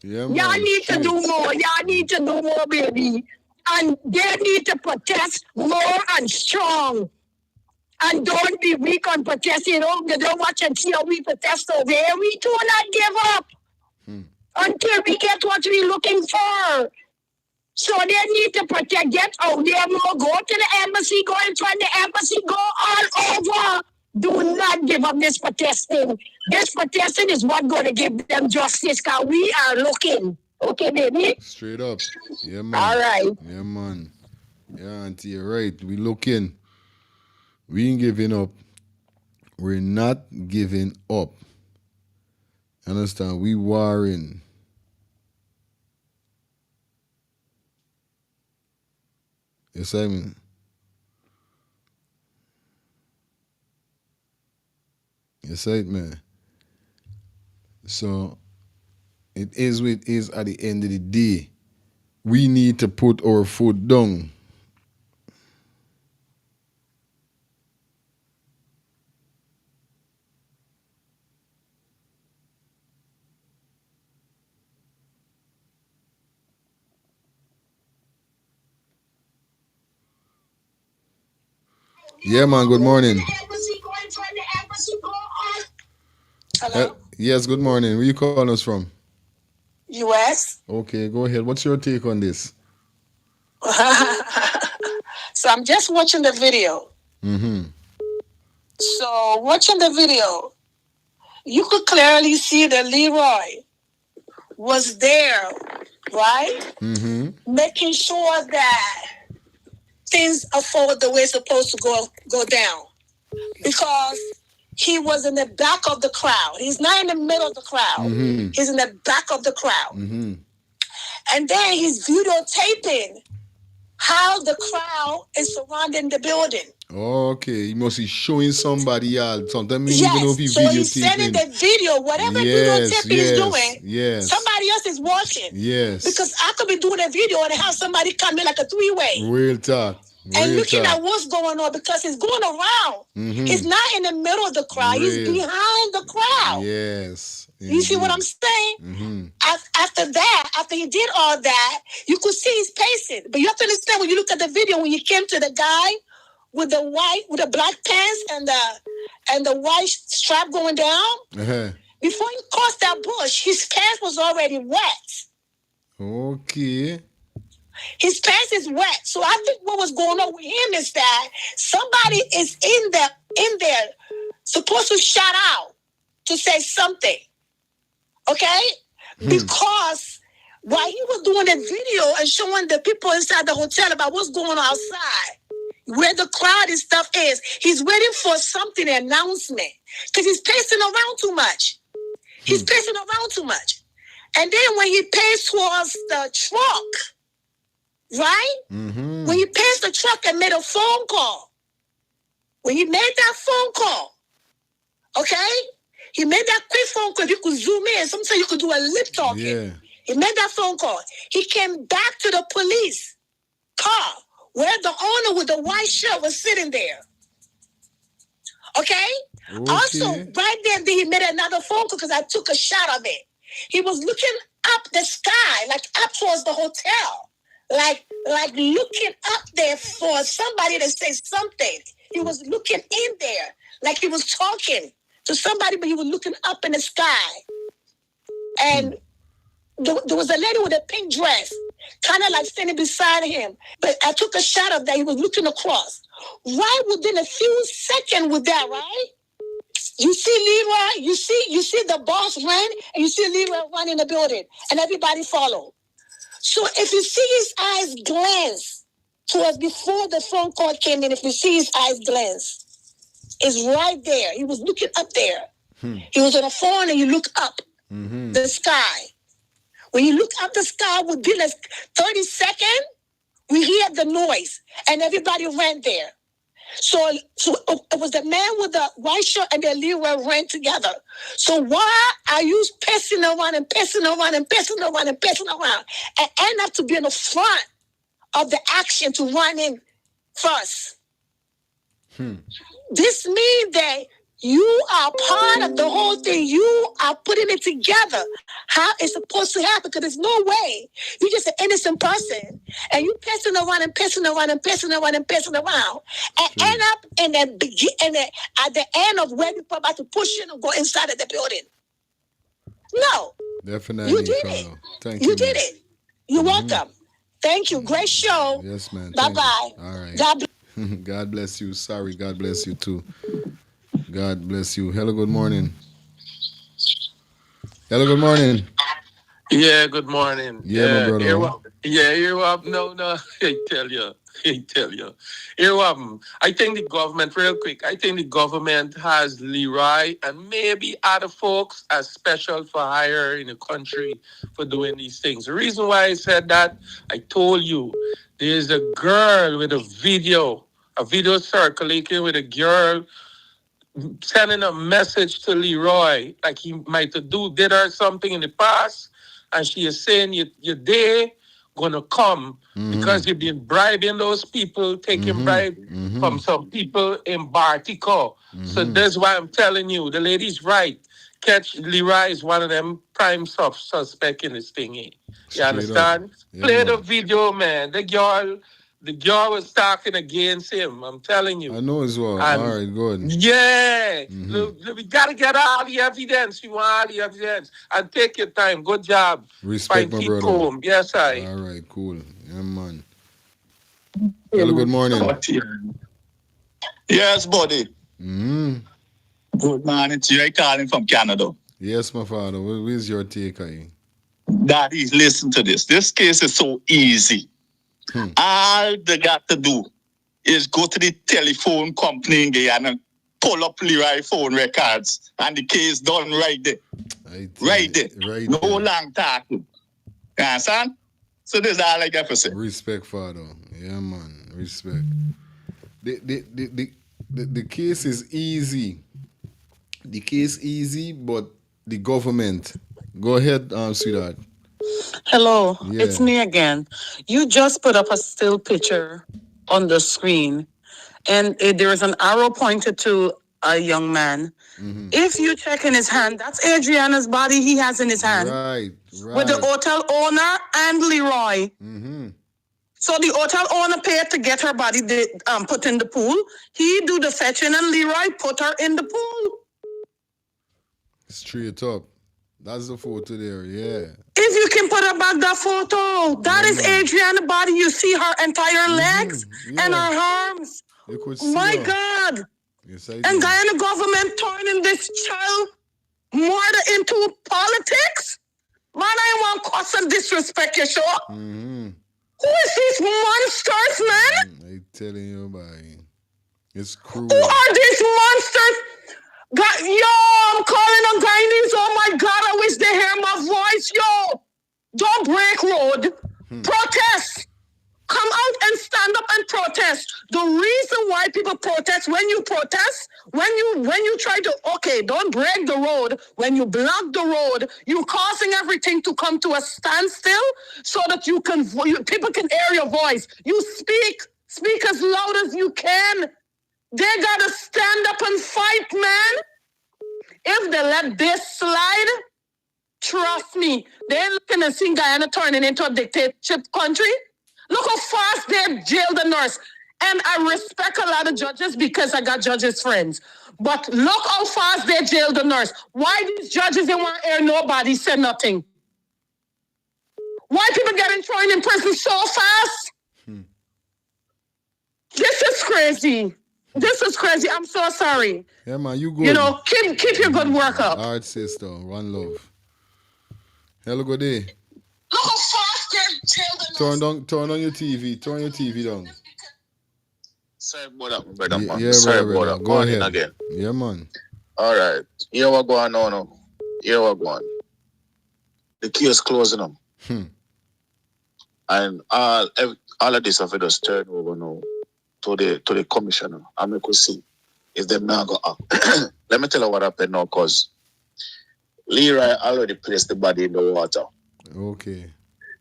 Yeah, y'all need to do more. Y'all need to do more, baby. And they need to protest more and strong. And don't be weak on protesting. They don't watch and see how we protest over here. We do not give up until we get what we're looking for. So they need to protect, get out there more, go to the embassy, go in front of the embassy, go all over. Do not give up this protesting. This protesting is what's going to give them justice, because we are looking. Okay, baby? Straight up. Yeah, man. All right. Yeah, man. Yeah, auntie, you're right. We looking. We ain't giving up. We're not giving up. Understand? We warring. Yes, Simon. Yes, right, man. So it is what it is at the end of the day. We need to put our foot down. Yeah, man, good morning. Hello? Yes, good morning. Where you calling us from? U.S.? Okay, go ahead. What's your take on this? So I'm just watching the video. So watching the video, you could clearly see that Leroy was there, right? Making sure that things unfold the way it's supposed to go down. Because he was in the back of the crowd. He's not in the middle of the crowd. He's in the back of the crowd. And then he's videotaping how the crowd is surrounding the building. Okay, he must be showing somebody else. Sometimes Yes, even know if he so he's sending the video, whatever videotape he's doing, somebody else is watching. Yes. Because I could be doing a video and have somebody come in like a 3-way. Real talk. And looking at what's going on, because he's going around. He's not in the middle of the crowd. He's behind the crowd. Yes. You see what I'm saying? After that, after he did all that, you could see he's pacing. But you have to understand, when you look at the video, when you came to the guy with the black pants and the white strap going down, before he crossed that bush, his pants was already wet. Okay. His pants is wet. So I think what was going on with him is that somebody is in there supposed to shout out to say something. Okay? Because while he was doing the video and showing the people inside the hotel about what's going on outside, where the crowd and stuff is, he's waiting for something, an announcement. Because he's pacing around too much. He's pacing around too much. And then when he paced towards the truck, right? When he passed the truck and made a phone call. When he made that phone call, okay? He made that quick phone call. You could zoom in. Sometimes you could do a lip talking. Yeah. He made that phone call. He came back to the police car where the owner with the white shirt was sitting there. Okay? Also, right then, he made another phone call because I took a shot of it. He was looking up the sky, like up towards the hotel. Like looking up there for somebody to say something. He was looking in there, like he was talking to somebody, but he was looking up in the sky. And there was a lady with a pink dress, kind of like standing beside him. But I took a shot of that. He was looking across. Right within a few seconds with that, right? You see Leroy, you see the boss run, and you see Leroy run in the building, and everybody follow. So if you see his eyes glance towards before the phone call came in, if you see his eyes glance, it's right there. He was looking up there. He was on a phone, and you look up the sky. When you look up the sky within a 30 seconds, we hear the noise, and everybody ran there. So it was the man with the white shirt and the Leroy ran together. So why are you pacing around and pacing around and pacing around and pacing around and end up to be in the front of the action to run in first? This means that you are part of the whole thing. You are putting it together. How it's supposed to happen? Because there's no way. You're just an innocent person, and you pacing around and pacing around and pacing around and pacing around, and end up at the end of where people are about to push in and go inside of the building. No, definitely, you did it. Thank you. You did it. You're welcome. Thank you. Great show. Yes, man. Bye bye. All right. God bless you. Sorry. God bless you too. God bless you. Hello, good morning. Hello, good morning. Yeah, good morning. Yeah, my brother. You're up. No, I tell you. You're up. I think the government, real quick, I think the government has Leroy and maybe other folks as special for hire in the country for doing these things. The reason why I said that, I told you, there's a girl with a video circulating with a girl sending a message to Leroy, like he might have did her something in the past, and she is saying your day gonna come because you've been bribing those people, taking bribe from some people in Bartico. So that's why I'm telling you, the lady's right. Catch Leroy is one of them prime suspect in this thing. You understand? Play the video, man. The girl was talking against him. I'm telling you. I know as well. And all right, good. yeah. We got to get all the evidence. You want all the evidence. And take your time. Good job. Respect, my brother. Home. Yes, I. All right, cool. Yeah, man. Hello, good morning. Yes, buddy. Good morning to you. I calling from Canada. Yes, my father. What is your take, Daddy, listen to this. This case is so easy. All they got to do is go to the telephone company in Guyana and pull up Leroy phone records, and the case done right there. Right there. No long talking. You understand? So this is all I got to say. Respect, father. Yeah, man. Respect. The case is easy. The case easy, but the government. Go ahead, sweetheart. Hello, it's me again. You just put up a still picture on the screen, and there is an arrow pointed to a young man. If you check in his hand, that's Adriana's body he has in his hand. Right. With the hotel owner and Leroy. So the hotel owner paid to get her body put in the pool. He do the fetching, and Leroy put her in the pool. Straight up. That's the photo there, yeah. If you can put up back that photo, that is Adriana's body. You see her entire legs and her arms. You could see My her. God. Yes, I And Guyana government turning this child murder into politics? Man, I want cause and disrespect, you sure? Who is these monsters, man? I telling you, boy. It's cruel. Who are these monsters? I'm calling on Guyanese. Oh my God, I wish they hear my voice. Yo, don't break road. Protest. Come out and stand up and protest. The reason why people protest, when you protest, when you try to, don't break the road. When you block the road, you're causing everything to come to a standstill so that people can hear your voice. You speak as loud as you can. They gotta stand up and fight, man. If they let this slide, trust me, they're looking to see Guyana turning into a dictatorship country. Look how fast they jailed the nurse. And I respect a lot of judges because I got judges friends. But look how fast they jailed the nurse. Why these judges didn't want to hear nobody say nothing? Why people getting thrown in prison so fast? This is crazy. This is crazy. I'm so sorry. Yeah, man, you good. You know, keep your good work up. All right, sister. One love. Hello, good day. Look how fast they jailed the nurse. Turn on your TV. Turn your TV down. Sorry about that, brother, man. Yeah, Sorry brother. about that. Go ahead. Again. Yeah, man. All right. Here what going on now. Here what going. The case closing them. And all of this have just turned over now to the commissioner. And we could see if them now go up. Let me tell you what happened now, because Leroy already placed the body in the water. Okay.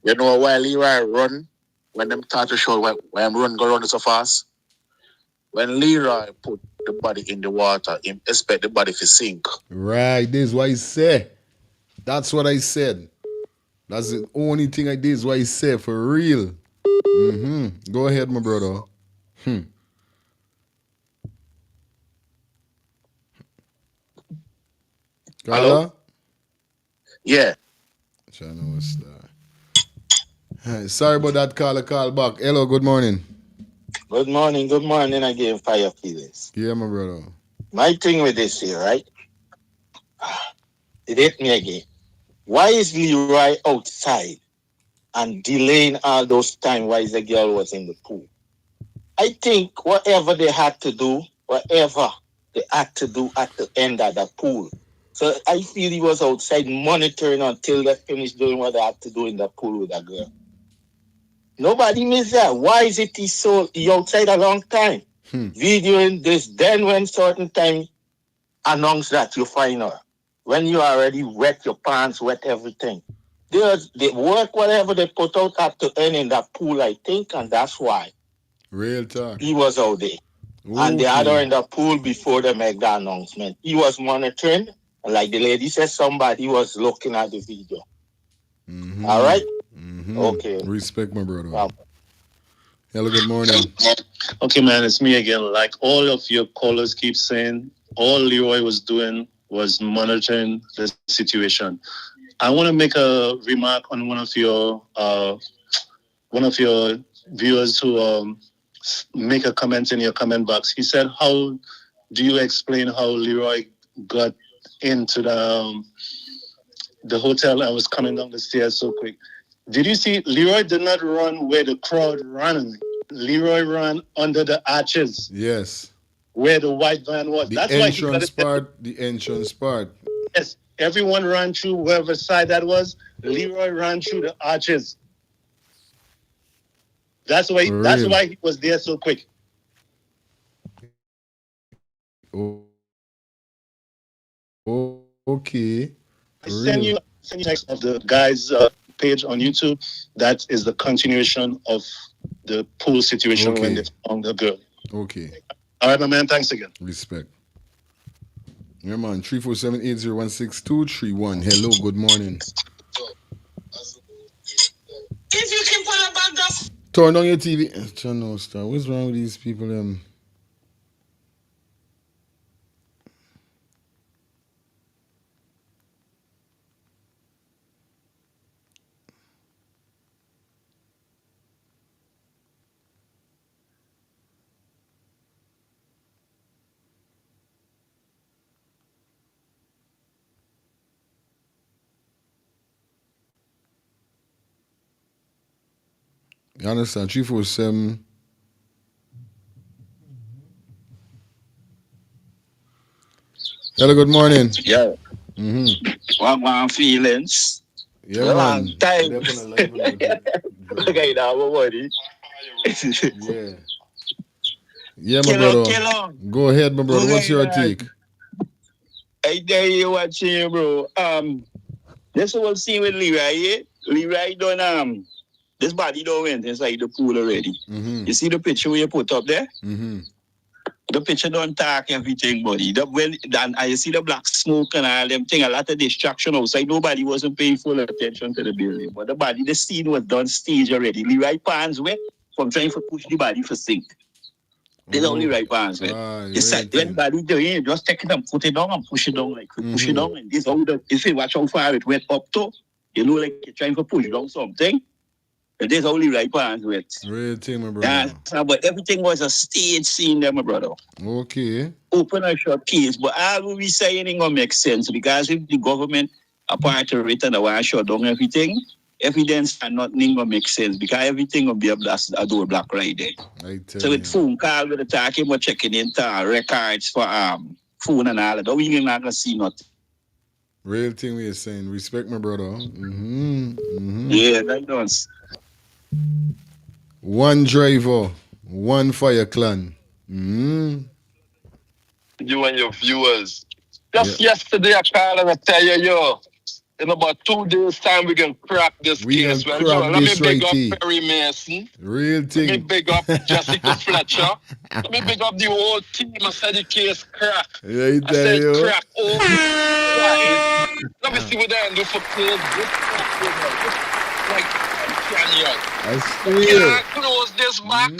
You know why Leroy run when them start to show why I'm run go run so fast? When Leroy put the body in the water, he expect the body to sink. Right, this is what he said. That's what I said. That's the only thing I did is what he said, for real. Go ahead, my brother. Hello? Yeah. Sorry about that call back. Hello, good morning. Good morning again, Fire Feelings. Yeah, my brother. My thing with this here, right? It hit me again. Why is Leroy outside and delaying all those time while the girl was in the pool? I think whatever they had to do at the end of the pool. So I feel he was outside monitoring until they finished doing what they had to do in the pool with that girl. Nobody missed that. Why is it he outside a long time? Videoing this, then when certain time announce that you find her. When you already wet your pants, wet everything. They work whatever they put out at the end in that pool, I think, and that's why. Real talk. He was out there. Okay. And the other in the pool before they make the announcement. He was monitoring, and like the lady said, somebody was looking at the video. All right? Okay. Respect, my brother. Hello, good morning. Okay, man, it's me again. Like all of your callers keep saying, all Leroy was doing was monitoring the situation. I want to make a remark on one of your viewers who make a comment in your comment box. He said, "How do you explain how Leroy got into the hotel and was coming down the stairs so quick?" Did you see Leroy did not run where the crowd ran? Leroy ran under the arches. Yes. Where the white van was. The entrance part. Yes. Everyone ran through wherever side that was. Leroy ran through the arches. That's why he was there so quick. Okay. I send you text of the guy's page on YouTube. That is the continuation of the pool situation when they found the girl. Okay. All right, my man. Thanks again. Respect. Yeah, man. 347-801-6231. Hello, good morning. If you can put a bag up. Turn on your TV. Turn on star. What's wrong with these people? You understand? 347. Hello, good morning. Yeah. What feelings? Yeah, long man. time. Okay, now what Yeah. Yeah, my brother. Go ahead, my brother. What's your take? I tell you what, bro. This whole scene with Leroy, yeah? Leroy done this body don't went inside the pool already. You see the picture we put up there? The picture don't talk everything, buddy. And I see the black smoke and all them thing, a lot of distraction outside. Nobody wasn't paying full attention to the building. But the scene was done stage already. The right pans wet from trying to push the body for sink. There's only right pans wet. It's like when body doing it, just take it and put it down and push it down, like push it down. And this how if you watch how far it went up to, you know, like you're trying to push down something. There's only right hands with. Real thing, my brother. Yeah, but everything was a stage scene there, my brother. Okay. Open a short case, but all we saying ain't gonna make sense because if the government apart of it and I want to shut down everything, evidence and nothing gonna make sense because everything gonna be a door block right there. So with phone call with the talking about checking into records for phone and all that, we ain't not gonna see nothing. Real thing we are saying. Respect my brother. Yeah, that does. One driver, one fire clan. You and your viewers. Just yesterday I called and I tell you, yo, in about 2 days' time we can crack this case. Well, yo, let me big up Perry Mason. Real thing. Let me big up Jessica Fletcher. Let me big up the whole team. I said the case crack. Yeah, I said crack. Let me see what they do for close. Like canyon. You can't close this back.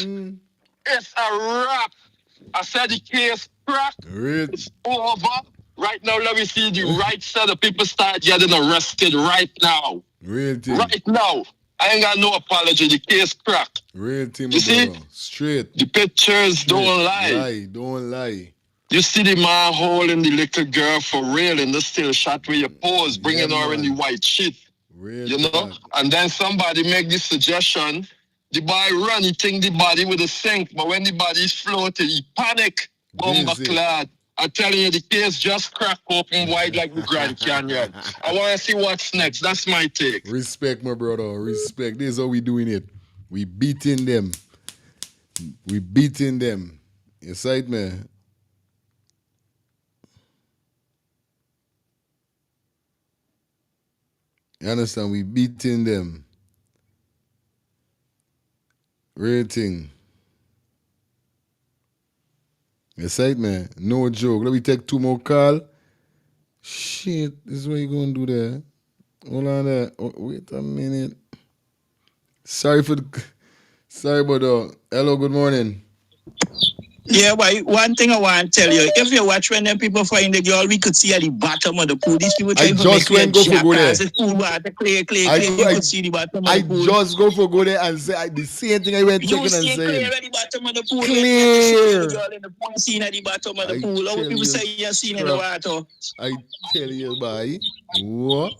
It's a wrap. I said the case crack. It's over. Right now, let me see the right set of people start getting arrested right now. Real thing. Right now. I ain't got no apology. The case crack. Real thing, you see? Brother. Straight. The pictures don't lie. Don't lie. You see the man holding the little girl for real in the still shot with your pose, bringing her in the white sheet. Real you know? And then somebody make this suggestion. The boy run, he think the body with a sink, but when the body is floating, he panic. Bomber clad. I'm telling you, the case just crack open wide like the Grand Canyon. I want to see what's next. That's my take. Respect, my brother. Respect. This is how we doing it. We beating them. We beating them. You sight, man. You understand? We beating them. Real thing. You sight, man. No joke. Let me take 2 more calls. Shit. This is what you going to do there. Hold on there. Oh, wait a minute. Sorry about hello, good morning. Yeah, but one thing I want to tell you, if you watch when them people find the girl, we could see at the bottom of the pool. These people trying to make it pool water, clay, you could see the bottom of the pool. I just go for go there and say the same thing I went checking and saying. You see clear at the bottom of the pool. Clear. The girl in the pool scene at the bottom of the pool. How people say you're seen in the water? I tell you, boy. What?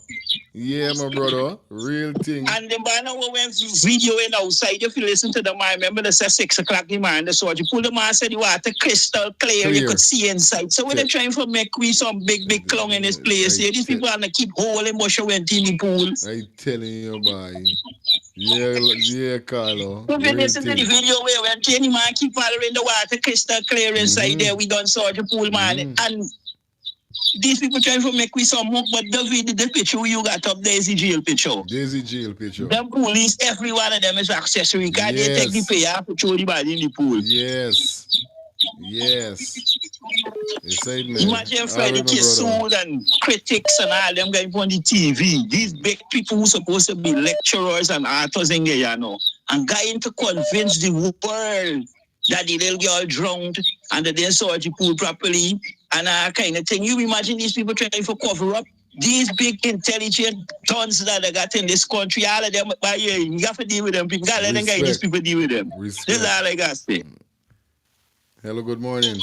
Yeah, my brother. Real thing. And the man who went videoing outside, if you listen to the man, remember they said 6 o'clock, the man, the soldier pulled the man, said the water crystal clear, you could see inside. So when they're trying to make we some big clown in this place here, these people are going to keep holding Bush went in the pool. I telling you, boy. Yeah, Carlo. If you listen to the video where when any man keep following the water crystal clear inside there, we done soldier pool, man. And these people trying to make we some hook, but the picture you got up there is the jail picture. There's jail picture. Them police, every one of them is accessory. Because they take the pay to throw the body in the pool. Yes. Imagine Freddie Kissoud and critics and all them guys on the TV. These big people who supposed to be lecturers and authors in Guyana. And going to convince the world that the little girl drowned and that they saw the pool properly and that kind of thing. You imagine these people trying to cover up these big intelligent tons that they got in this country. All of them, you have to deal with them. People got to let them guys, these people deal with them. This is all I got to say. Hello, good morning.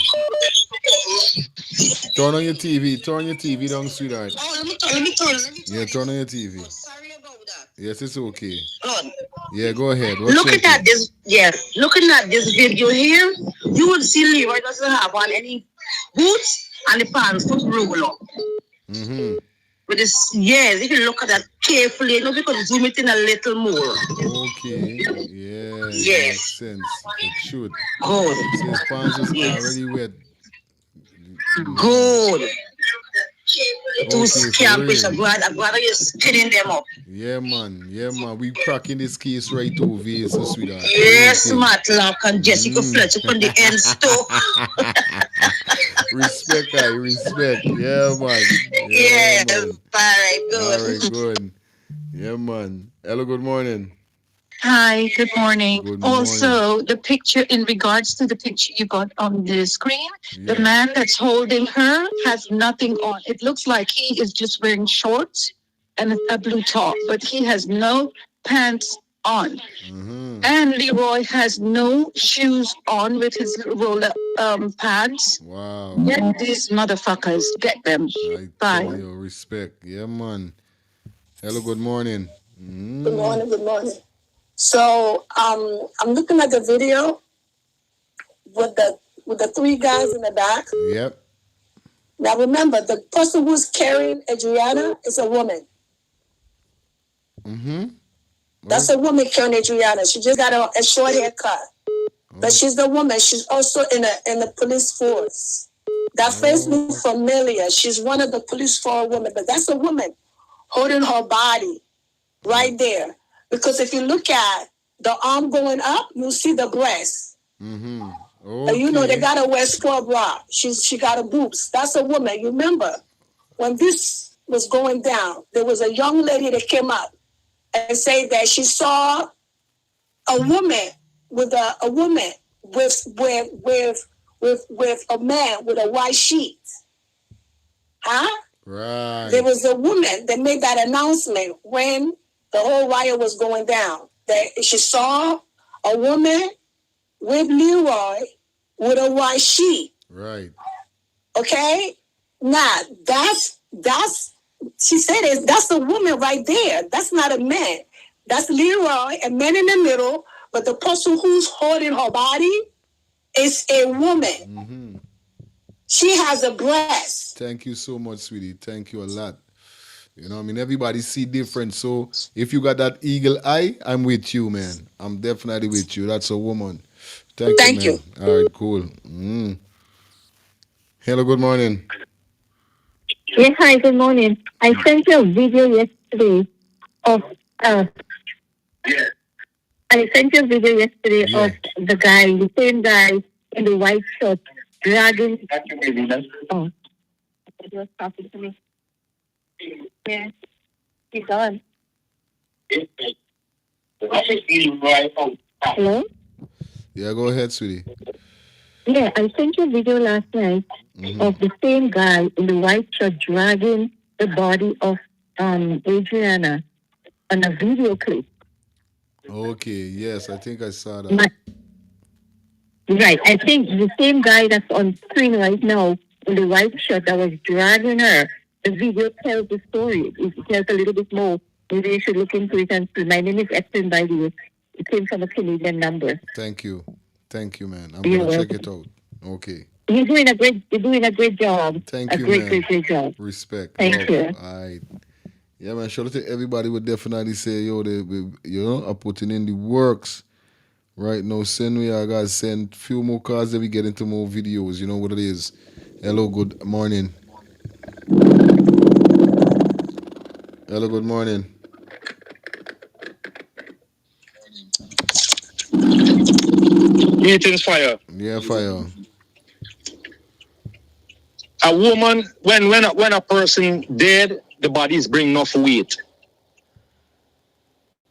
Turn on your TV. Turn your TV down, sweetheart. Oh, let me turn. Yeah, turn on your TV. Sorry about that. Yes, it's okay. Good. Yeah, go ahead. Looking at this video here, you would see Leroy doesn't have on any boots and the pants foot roll up. With this, yes, if you look at that carefully, you know, we could zoom it in a little more. Okay. Yeah. Yes. Makes sense. It should. Good. So his pants is already wet. Good. Two scam fish. I'm glad you're spinning them up. Yeah, man. Yeah, man. We cracking this case right over here, so sweetheart. Yes, Matlock and Jessica Fletcher from the ends too. Respect, I respect. Yeah, man. Yeah, man. all right, good. All right, good. Yeah, man. Hello, good morning. Hi, good morning. Good Also, the picture in regards to the picture you got on the screen, the man that's holding her has nothing on. It looks like he is just wearing shorts and a blue top, but he has no pants on. And Leroy has no shoes on with his roller pants. Wow. Get these motherfuckers. Get them. Bye. Tell you, respect. Yeah, man. Hello, good morning. Good morning, good morning. So I'm looking at the video with the three guys in the back. Yep. Now remember, the person who's carrying Adriana is a woman. That's a woman carrying Adriana. She just got a short haircut. But she's the woman. She's also in the police force. That face looks familiar. She's one of the police force women, but that's a woman holding her body right there. Because if you look at the arm going up, you see the breast. You know, they got to wear sport bra. She got a boobs. That's a woman. You remember, when this was going down, there was a young lady that came up and said that she saw a woman with a woman with a man with a white sheet. Huh? Right. There was a woman that made that announcement when the whole riot was going down. That she saw a woman with Leroy with a white sheet. Right. Okay? Now, that's she said that's a woman right there. That's not a man. That's Leroy, a man in the middle, but the person who's holding her body is a woman. She has a breast. Thank you so much, sweetie. Thank you a lot. You know what I mean? Everybody see different. So if you got that eagle eye, I'm with you, man. I'm definitely with you. That's a woman. Thank you, man. All right, cool. Hello, good morning. Yes, hi, good morning. I sent you a video yesterday of the guy, the same guy in the white shirt dragging. Oh, he was talking to me. Yeah, he's on. Hello? Yeah, go ahead, sweetie. Yeah, I sent you a video last night of the same guy in the white shirt dragging the body of Adriana on a video clip. Okay, yes, I think I saw that. Right, I think the same guy that's on screen right now in the white shirt that was dragging her, the video tells the story. It tells a little bit more. Maybe you should look into it and see. My name is Epson, by the way. It came from a Canadian number. Thank you, man. I'm gonna check it out. Okay. You're doing a great job. Thank you, man. Great job. Respect. Thank you. All right. Yeah, man. Shout out to everybody. Would definitely say, they are putting in the works right now. I gotta send few more cars that we get into more videos. You know what it is. Hello, good morning. Hello, good morning. Meeting's fire. Yeah, fire. A woman, when a person dead, the bodies bring enough weight.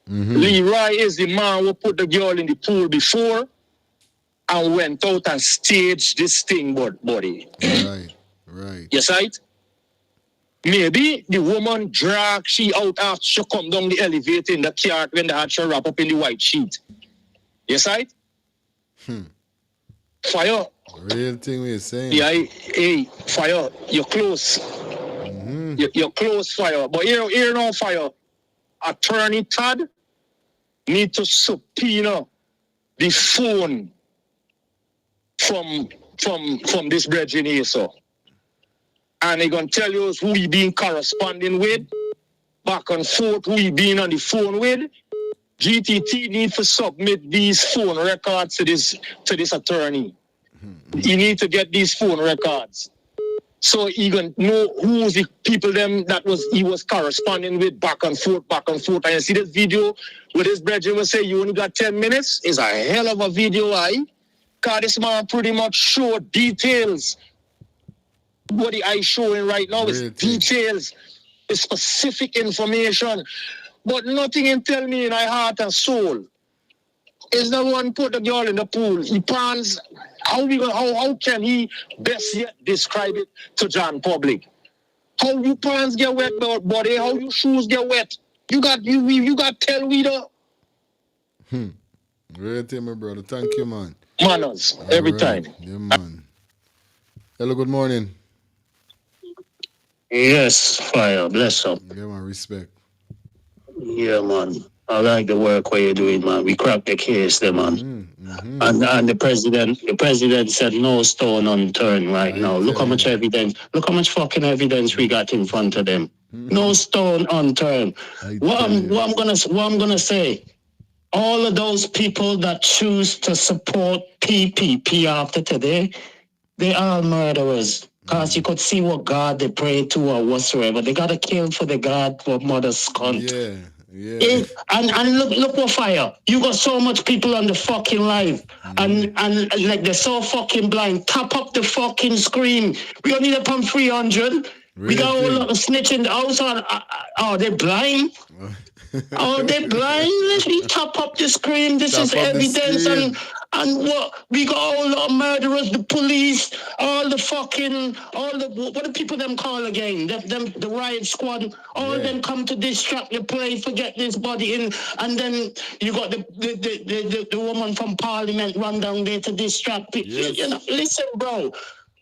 Leroy is the man who put the girl in the pool before and went out and staged this thing, buddy. Right. Yes, right? Maybe the woman drag she out after she come down the elevator in the car when they had her wrap up in the white sheet. Yes, right? Fire. Real thing we're saying. Yeah, hey, fire. You're close. You're close, fire. But here now, fire. Attorney Todd need to subpoena the phone from this brethren here, so. And they're going to tell you who he been corresponding with, back and forth, who he been on the phone with. GTT need to submit these phone records to this attorney. You need to get these phone records. So he gonna know who's the people them that he was corresponding with back and forth. And you see this video with his brethren will say you only got 10 minutes. It's a hell of a video, Cause this man pretty much show details. What the eye showing right now is details, is specific information. But nothing can tell me in my heart and soul. Is the one put the girl in the pool. He plans how can he best yet describe it to John public? How you pants get wet, buddy? How your shoes get wet? You got tell we the Great, my brother. Thank you, man. Manners every time. Yeah, man. Hello, good morning. Yes, fire, bless up. Yeah, man, respect. Yeah, man. I like the work what you're doing, man. We cracked the case there, man. And the president said no stone unturned right now. Look how much evidence, look how much fucking evidence we got in front of them. No stone unturned. What I'm gonna say, all of those people that choose to support PPP after today, they are murderers. Because you could see what God they pray to or whatsoever. They got to kill for the God for mother's cunt. Yeah. And look what fire. You got so much people on the fucking live. And like they're so fucking blind. Tap up the fucking screen. We only up on 300. We got a whole lot of snitch in the house. Are they blind? Oh, they blind. Let me tap up the screen. This is evidence and what we got all the murderers, the police, all the what do people them call again? The riot squad, all them come to distract the play, forget this body in, and then you got the woman from Parliament run down there to distract people. Yes. You know, listen, bro.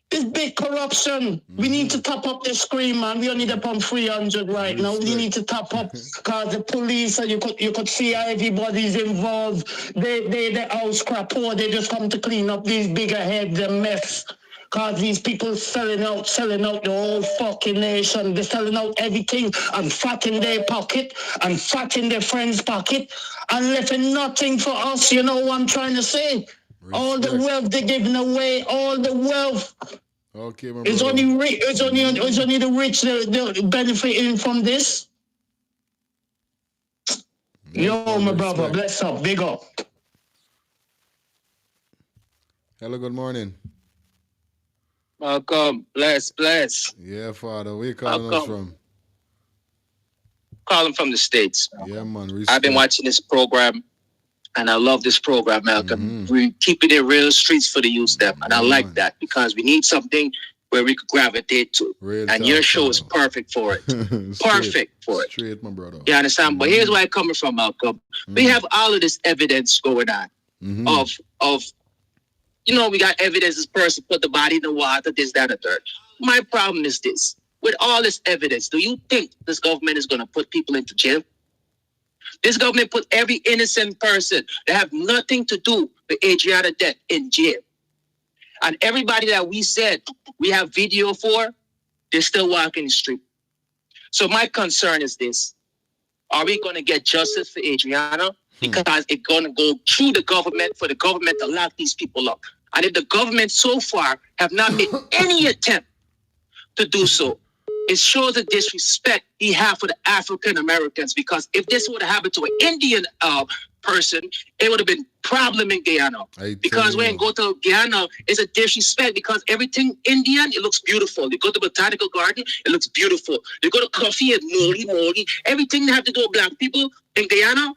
This big corruption. We need to top up the screen, man. We only up on 300 right now. We need to top up because the police, you could see how everybody's involved. They house crap or they just come to clean up these bigger heads and mess. Because these people selling out the whole fucking nation. They're selling out everything and fat in their pocket and fat in their friends' pocket and leaving nothing for us. You know what I'm trying to say? All the wealth they're giving away, all the wealth. Okay, my It's brother. it's only the rich that benefiting from this. Yo, my brother, bless up, big up. Hello, good morning. Welcome, bless. Yeah, Father. Where you calling us from? Calling from the States. Yeah, man. I've been watching this program, and I love this program, Malcolm. We keeping it real streets for the youth, them, and I like that because we need something where we could gravitate to. And your show is perfect for it. Perfect for it. Straight, my brother. You understand? But here's where I'm coming from, Malcolm. We have all of this evidence going on of we got evidence this person put the body in the water, this, that, and third. My problem is this. With all this evidence, do you think this government is going to put people into jail? This government put every innocent person that have nothing to do with Adriana death in jail. And everybody that we said we have video for, they're still walking the street. So my concern is this. Are we going to get justice for Adriana? Because it's going to go through the government for the government to lock these people up. And if the government so far have not made any attempt to do so, it shows the disrespect he have for the African Americans. Because if this would have happened to an Indian person, it would have been problem in Guyana. Because when you go to Guyana, it's a disrespect because everything Indian, it looks beautiful. You go to Botanical Garden, it looks beautiful. You go to coffee and moldy. Everything that have to do with black people in Guyana,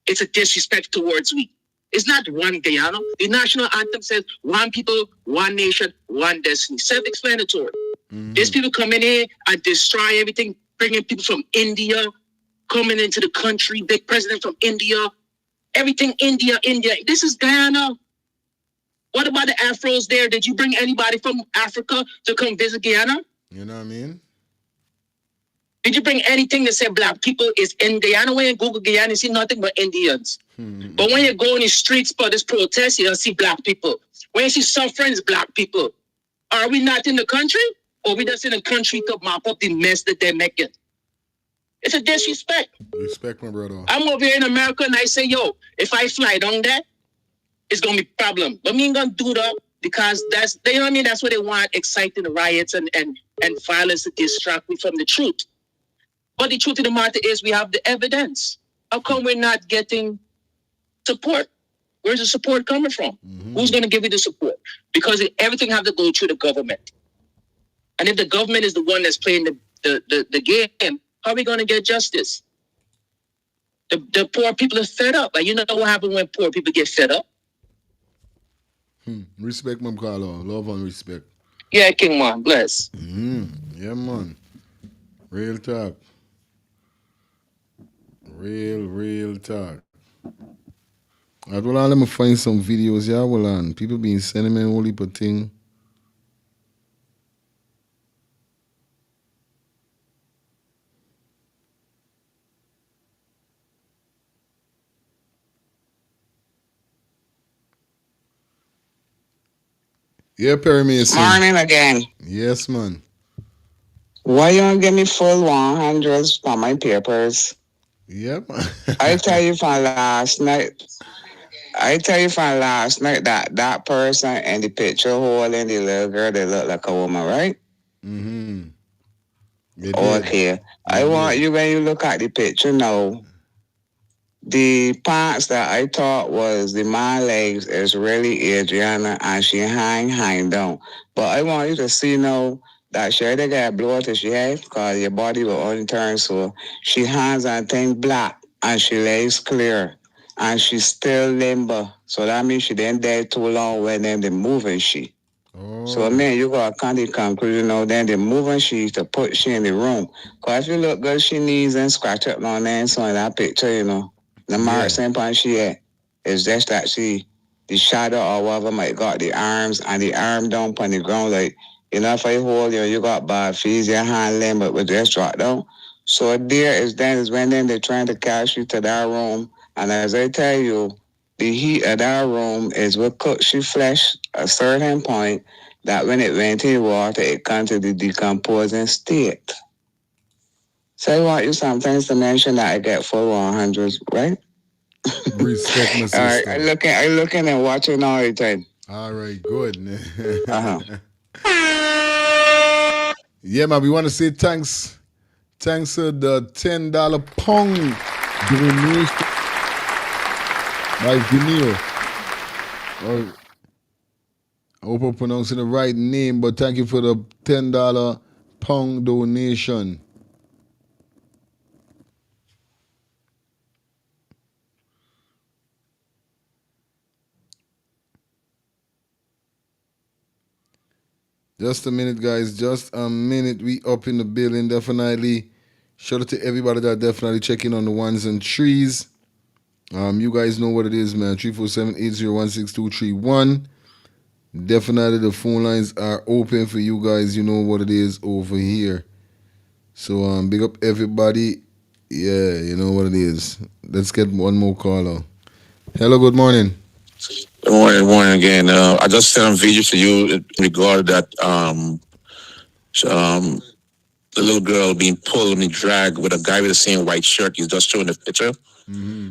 it's a disrespect towards we. It's not one Guyana. The national anthem says one people, one nation, one destiny. Self-explanatory. These people coming in and destroy everything, bringing people from India, coming into the country, big president from India, everything India. This is Guyana. What about the Afros there? Did you bring anybody from Africa to come visit Guyana? You know what I mean? Did you bring anything that said black people is in Guyana? When you Google Guyana, you see nothing but Indians. But when you go in the streets for this protest, you don't see black people. When you see suffering, it's black people. Are we not in the country? Or we just in the country to mop up the mess that they're making? It's a disrespect. Respect, my brother. I'm over here in America and I say, yo, if I fly down there, it's going to be a problem. But me ain't going to do that. because that's, you know what I mean? That's what they want, exciting riots and violence to distract me from the truth. But the truth of the matter is we have the evidence. How come we're not getting support? Where's the support coming from? Who's going to give you the support? Because everything have to go through the government. And if the government is the one that's playing the game, how are we going to get justice? The poor people are fed up. Like, you know what happens when poor people get fed up? Respect, Mom Carlo. Love and respect. Yeah, King Man. Bless. Yeah, man. Real talk. Real talk. Let me find some videos. Yeah, well, on people being sending me a whole heap of thing. Yeah, Perry Mason. Morning again. Yes, man. Why you don't give me full 100s for my papers? Yep. I tell you from last night. That person in the picture holding the little girl, they look like a woman, right? Okay. I want you, when you look at the picture now, the parts that I thought was the man legs is really Adriana, and she hang down. But I want you to see now that she already got blow out she head because your body will only turn, so she hands and thing black and she lays clear and she's still limber. So that means she didn't dead too long when then they moving she. So man, you got to come to the conclusion now then they moving she to put she in the room. Because if you look good, she knees and scratch up on there and so in that picture, you know. The mark same point she had. It's just that she, the shadow or whatever might got the arms and the arm down on the ground. Like, you know, if I hold you, you got bad feet, your hand limb, but with just drop down. So there is when then they're trying to catch you to that room. And as I tell you, the heat of that room is what cooks your flesh a certain point that when it went in the water, it comes to the decomposing state. So I want you some things to mention that I get full 100s, right? Respect, my sister. All right, I looking and watching all the time. All right, good. Yeah, man, we want to say thanks. Thanks to the $10 pound donation by Vinil. I hope I'm pronouncing the right name, but thank you for the $10 pound donation. Just a minute, guys. Just a minute. We up in the building, definitely. Shout out to everybody that definitely checking on the ones and threes. You guys know what it is, man. 347-801-6231. Definitely the phone lines are open for you guys. You know what it is over here. So big up everybody. Yeah, you know what it is. Let's get one more caller. Hello, good morning. Good morning again. I just sent a video to you in regard that the little girl being pulled and dragged with a guy with the same white shirt. He's just showing the picture. You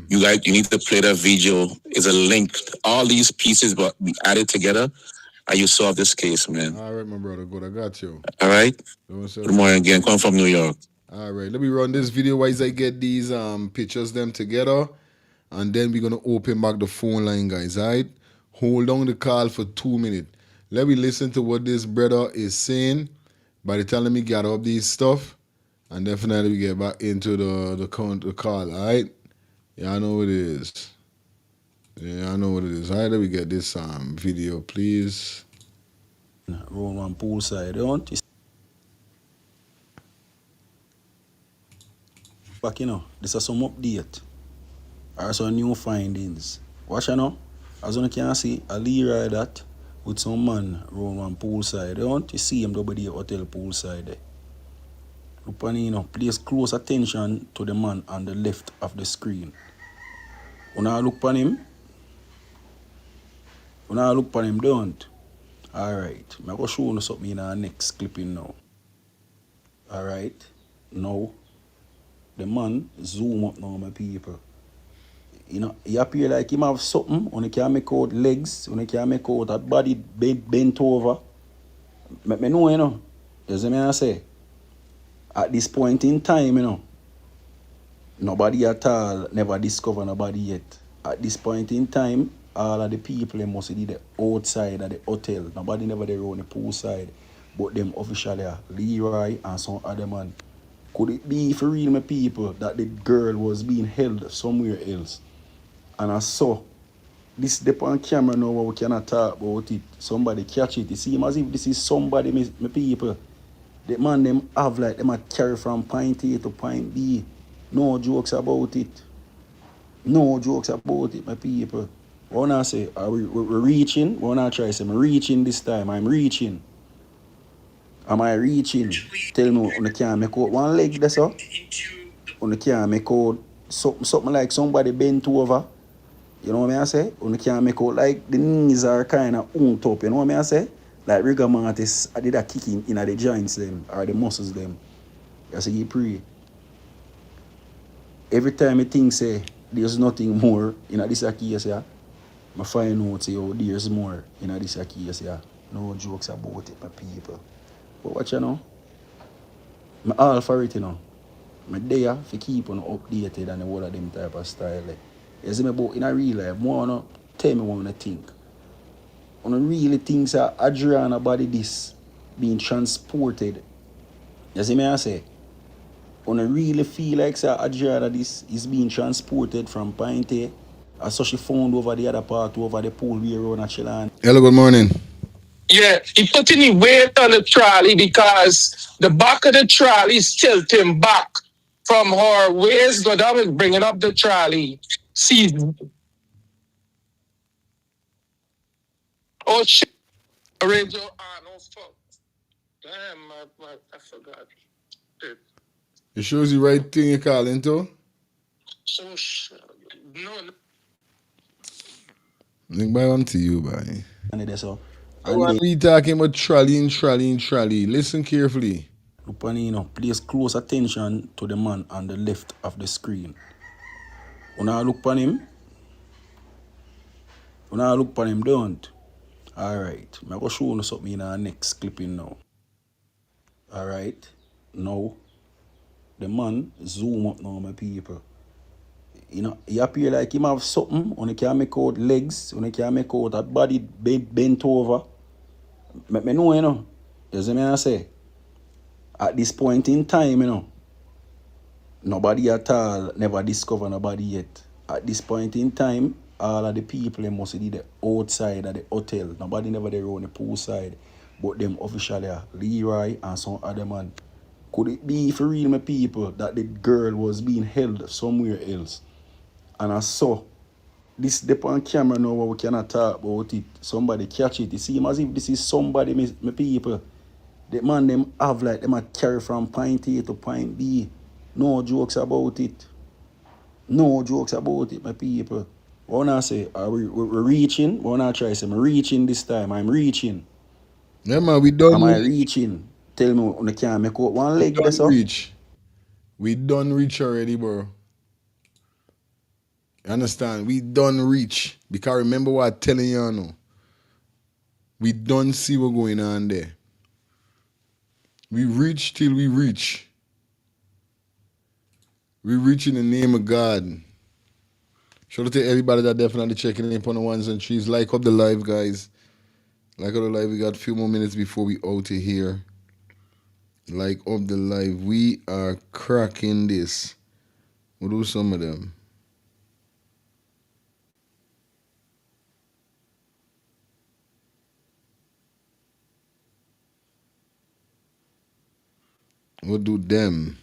need to play that video. It's a link. All these pieces but be added together, and you solve this case, man. All right, my brother. Good. I got you. All right. Good morning again. Come from New York. All right. Let me run this video while I get these pictures them together, and then we're gonna open back the phone line, guys. All right. Hold on the call for 2 minutes. Let me listen to what this brother is saying. By the time let me gather up these stuff, and definitely we get back into the call. All right. Yeah, I know what it is. Yeah, I know what it is. All right, let me get this video, please. Roll one poolside, don't you? Back, you know, this is some update. Or some new findings. Watch you know. As you can see, a Leroy that with some man round one poolside. Don't you see him double the hotel poolside there? Look on, you know, place close attention to the man on the left of the screen. When I look on him, don't. Alright, I'm going to show you something in our next clipping now. Alright, now, the man zoom up now, my people. You know, he appear like him have something, when he can make out legs, when he can make out that body bent over. Me know, you know. You see me I say? At this point in time, you know, nobody at all never discover nobody yet. At this point in time, all of the people they must be the outside of the hotel. Nobody never there on the pool side. But them officially are Leroy and some other man. Could it be for real, my people, that the girl was being held somewhere else? And I saw this dep on camera now we cannot talk about it. Somebody catch it. It seems as if this is somebody, my people. The man them have like them a carry from point A to point B. No jokes about it. No jokes about it, my people. What I say, are we're reaching? What I try to say, I'm reaching this time. I'm reaching. Am I reaching? Tell me, you can't make out one leg, that's all. You can't make out something like somebody bent over. You know what I say? You can't make out like the knees are kind of umped up. You know what I say? Like rigor mortis, I did a kicking in the joints them or the muscles them. You see, you pray. Every time I think say there's nothing more in this case, yeah, I find out say, oh, there's more in this case, yeah. No jokes about it, my people. But what you know? I'm all for it, you know. I'm there to keep on updated and all of them type of style. You see me, but in a real life, more no tell me what I think. I really think that Adriana body this being transported. You see me I say? I really feel like that Adriana this is being transported from point A. I saw she found over the other part over the pool we around Chilan. Hello, good morning. Yeah, he put any weight on the trolley because the back of the trolley is tilting back from her waist go down and bringing up the trolley. See, oh shit, radio on, oh fuck. Damn, I forgot. It. It shows the right thing you call into. So no. Link by on to you, boy. So, and we talking about trolley. Listen carefully. Lupanino, place close attention to the man on the left of the screen. When I look upon him, don't. Alright, I'm going to show you something in our next clipping now. Alright, now, the man zoom up now, my people. You know, he appear like him have something, when he can make out legs, when he can make out that body bent over. Me know, you know. You see me I say? At this point in time, you know, nobody at all never discover nobody yet. At this point in time, all of the people they must be the outside of the hotel. Nobody never there on the pool side. But them officially are Leroy and some other man. Could it be for real, my people, that the girl was being held somewhere else? And I saw this dep on camera now we cannot talk about it. Somebody catch it. It seems as if this is somebody, my people. The man them have like them a carry from point A to point B. No jokes about it. No jokes about it, my people. What I say, we're reaching. What I try to say, I'm reaching this time. I'm reaching. Yeah, man, we done. Am I reaching? Tell me, you can't make out one leg, that's all. Reach. We done reach already, bro. You understand? We done reach. Because remember what I'm telling you now. We done see what's going on there. We reach till we reach. We reach in the name of God. Shout out to everybody that definitely checking in upon the ones and threes. Like up the live, guys. Like up the live. We got a few more minutes before we out of here. Like up the live. We are cracking this. We'll do some of them. We'll do them.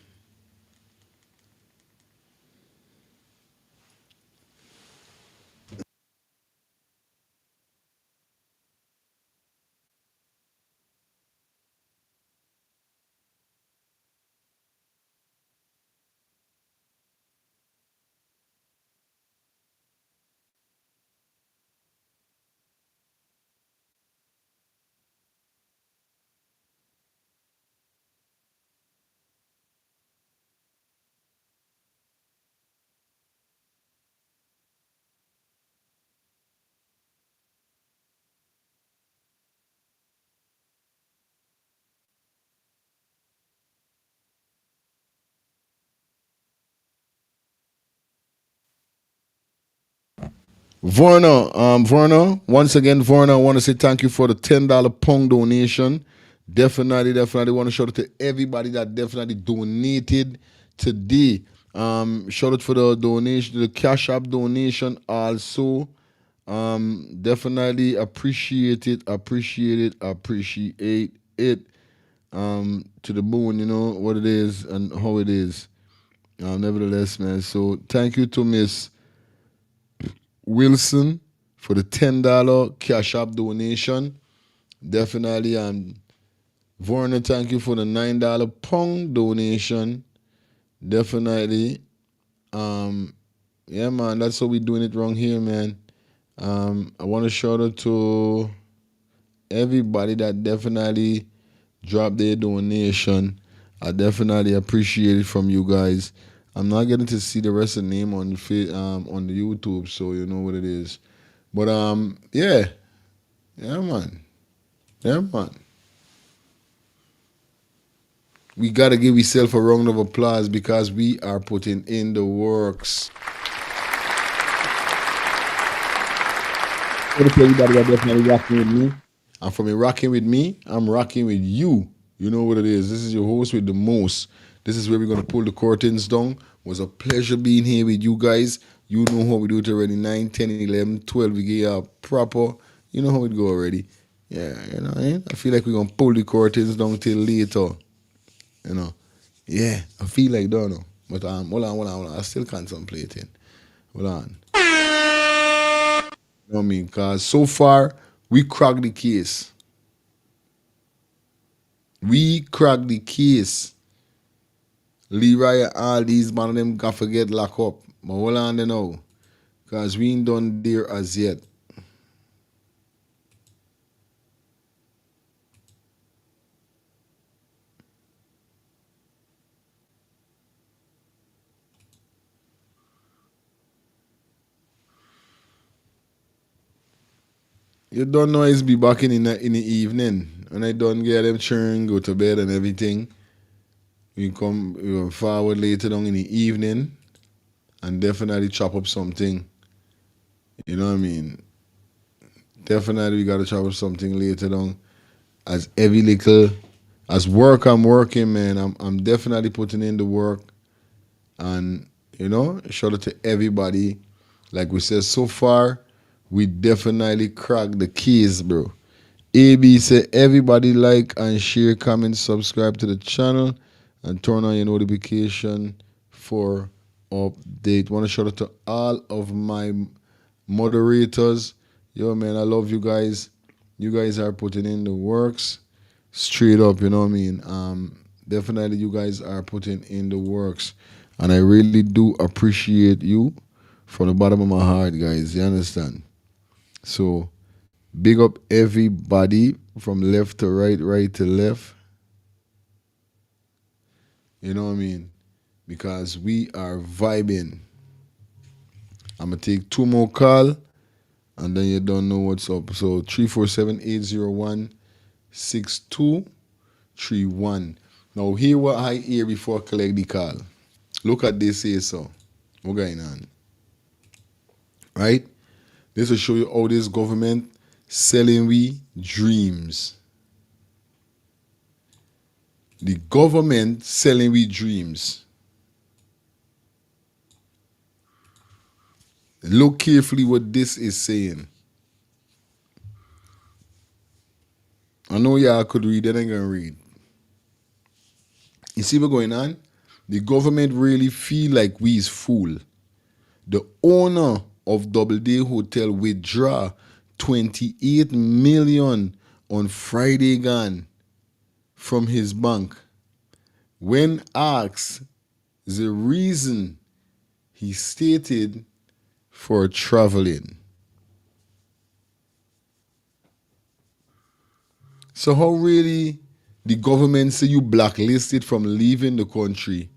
Vorna, once again, Vorna, I want to say thank you for the $10 pound donation. Definitely want to shout out to everybody that definitely donated today. Shout out for the donation, the Cash App donation also. Definitely appreciate it. To the moon, you know what it is and how it is. Nevertheless, man. So thank you to Miss Wilson for the $10 Cash App donation. Definitely. And Vorna, thank you for the $9 pound donation. Definitely. Yeah, man, that's how we doing it wrong here, man. I want to shout out to everybody that definitely dropped their donation. I definitely appreciate it from you guys. I'm not getting to see the rest of the name on the YouTube, so you know what it is. But yeah, man. We gotta give ourselves a round of applause because we are putting in the works. For everybody that definitely rocking with me. And from rocking with me, I'm rocking with you. You know what it is. This is your host with the most. This is where we're going to pull the curtains down. It was a pleasure being here with you guys. You know how we do it already. 9, 10, 11, 12. We get up proper. You know how it go already. Yeah, you know what I mean? I feel like we're going to pull the curtains down till later. You know. Yeah, I feel like that, no. But hold on. I still contemplating. Hold on. You know what I mean? Because so far, we cracked the case. Leroy and all these man of them got to get locked up. But hold on there now. Because we ain't done there as yet. You don't know it's be back in the evening. When I done get them churn, go to bed and everything. We come forward later on in the evening and definitely chop up something. You know what I mean? Definitely we gotta chop up something later on. As work I'm working, man. I'm definitely putting in the work. And you know, shout out to everybody. Like we said, so far, we definitely cracked the keys, bro. AB said everybody like and share, comment, subscribe to the channel, and turn on your notification for update. Want to shout out to all of my moderators. Yo, man, I love you guys. You guys are putting in the works. Straight up, you know what I mean? Definitely you guys are putting in the works. And I really do appreciate you from the bottom of my heart, guys. You understand? So, big up everybody from left to right, right to left. You know what I mean? Because we are vibing. I'm going to take 2 more calls, and then you don't know what's up. So, 347-801-6231. Now, hear what I hear before I collect the call. Look at this here, so. What's going on? Right? This will show you how this government selling we dreams. The government selling we dreams. Look carefully what this is saying. I know y'all could read, then I'm going to read. You see what's going on? The government really feel like we is fool. The owner of Doubleday Hotel withdraw 28 million on Friday gone from his bank. When asked the reason, he stated for traveling. So how really the government say you blacklisted from leaving the country,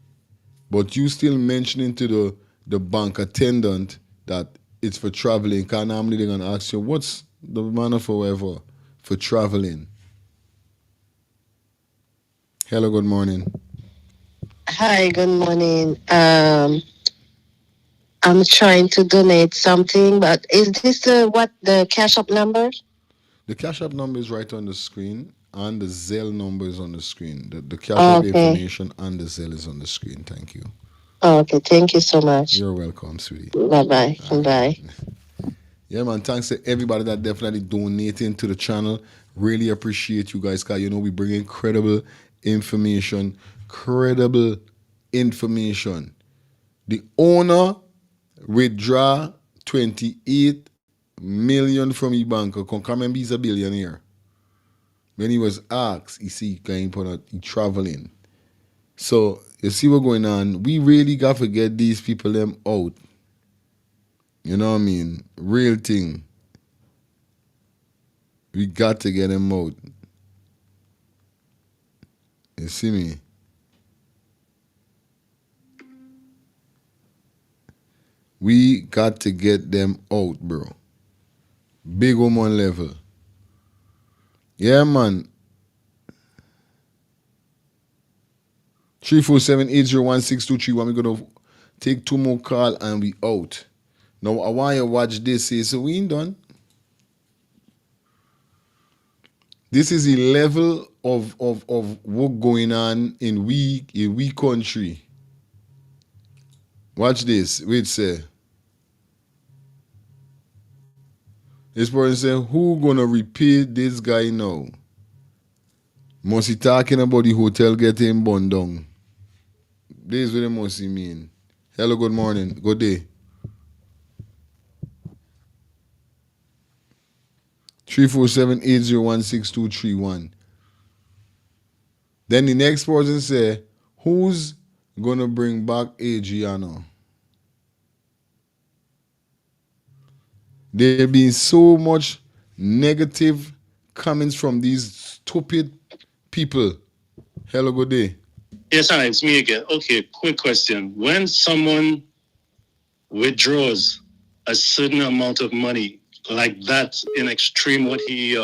but you still mentioning to the bank attendant that it's for traveling? Because normally they're going to ask you, what's the manner for traveling? Hello, good morning. Hi, good morning. I'm trying to donate something, but is this the cash up number? The Cash App number is right on the screen, and the Zelle number is on the screen. The Cash App information and the Zelle is on the screen. Thank you. Okay, thank you so much. You're welcome, sweetie. Bye-bye. Bye. Yeah, man. Thanks to everybody that definitely donating to the channel. Really appreciate you guys, because we bring incredible information. Credible information. The owner withdraw 28 million from his bank. Come remember, he's a billionaire. When he was asked, he traveling. So you see what's going on. We really got to get these people them out. You know what I mean? Real thing. We got to get them out. You see me? We got to get them out, bro. Big woman level. Yeah, man. 347-801-6231. We're going to take 2 more calls and we out. Now, I want you to watch this. So we ain't done. This is the level of what going on in we country. Watch this. Wait, say. This person say, who gonna repay this guy now? Must he talking about the hotel getting burned down? This is what it must mean. Hello, good morning. Good day. 347-801-6231. Then the next person say, who's gonna bring back ADRIANA? There been so much negative comments from these stupid people. Hello, good day. Yes, hi, it's me again. Okay, quick question. When someone withdraws a certain amount of money, like that in extreme what he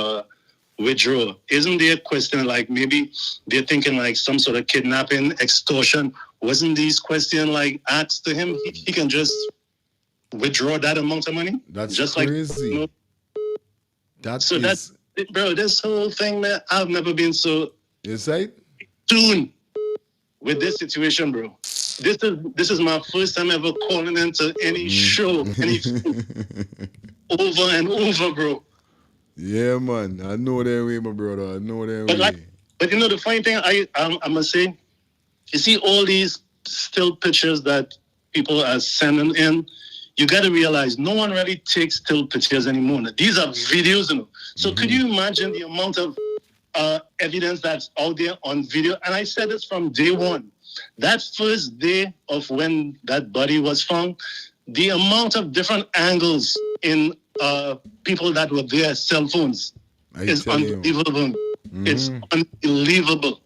withdraw, isn't there a question like maybe they're thinking like some sort of kidnapping, extortion? Wasn't these questions like asked to him? He can just withdraw that amount of money? That's just crazy. Like, that's bro, this whole thing, man, I've never been so tuned with this situation, bro. This is my first time ever calling into any show, any over and over, bro. Yeah, man. I know that way, my brother. I know that way. But you know the funny thing, I must say, you see all these still pictures that people are sending in. You got to realize no one really takes still pictures anymore. These are videos, you know. So could you imagine the amount of evidence that's out there on video? And I said this from day one. That first day of when that body was found, the amount of different angles in people that were there, cell phones, is unbelievable. It's unbelievable.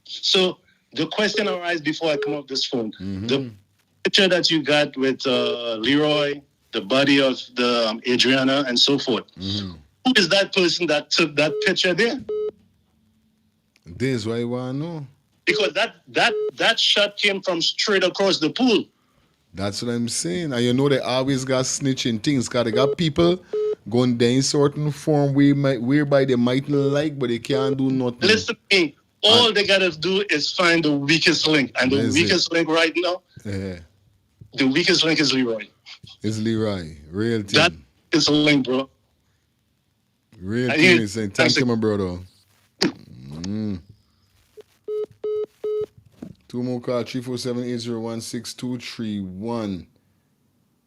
So the question arises before I come off this phone. The picture that you got with Leroy, the body of the ADRIANA and so forth. Who is that person that took that picture there? This is what I want to know. Because that shot came from straight across the pool. That's what I'm saying. And you know they always got snitching things, because they got people going down certain form whereby they mightn't like, but they can't do nothing. Listen to me. All they got to do is find the weakest link. And the weakest link right now, the weakest link is Leroy. It's Leroy. Real thing. That is a link, bro. Real thing is saying, thank you, my brother. 2 more calls, 347-801-6231.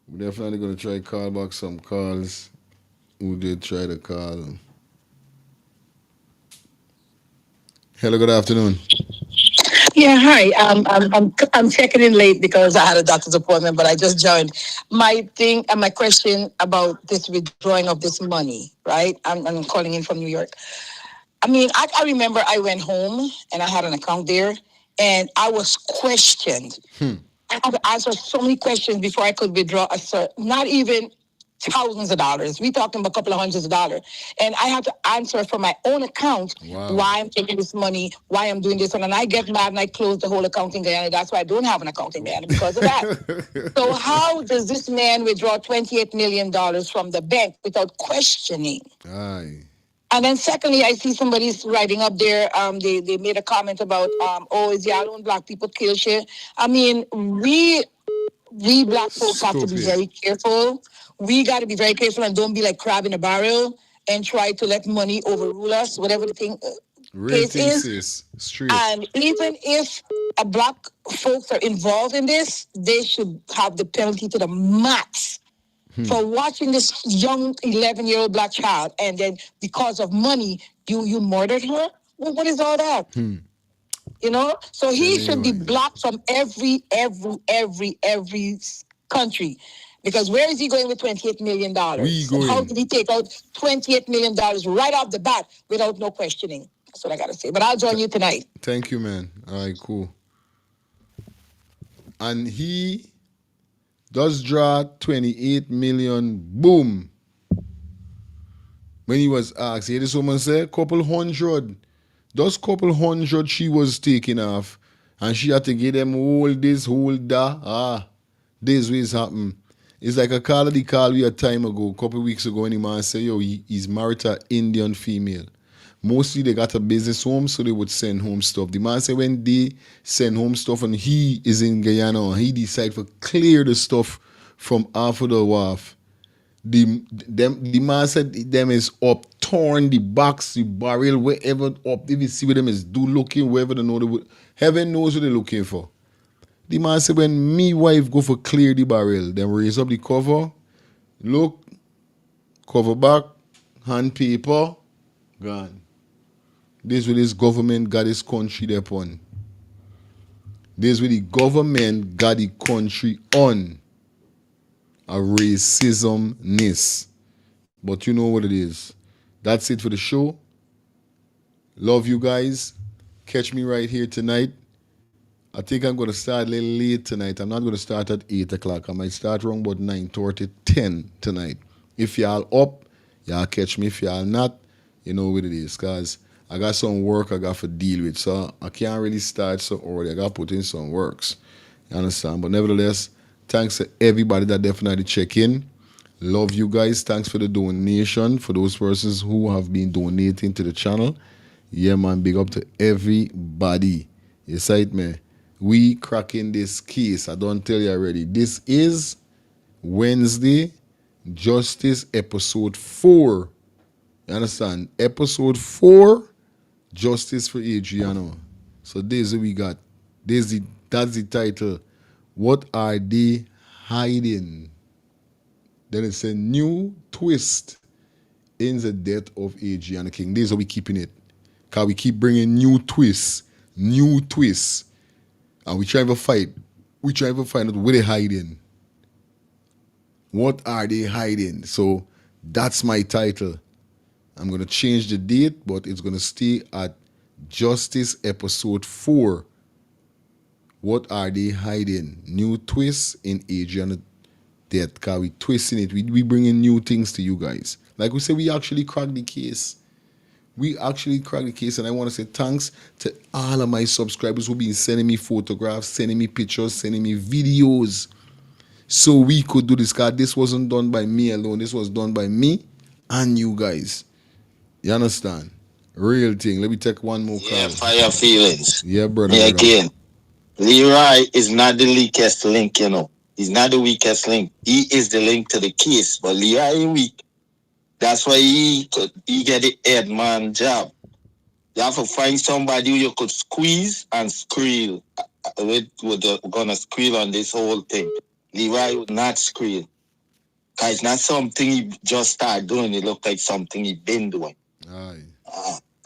We're definitely going to try to call back some calls who did try to call. Hello, good afternoon. Yeah, hi. I'm checking in late because I had a doctor's appointment, but I just joined. My question about this withdrawing of this money, right? I'm calling in from New York. I mean, I remember I went home and I had an account there, and I was questioned. I had to answer so many questions before I could withdraw not even thousands of dollars. We talking about a couple of hundreds of dollars. And I have to answer from my own account why I'm taking this money, why I'm doing this. And then I get mad and I close the whole account in Guyana. That's why I don't have an account in Guyana because of that. So how does this man withdraw $28 million from the bank without questioning? Aye. And then secondly, I see somebody's writing up there, they made a comment about, is y'all own black people kill shit? I mean, we black folks have to be very careful. We got to be very careful and don't be like crab in a barrel and try to let money overrule us, whatever the case is. Straight. And even if a black folks are involved in this, they should have the penalty to the max for watching this young 11-year-old black child, and then because of money, you murdered her. Well, what is all that? You know, so he should be blocked from every country, because where is he going with $28 million? How did he take out $28 million right off the bat without no questioning? That's what I gotta say. But I'll join you tonight. Thank you, man. All right, cool. And he does draw 28 million. Boom. When he was asked, hear this woman say, couple hundred. Those couple hundred she was taking off, and she had to give them all this, whole that. This was happen. It's like a call the call we a time ago, a couple weeks ago, and the man say, yo, he's married to an Indian female. Mostly they got a business home, so they would send home stuff. The man said when they send home stuff and he is in Guyana, he decide to clear the stuff from after the wharf. The man said them is up, torn, the box, the barrel, wherever up. If you see what them is do looking, wherever they know they would. Heaven knows what they're looking for. The man said when me wife go for clear the barrel, then raise up the cover, look, cover back, hand paper, gone. This is what this government got this country there on. This is what the government got the country on. A racism-ness. But you know what it is. That's it for the show. Love you guys. Catch me right here tonight. I think I'm going to start a little late tonight. I'm not going to start at 8 o'clock. I might start around about 9:30, 10 tonight. If y'all up, y'all catch me. If y'all not, you know what it is. Because I got some work I got to deal with. So I can't really start so early. I got to put in some works. You understand? But nevertheless, thanks to everybody that definitely check in. Love you guys. Thanks for the donation. For those persons who have been donating to the channel. Yeah, man. Big up to everybody. You see it, man. We cracking this case. I don't tell you already. This is Wednesday, Justice episode 4. You understand? Episode 4, Justice for Adriana. So this is what we got. That's the title. What are they hiding? Then it's a new twist in the death of Adriana King. This is how we keeping it. Because we keep bringing new twists. And we try to fight. We try to find out what they're hiding. What are they hiding? So that's my title. I'm going to change the date, but it's going to stay at Justice episode 4. What are they hiding? New twists in Adriana death. Because we twisting it. We bringing new things to you guys. Like we said, we actually cracked the case. And I want to say thanks to all of my subscribers who've been sending me photographs, sending me pictures, sending me videos, so we could do this. Because this wasn't done by me alone. This was done by me and you guys. You understand? Real thing. Let me take one more call. Yeah, fire feelings. Yeah, brother. Me again. Leroy is not the weakest link, you know. He's not the weakest link. He is the link to the case. But Leroy is weak. That's why he get the head man job. You have to find somebody who you could squeeze and squeal. With gonna squeal on this whole thing. Leroy would not squeal. Because it's not something he just started doing. It looked like something he been doing. Aye.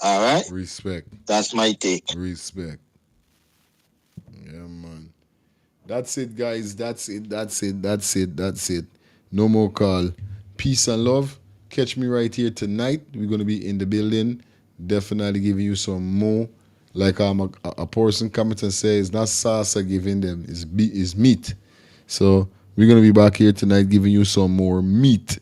All right? Respect. That's my take. Respect. Yeah, man. That's it, guys. That's it. No more call. Peace and love. Catch me right here tonight. We're going to be in the building. Definitely giving you some more. Like a person comments and says, it's not salsa giving them, it's meat. So We're going to be back here tonight giving you some more meat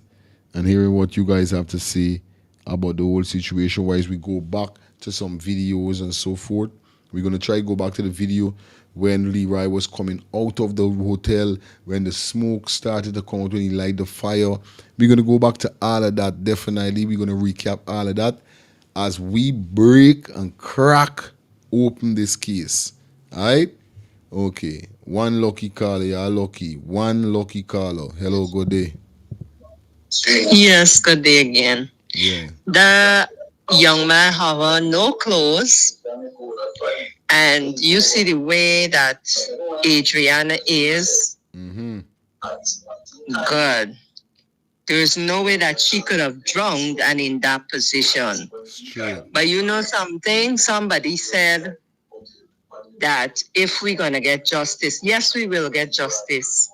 and hearing what you guys have to say about the whole situation. Wise we go back to some videos and so forth. We're going to try to go back to the video when Leroy was coming out of the hotel, when the smoke started to come out, when he light the fire. We're going to go back to all of that, definitely. We're going to recap all of that as we break and crack open this case. All right? Okay. One lucky caller. You're lucky. One lucky caller. Hello, good day. Yes, good day again. Yeah. The young man have no clothes, and you see the way that Adriana is. Good. There's no way that she could have drowned and in that position. But you know something? Somebody said that if we're going to get justice, yes, we will get justice.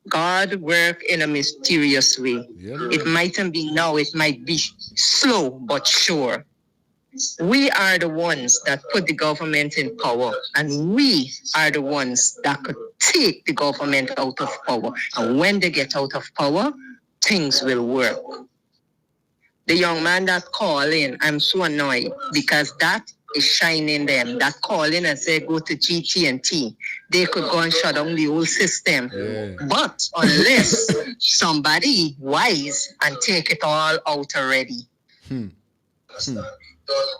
God work in a mysterious way. It mightn't be now, it might be slow but sure. We are the ones that put the government in power, and we are the ones that could take the government out of power. And when they get out of power, things will work. The young man that called in, I'm so annoyed because that is shining them. That call in and say go to GT&T, they could go and shut down the whole system. But unless somebody wise and take it all out already.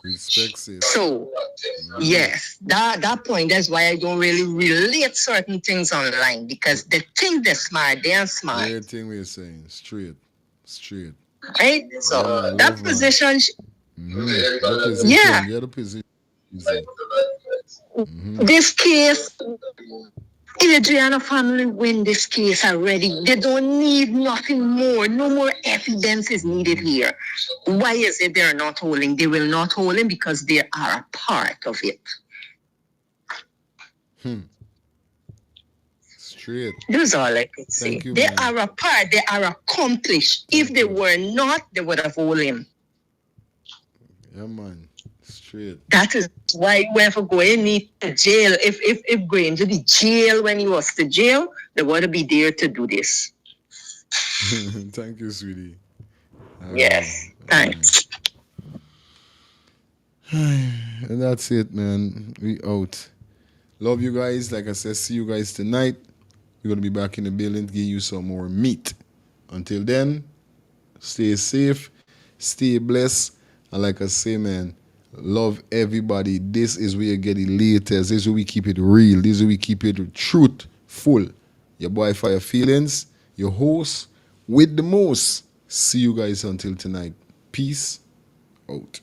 Respects it. So, yes, that point, that's why I don't really relate certain things online, because they think they're smart, they're smart. Everything we're saying, straight. Right? So, that position, yeah. The position. This case, Adriana family win this case already. They don't need nothing more. No more evidence is needed here. Why is it they're not holding? They will not hold him because they are a part of it. Straight. That's all I could say. They are a part. They are accomplished. If they were not, they would have held him. Yeah, man. Straight. That is why whoever going to jail, if going to the jail when he was to jail, they want to be there to do this. Thank you, sweetie. Yes, thanks. And that's it, man. We out. Love you guys. Like I said, see you guys tonight. We're going to be back in the building to give you some more meat. Until then, stay safe, stay blessed. And like I say, man, love everybody. This is where you get the latest. This is where we keep it real. This is where we keep it truthful. Your boy Fire Feelings, your host with the most. See you guys until tonight. Peace out.